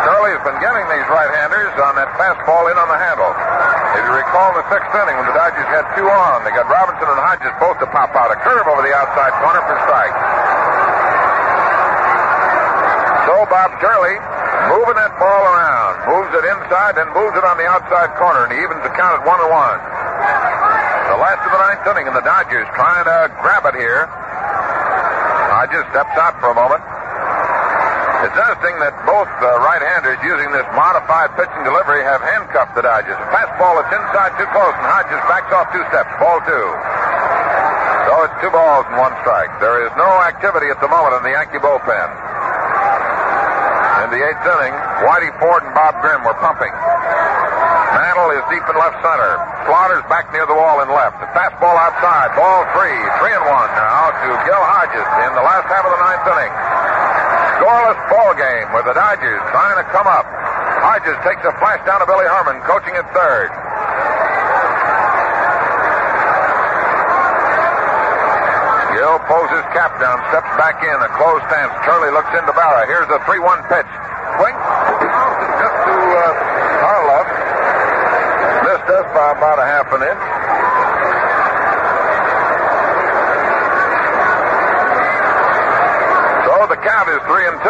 Speaker 7: Turley has been getting these right-handers on that fastball in on the handle. If you recall the sixth inning when the Dodgers had 2 on, they got Robinson and Hodges both to pop out. A curve over the outside corner for strike. So Bob Turley moving that ball around, moves it inside, then moves it on the outside corner, and he evens the count at 1-1. The last of the ninth inning, and the Dodgers trying to grab it here. Hodges steps out for a moment. It's interesting that both right-handers using this modified pitching delivery have handcuffed the Dodgers. A fastball that's inside too close, and Hodges backs off 2 steps. Ball 2. So it's 2 balls and 1 strike. There is no activity at the moment in the Yankee bullpen. In the 8th inning, Whitey Ford and Bob Grimm were pumping. Mantle is deep in left center. Slaughter's back near the wall in left. The fastball outside. Ball 3. 3-1 now to Gil Hodges in the last half of the 9th inning. Scoreless ball game with the Dodgers trying to come up. Hodges takes a flash down to Billy Herman, coaching at third. Gil pulls his cap down, steps back in, a closed stance. Turley looks into Barra. Here's a 3-1 pitch. Swing. Just to Harlow. Missed us by about a half an inch. The count is 3-2.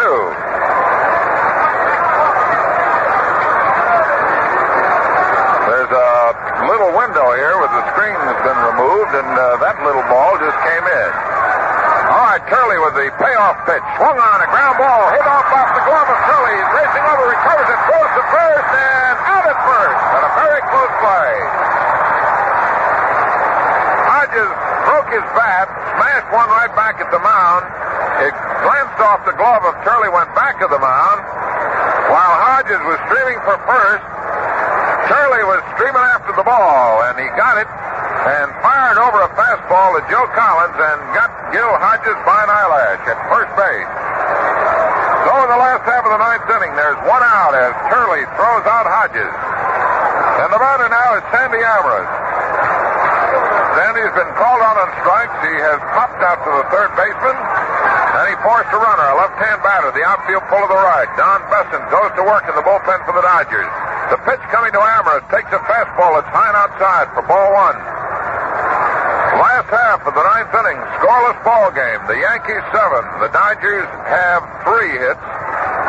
Speaker 7: There's a little window here where the screen has been removed, and that little ball just came in. All right, Turley with the payoff pitch. Swung on a ground ball, hit off the glove of Turley. He's racing over, recovers it, throws to first, and out at first. But a very close play. Hodges broke his bat, smashed one right back at the mound. It glanced off the glove of Turley, went back to the mound. While Hodges was streaming for first, Turley was streaming after the ball, and he got it and fired over a fastball to Joe Collins and got Gil Hodges by an eyelash at first base. So in the last half of the 9th inning, there's 1 out as Turley throws out Hodges. And the batter now is Sandy Alvarez. Sandy's been called out on strikes. He has popped out to the third baseman. And he forced a runner, a left-hand batter, the outfield pull to the right. Don Besson goes to work in the bullpen for the Dodgers. The pitch coming to Ambrose takes a fastball that's high and outside for ball one. Last half of the ninth inning, scoreless ball game. The Yankees 7. The Dodgers have 3 hits.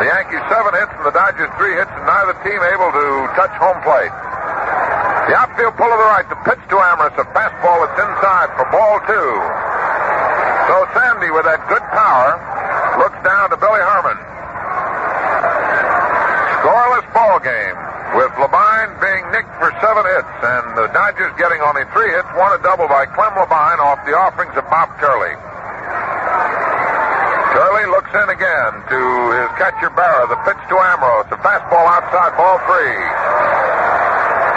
Speaker 7: The Yankees 7 hits and the Dodgers 3 hits, and neither team able to touch home plate. The outfield pull to the right. The pitch to Ambrose, a fastball that's inside for ball 2. So Sandy, with that good power, looks down to Billy Herman. Scoreless ball game, with Labine being nicked for 7 hits, and the Dodgers getting only 3 hits, 1 a double by Clem Labine off the offerings of Bob Turley. Turley looks in again to his catcher Barra. The pitch to Ambrose, a fastball outside, ball 3.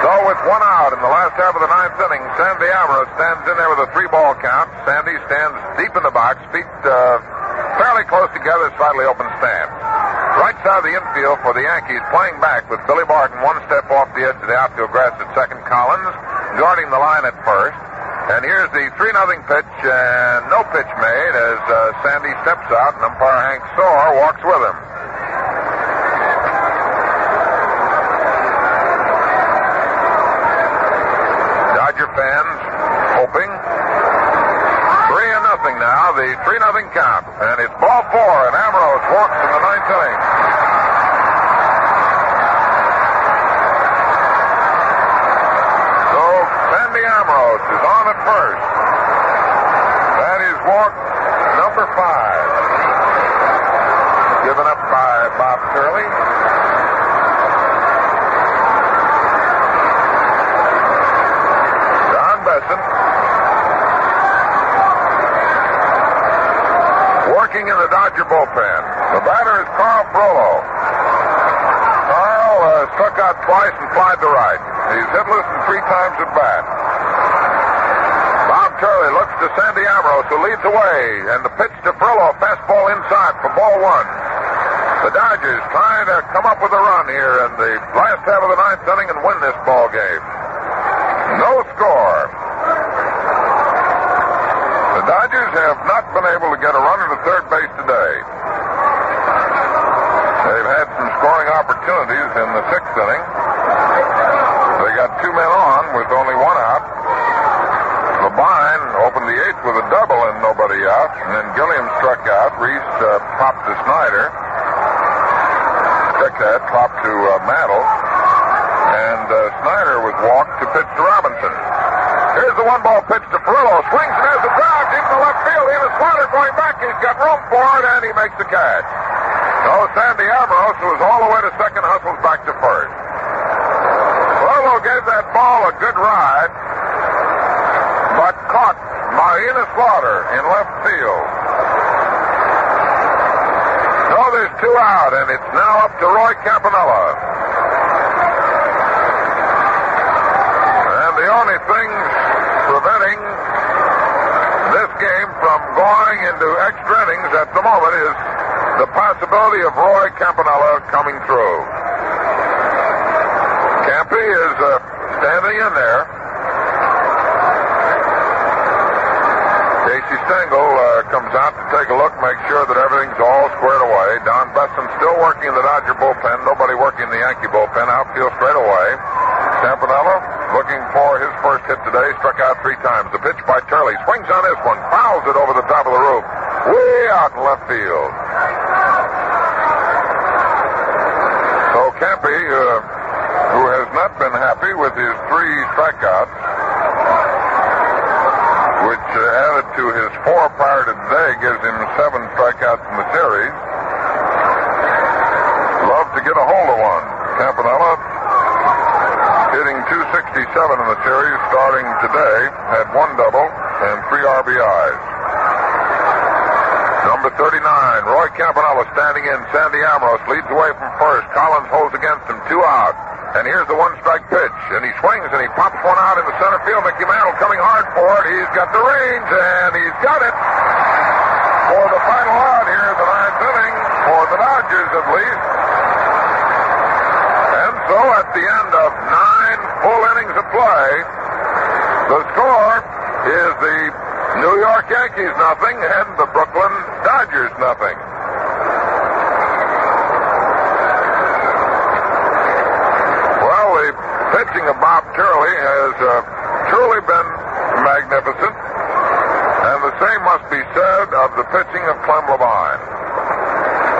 Speaker 7: So with 1 out in the last half of the ninth inning, Sandy Ambrose stands in there with a 3-ball count. Sandy stands deep in the box, feet fairly close together, slightly open stance. Right side of the infield for the Yankees, playing back with Billy Barton 1 step off the edge of the outfield grass at second. Collins guarding the line at first. And here's the 3-0 pitch, and no pitch made as Sandy steps out, and umpire Hank Soar walks with him. Dodger fans hoping. 3-0 now, the 3-0 count. And it's ball 4, and Ambrose walks in the ninth inning. So Sandy Ambrose is on at first. That is walk number 5. Given up by Bob Turley. Don Besson working in the Dodger bullpen. The batter is Carl Frollo. Carl struck out twice and flied to right. He's hitless and 3 times at bat. Bob Turley looks to Sandy Ambrose, who leads away, and the pitch to Frollo, fastball inside for ball 1. The Dodgers trying to come up with a run here in the last half of the ninth inning and win this ball game. No score. The Dodgers have not been able to get a runner to third base today. They've had some scoring opportunities in the 6th inning. They got 2 men on with only 1 out. Labine opened the 8th with a double and nobody out. And then Gilliam struck out. Reese popped to Snyder. Check that, popped to Mantle. And Snyder was walked to pitch to Robinson. Here's the 1-ball pitch to Perillo. Swings and has a drive deep in the left field. He has Snyder going back. He's got room for it, and he makes the catch. So Sandy Ambrose, who was all the way to second, hustles back to first. Perillo gave that ball a good ride, but caught Marina Slaughter in left field. So there's 2 out, and it's now up to Roy Campanella. And the only thing preventing this game from going into extra innings at the moment is the possibility of Roy Campanella coming through. Campy is standing in there. Casey Stengel comes out to take a look, make sure that everything's all squared away. Don Besson still working in the Dodger bullpen. Nobody working in the Yankee bullpen. Outfield straight away. Campanella looking for his first hit today. Struck out 3 times. The pitch by Turley. Swings on this one. Fouls it over the top of the roof. Way out in left field. So Campy, who has not been happy with his 3 strikeouts, which added to his 4 prior to today, gives him 7 strikeouts in the series. Love to get a hold of one. Campanella, hitting .267 in the series, starting today, had 1 double and 3 RBIs. Number 39, Roy Campanella standing in. Sandy Ambrose leads away from first. Collins holds against him, 2 out. And here's the 1-strike pitch. And he swings and he pops one out in the center field. Mickey Mantle coming hard for it. He's got the range and he's got it for the final out here in the ninth inning for the Dodgers at least. And so at the end of 9 full innings of play, the score is the
Speaker 6: New York Yankees nothing, and the Brooklyn Dodgers nothing. Well, the pitching of Bob Turley has truly been magnificent, and the same must be said of the pitching of Clem Levine.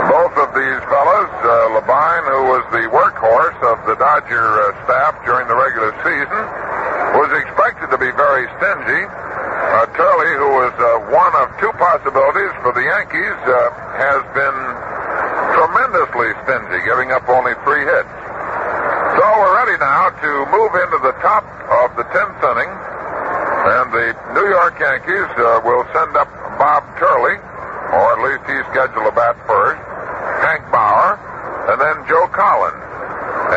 Speaker 6: Both of these fellows, Levine, who was the workhorse of the Dodger staff during the regular season, was expected to be very stingy. Turley, who was one of two possibilities for the Yankees, has been tremendously stingy, giving up only 3 hits. So we're ready now to move into the top of the 10th inning, and the New York Yankees will send up Bob Turley, or at least he's scheduled to bat first, Hank Bauer, and then Joe Collins.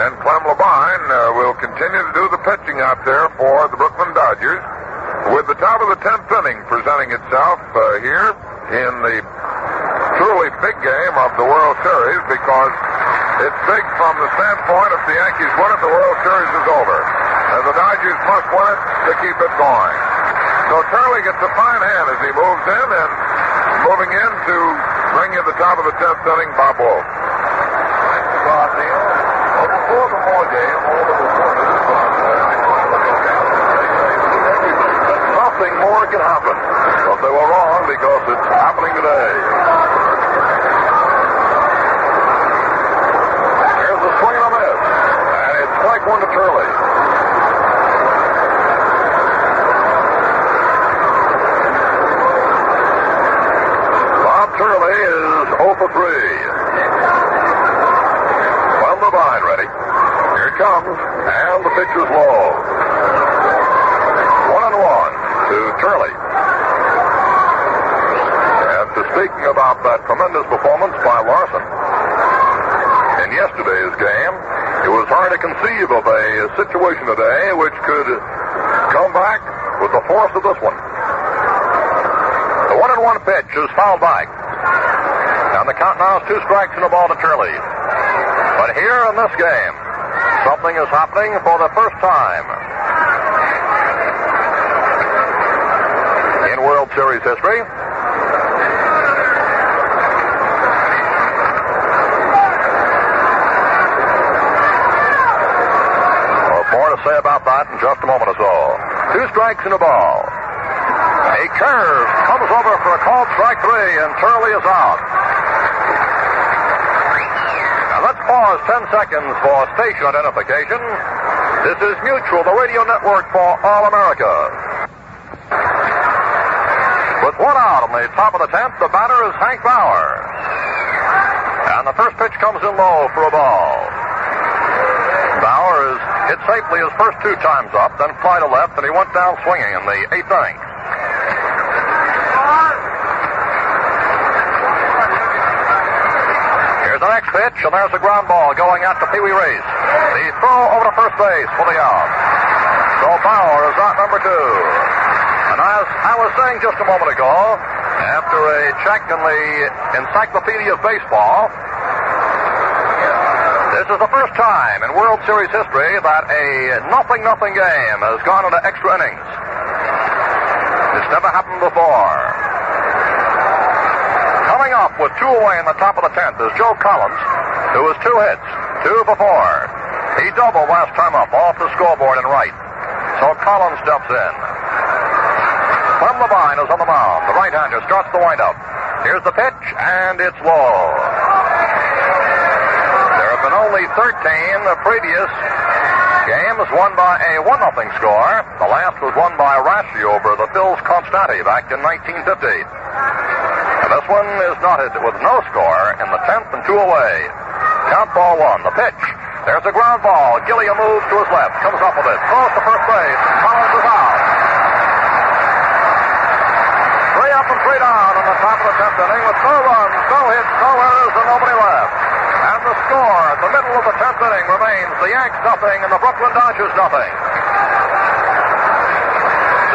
Speaker 6: And Clem Levine will continue to do the pitching out there for the Brooklyn Dodgers, with the top of the 10th inning presenting itself here in the truly big game of the World Series, because it's big from the standpoint if the Yankees win it, the World Series is over. And the Dodgers must win it to keep it going. So Turley gets a fine hand as he moves in, and moving in to bring you the top of the 10th inning, Bob Wolf.
Speaker 9: Thanks, Bob Neal. Well, before the ball game, all the reporters nothing more can happen. But they were wrong, because it's happening today. Here's the swing and a miss. And it's strike 1 to Turley. Bob Turley is 0 for 3. Well, Levine ready. Here it comes. And the pitch is low. 1-1 to Turley. After speaking about that tremendous performance by Larson in yesterday's game, it was hard to conceive of a situation today which could come back with the force of this one. The 1-1 pitch is fouled back. And the count now is 2 strikes and a ball to Turley. But here in this game, something is happening for the first time in World Series history. Well, more to say about that in just a moment or so. 2 strikes and a ball. A curve comes over for a called strike 3, and Turley is out. Now let's pause 10 seconds for station identification. This is Mutual, the radio network for all America. With 1 out on the top of the 10th, the batter is Hank Bauer. And the first pitch comes in low for a ball. Bauer is hit safely his first 2 times up, then fly to left, and he went down swinging in the 8th inning. Here's the next pitch, and there's a ground ball going out to Pee Wee Reese. The throw over to first base for the out. So Bauer is out number 2. And as I was saying just a moment ago, after a check in the Encyclopedia of Baseball, this is the first time in World Series history that a 0-0 game has gone into extra innings. It's never happened before. Coming up with 2 away in the top of the 10th is Joe Collins, who has 2 hits, 2 for 4. He doubled last time up off the scoreboard in right. So Collins steps in. Clem Levine is on the mound. The right-hander starts the windup. Here's the pitch, and it's low. There have been only 13 the previous games won by a 1-0 score. The last was won by Rassi over the Phils Constanti back in 1950. And this one is knotted with no score in the 10th and 2 away. Count ball 1. The pitch. There's a ground ball. Gilliam moves to his left, comes up with it, throws to first base. Collins is out. 3 up and 3 down on the top of the 10th inning with no runs, no hits, no errors, and nobody left. And the score at the middle of the 10th inning remains the Yanks nothing and the Brooklyn Dodgers nothing.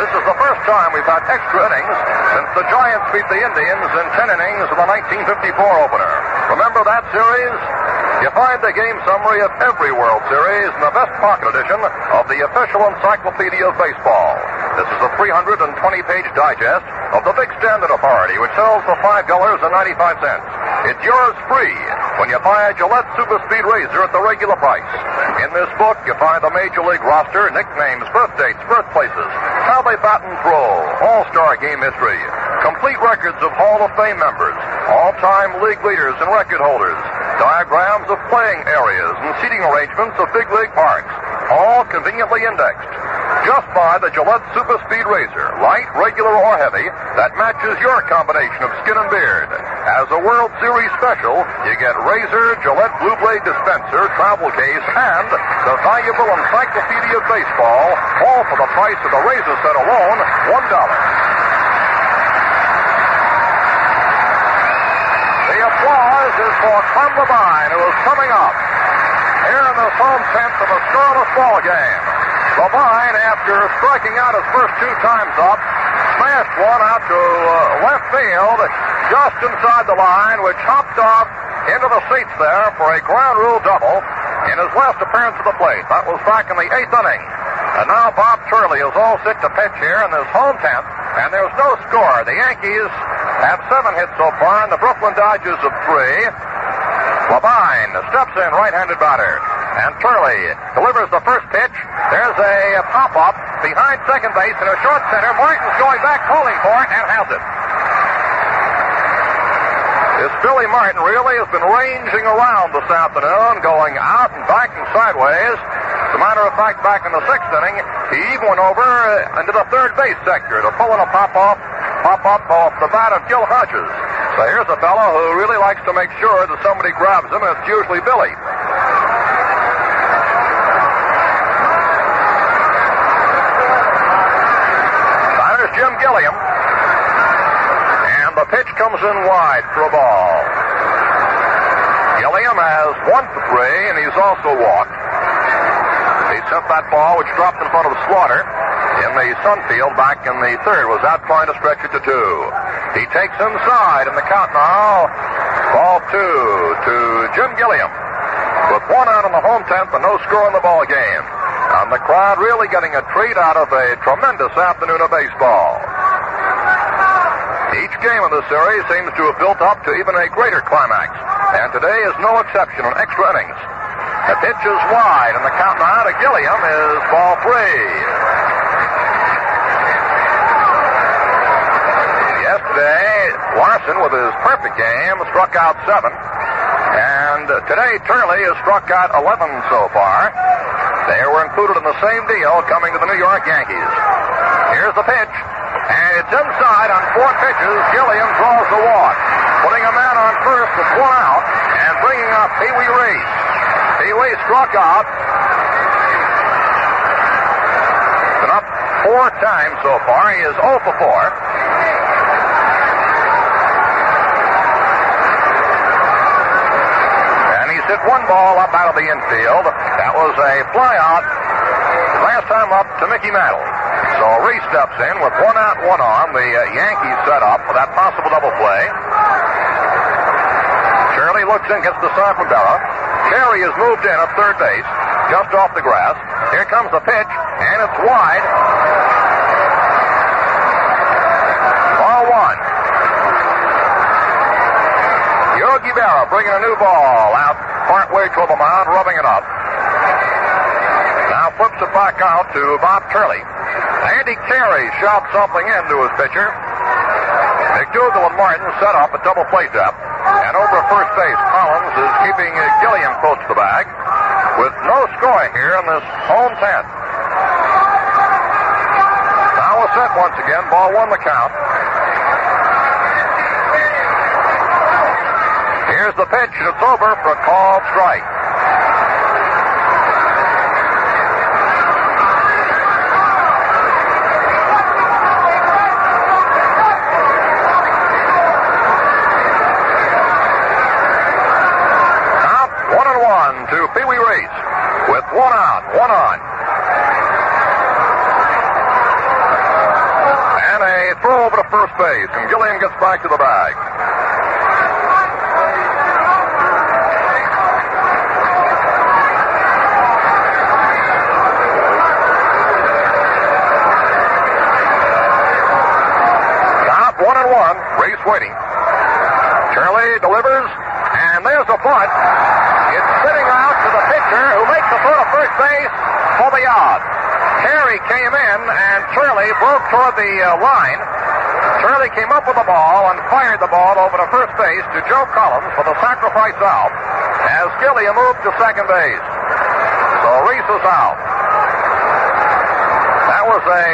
Speaker 9: This is the first time we've had extra innings since the Giants beat the Indians in 10 innings in the 1954 opener. Remember that series? You find the game summary of every World Series in the Best Pocket edition of the official Encyclopedia of Baseball. This is a 320-page digest of the Big Standard Authority, which sells for $5.95. It's yours free when you buy a Gillette Super Speed Razor at the regular price. In this book, you find the Major League roster, nicknames, birth dates, birthplaces, how they bat and throw, all-star game history, complete records of Hall of Fame members, all-time league leaders and record holders, diagrams of playing areas and seating arrangements of big league parks, all conveniently indexed. Just buy the Gillette Super Speed Razor, light, regular, or heavy, that matches your combination of skin and beard. As a World Series special, you get Razor, Gillette Blue Blade dispenser, travel case, and the valuable Encyclopedia of Baseball, all for the price of the razor set alone, $1. The applause is for Clem Levine, who is coming up here in this home tenth of a scoreless ball game. Levine, after striking out his first 2 times up, smashed one out to left field, just inside the line, which hopped off into the seats there for a ground rule double in his last appearance at the plate. That was back in the 8th inning. And now Bob Turley is all set to pitch here in this home tenth, and there's no score. The Yankees have 7 hits so far, and the Brooklyn Dodgers of 3. Levine steps in, right-handed batter. And Turley delivers the first pitch. There's a pop-up behind second base in a short center. Martin's going back, calling for it, and has it. This Billy Martin really has been ranging around this afternoon, going out and back and sideways. As a matter of fact, back in the 6th inning, he even went over into the third base sector to pull in a pop-up off the bat of Gil Hodges. So here's a fellow who really likes to make sure that somebody grabs him, and it's usually Billy. Jim Gilliam, and the pitch comes in wide for a ball. Gilliam has 1 for 3, and he's also walked. He sent that ball, which dropped in front of Slaughter in the Sunfield back in the 3rd, was out trying to stretch it to 2. He takes inside, and the count now, ball 2 to Jim Gilliam, with 1 out in the home tenth and no score in the ball game. And the crowd really getting a treat out of a tremendous afternoon of baseball. Each game in the series seems to have built up to even a greater climax, and today is no exception in extra innings. The pitch is wide, and the count now to Gilliam is ball 3. Yesterday, Larson, with his perfect game, struck out 7, and today Turley has struck out 11 so far. They were included in the same deal coming to the New York Yankees. Here's the pitch, and it's inside on 4 pitches. Gilliam draws the walk, putting a man on first with 1 out, and bringing up Pee Wee Reese. Pee Wee struck out. Been up 4 times so far. He is 0 for 4. Hit 1 ball up out of the infield. That was a fly out last time up to Mickey Mantle. So Reese steps in with 1 out, 1 on. The Yankees set up for that possible double play. Shirley looks in, gets the sign from Berra. Carey is moved in at third base, just off the grass. Here comes the pitch, and it's wide. Ball 1. Yogi Berra bringing a new ball out partway toward the mound, rubbing it up. Now flips it back out to Bob Turley. Andy Carey shouts something into his pitcher. McDougal and Martin set up a double play depth. And over at first base, Collins is keeping Gilliam close to the bag with no scoring here in this home tenth. Now we're set once again. Ball 1 the count. Here's the pitch, and it's over for a called strike. Count 1-1 to Pee Wee Reese with 1 out, 1 on. And a throw over to first base, and Gilliam gets back to the bag.
Speaker 7: delivers, and there's a bunt. It's spinning out to the pitcher, who makes the throw to first base for the out. Carey came in, and Turley broke toward the line. Turley came up with the ball and fired the ball over to first base to Joe Collins for the sacrifice out, as Gilliam moved to second base. So Reese is out. That was a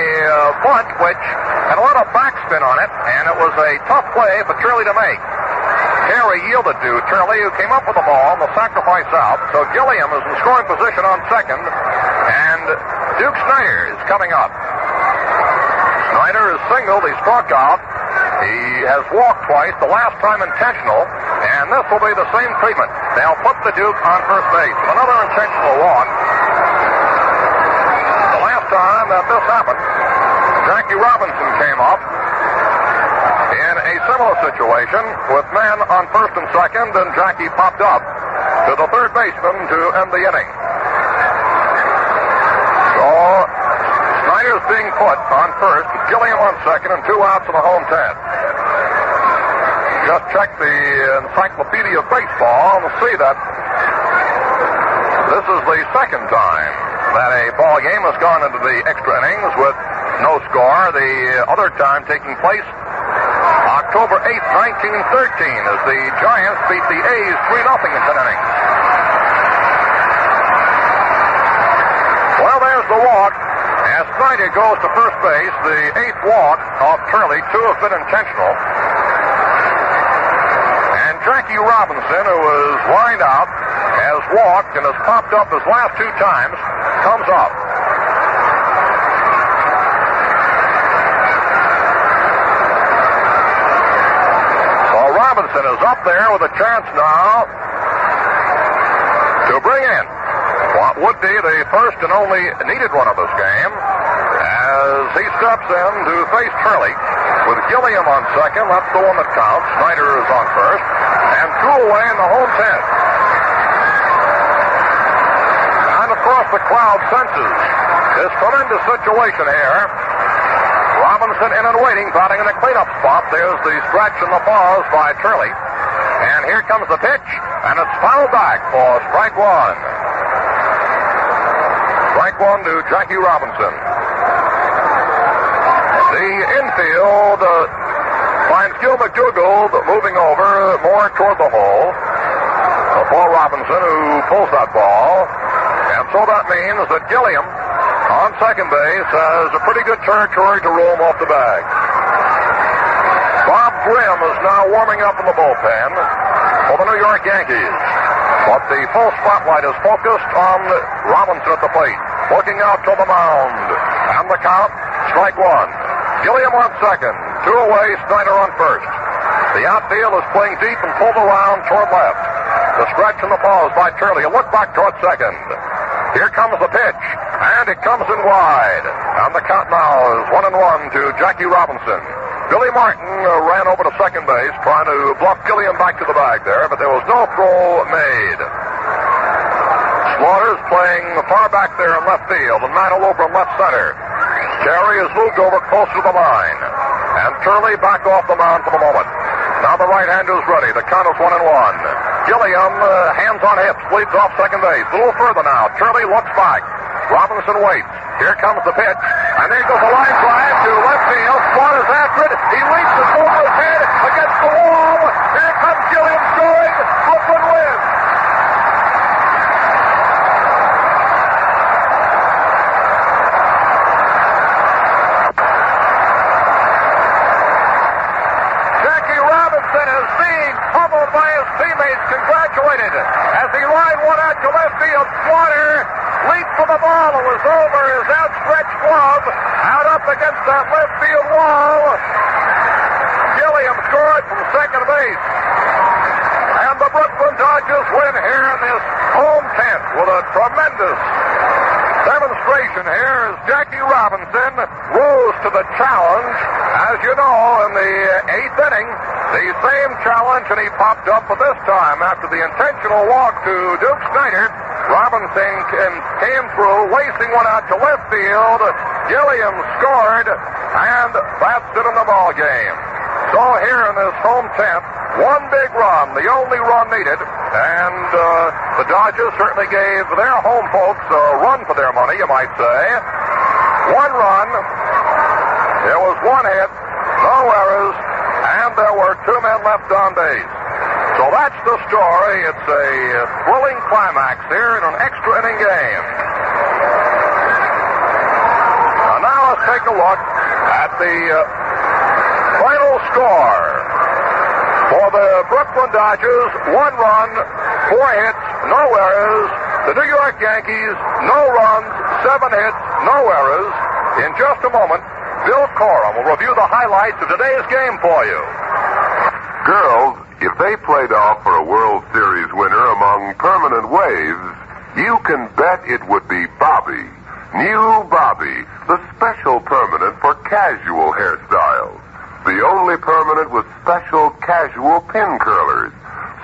Speaker 7: bunt which had a lot of backspin on it, and it was a tough play for Turley to make. Carey yielded to Turley, who came up with the ball on the sacrifice out. So Gilliam is in scoring position on second, and Duke Snyder is coming up. Snyder is singled. He struck out. He has walked twice, the last time intentional, and this will be the same treatment. They'll put the Duke on first base with another intentional walk. The last time that this happened, Jackie Robinson came up in a similar situation with men on first and second, and Jackie popped up to the third baseman to end the inning. So Snyder's being put on first, with Gilliam on second, and 2 outs in the home 10. Just check the Encyclopedia of Baseball and see that this is the second time that a ball game has gone into the extra innings with no score. The other time taking place October 8th, 1913, as the Giants beat the A's 3-0 in 10 innings. Well, there's the walk. As Snyder goes to first base, the 8th walk off Turley. 2 have been intentional. And Jackie Robinson, who was lined out, has walked and has popped up his last 2 times, comes up. Robinson is up there with a chance now to bring in what would be the first and only needed run of this game, as he steps in to face Turley with Gilliam on second. That's the one that counts. Snyder is on first, and 2 away in the home 10. And of course the crowd senses this tremendous situation here. Robinson in and waiting, batting in the cleanup spot. There's the stretch and the pause by Turley. And here comes the pitch, and it's fouled back for strike 1. Strike 1 to Jackie Robinson. The infield finds Gil McDougall moving over more toward the hole for Robinson, who pulls that ball. And so that means that Gilliam on second base has a pretty good territory to roam off the bag. Bob Grimm is now warming up in the bullpen for the New York Yankees. But the full spotlight is focused on Robinson at the plate, looking out to the mound. And the count, strike 1. Gilliam on second. 2 away, Snyder on first. The outfield is playing deep and pulled around toward left. The stretch and the pause by Turley. A look back toward second. Here comes the pitch, and it comes in wide. And the count now is 1-1 to Jackie Robinson. Billy Martin ran over to second base, trying to bluff Gilliam back to the bag there, but there was no throw made. Slaughter's playing far back there in left field, and Mantle over in left center. Carey has moved over closer to the line, and Turley back off the mound for the moment. Now the right-hander is ready. The count is 1-1. Gilliam, hands on hips, leads off second base. A little further now. Turley looks back. Robinson waits. Here comes the pitch. And there goes a line drive to left field. Slaughter's after it. He leaps it over his head against the wall. Here comes Gilliam scoring. Oakland wins. Jackie Robinson is being pummeled by his teammates, congratulated as he lined one out to left field. Slaughter leaped for the ball. It was over his outstretched glove, out up against that left field wall. Gilliam scored from second base. And the Brooklyn Dodgers win here in this home tent with a tremendous demonstration here as Jackie Robinson rose to the challenge. As you know, in the 8th inning, the same challenge, and he popped up for this time after the intentional walk to Duke Snyder. Robinson came through, lacing one out to left field. Gilliam scored, and that's it in the ball game. So here in this home tent,
Speaker 9: one big run, the only run needed, and the Dodgers certainly gave their home folks a run for their money, you might say. One run, there was one hit, no errors, and there were two men left on base. So that's the story. It's a thrilling climax here in an extra inning game. Now let's take a look at the final score. For the Brooklyn Dodgers, one run, four hits, no errors. The New York Yankees, no runs, seven hits, no errors. In just a moment, Bill Cora will review the highlights of today's game for you.
Speaker 6: Girls, if they played off for a World Series winner among permanent waves, you can bet it would be Bobby. New Bobby, the special permanent for casual hairstyles. The only permanent with special casual pin curlers.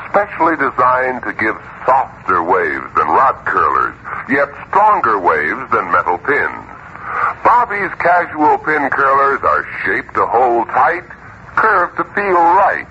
Speaker 6: Specially designed to give softer waves than rod curlers, yet stronger waves than metal pins. Bobby's casual pin curlers are shaped to hold tight, curved to feel right,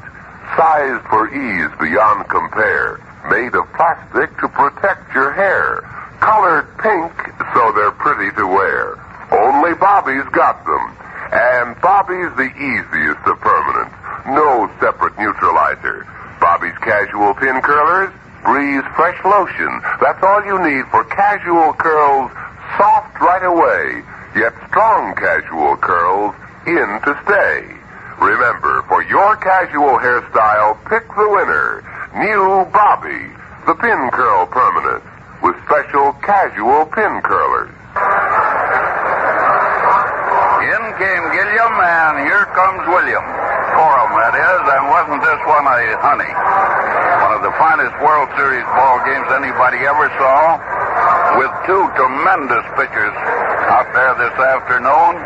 Speaker 6: sized for ease beyond compare, made of plastic to protect your hair, colored pink so they're pretty to wear. Only Bobby's got them. And Bobby's the easiest of permanents. No separate neutralizer. Bobby's casual pin curlers, Breeze Fresh Lotion. That's all you need for casual curls, soft right away, yet strong casual curls in to stay. Remember, for your casual hairstyle, pick the winner. New Bobby, the pin curl permanent, with special casual pin curlers.
Speaker 7: In came Gilliam, and here comes William. Corum, that is, and wasn't this one a honey? One of the finest World Series ball games anybody ever saw, with two tremendous pitchers out there this afternoon.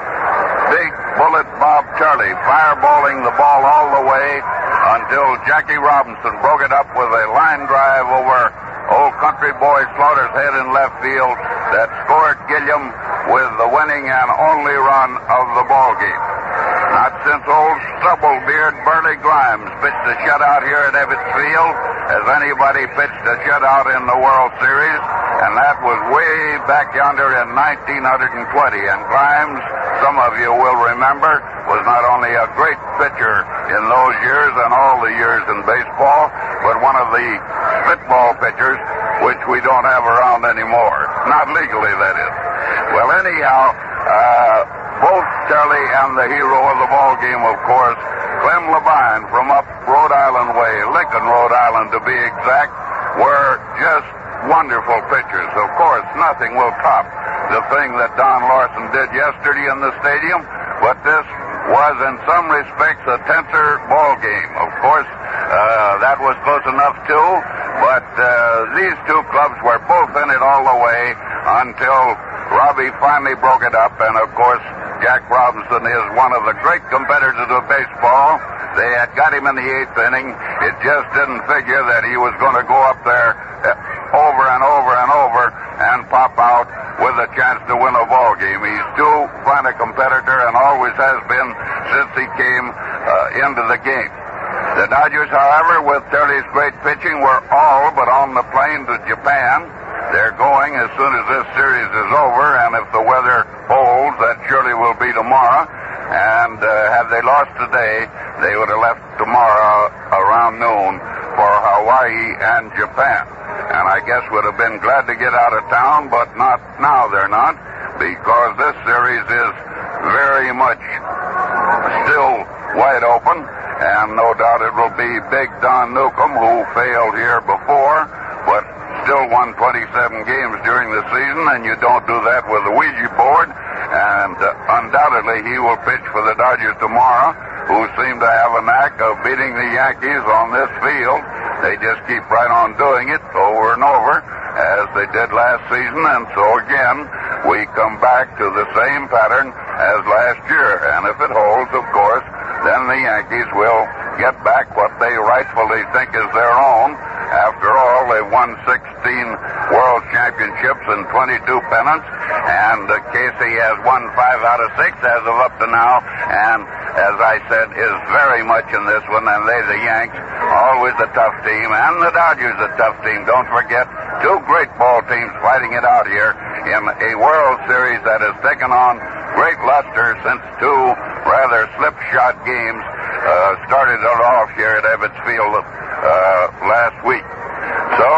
Speaker 7: Big Bullet Bob Charlie fireballing the ball all the way until Jackie Robinson broke it up with a line drive over old country boy Slaughter's head in left field that scored Gilliam with the winning and only run of the ball game. Not since old Stubblebeard Burley Grimes pitched a shutout here at Ebbets Field has anybody pitched a shutout in the World Series, and that was way back yonder in 1920. And Grimes, some of you will remember, was not only a great pitcher in those years and all the years in baseball, but one of the spitball pitchers, which we don't have around anymore. Not legally, that is. Well, anyhow, both Charlie and the hero of the ball game, of course, Clem Labine from up Rhode Island way, Lincoln, Rhode Island to be exact, were just wonderful pitchers. Of course, nothing will top the thing that Don Larson did yesterday in the stadium, but this was in some respects a tenser ball game. Of course, that was close enough too, but these two clubs were both in it all the way until Robbie finally broke it up, and of course, Jack Robinson is one of the great competitors of baseball. They had got him in the eighth inning. It just didn't figure that he was going to go up there over and over and over and pop out with a chance to win a ball game. He's too fine a competitor and always has been since he came into the game. The Dodgers, however, with Charlie's great pitching, were all but on the plane to Japan. They're going as soon as this series is over, and if the weather holds, that surely will be tomorrow. And had they lost today, they would have left tomorrow around noon for Hawaii and Japan. And I guess would have been glad to get out of town, but not now. They're not, because this series is very much still wide open, and no doubt it will be Big Don Newcomb, who failed here before, but still won 27 games during the season, and you don't do that with a Ouija board. And undoubtedly he will pitch for the Dodgers tomorrow, who seem to have a knack of beating the Yankees on this field. They just keep right on doing it over and over, as they did last season. And so again, we come back to the same pattern as last year. And if it holds, of course, then the Yankees will get back what they rightfully think is their own. After all, they won 16 World Championships and 22 pennants, and Casey has won 5 out of 6 as of up to now, and
Speaker 10: as I said, is very much in this one, and they're the Yanks, always a tough team, and the Dodgers a tough team. Don't forget, two great ball teams fighting it out here in a World Series that has taken on great luster since two rather slipshod games started it off here at Ebbets Field last week. So,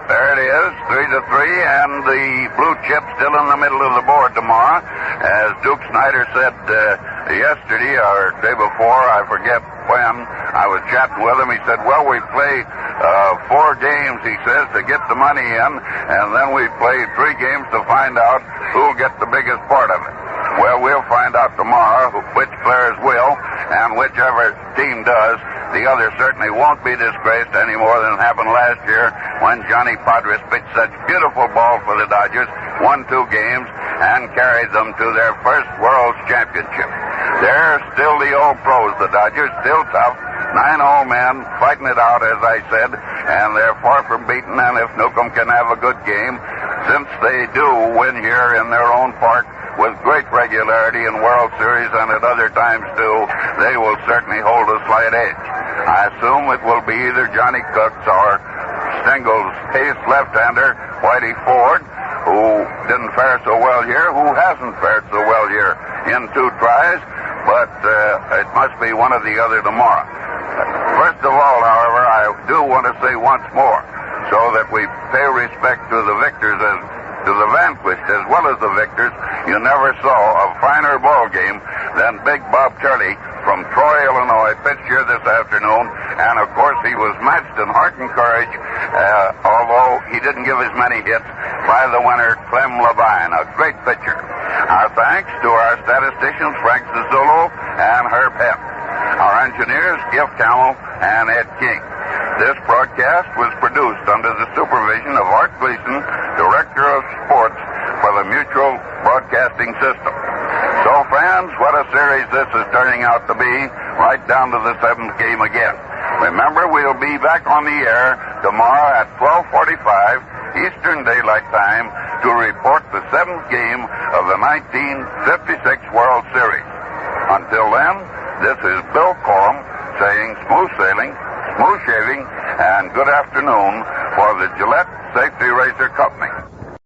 Speaker 10: there it is, 3-3, and the blue chip still in the middle of the board tomorrow. As Duke Snyder said yesterday or day before, I forget when, I was chatting with him. He said, well, we play 4 games, he says, to get the money in, and then we play 3 games to find out who'll get the biggest part of it. Well, we'll find out tomorrow which players will, and whichever team does, the other certainly won't be disgraced any more than happened last year when Johnny Podres pitched such beautiful ball for the Dodgers, won 2 games, and carried them to their first World Championship. They're still the old pros, the Dodgers, still tough. 9 old men fighting it out, as I said, and they're far from beaten, and if Newcomb can have a good game, since they do win here in their own park with great regularity in World Series and at other times too, they will certainly hold a slight edge. I assume it will be either Johnny Cooks or Stengel's ace left-hander, Whitey Ford, who didn't fare so well here, who hasn't fared so well here in 2 tries, but it must be one or the other tomorrow. First of all, however, I do want to say once more, so that we pay respect to the victors to the vanquished as well as the victors, you never saw a finer ball game than Big Bob Turley from Troy, Illinois, pitched here this afternoon, and of course he was matched in heart and courage, although he didn't give as many hits, by the winner, Clem Levine, a great pitcher. Our thanks to our statisticians, Frank Zazzulo and Herb Hemp. Our engineers, Gift Camel and Ed King. This broadcast was produced under the supervision of Art Gleason, Director of Sports for the Mutual Broadcasting System. So, friends, what a series this is turning out to be, right down to the 7th game again. Remember, we'll be back on the air tomorrow at 12:45 Eastern Daylight Time to report the 7th game of the 1956 World Series. Until then, this is Bill Corum saying smooth sailing, smooth shaving, and good afternoon for the Gillette Safety Razor Cup.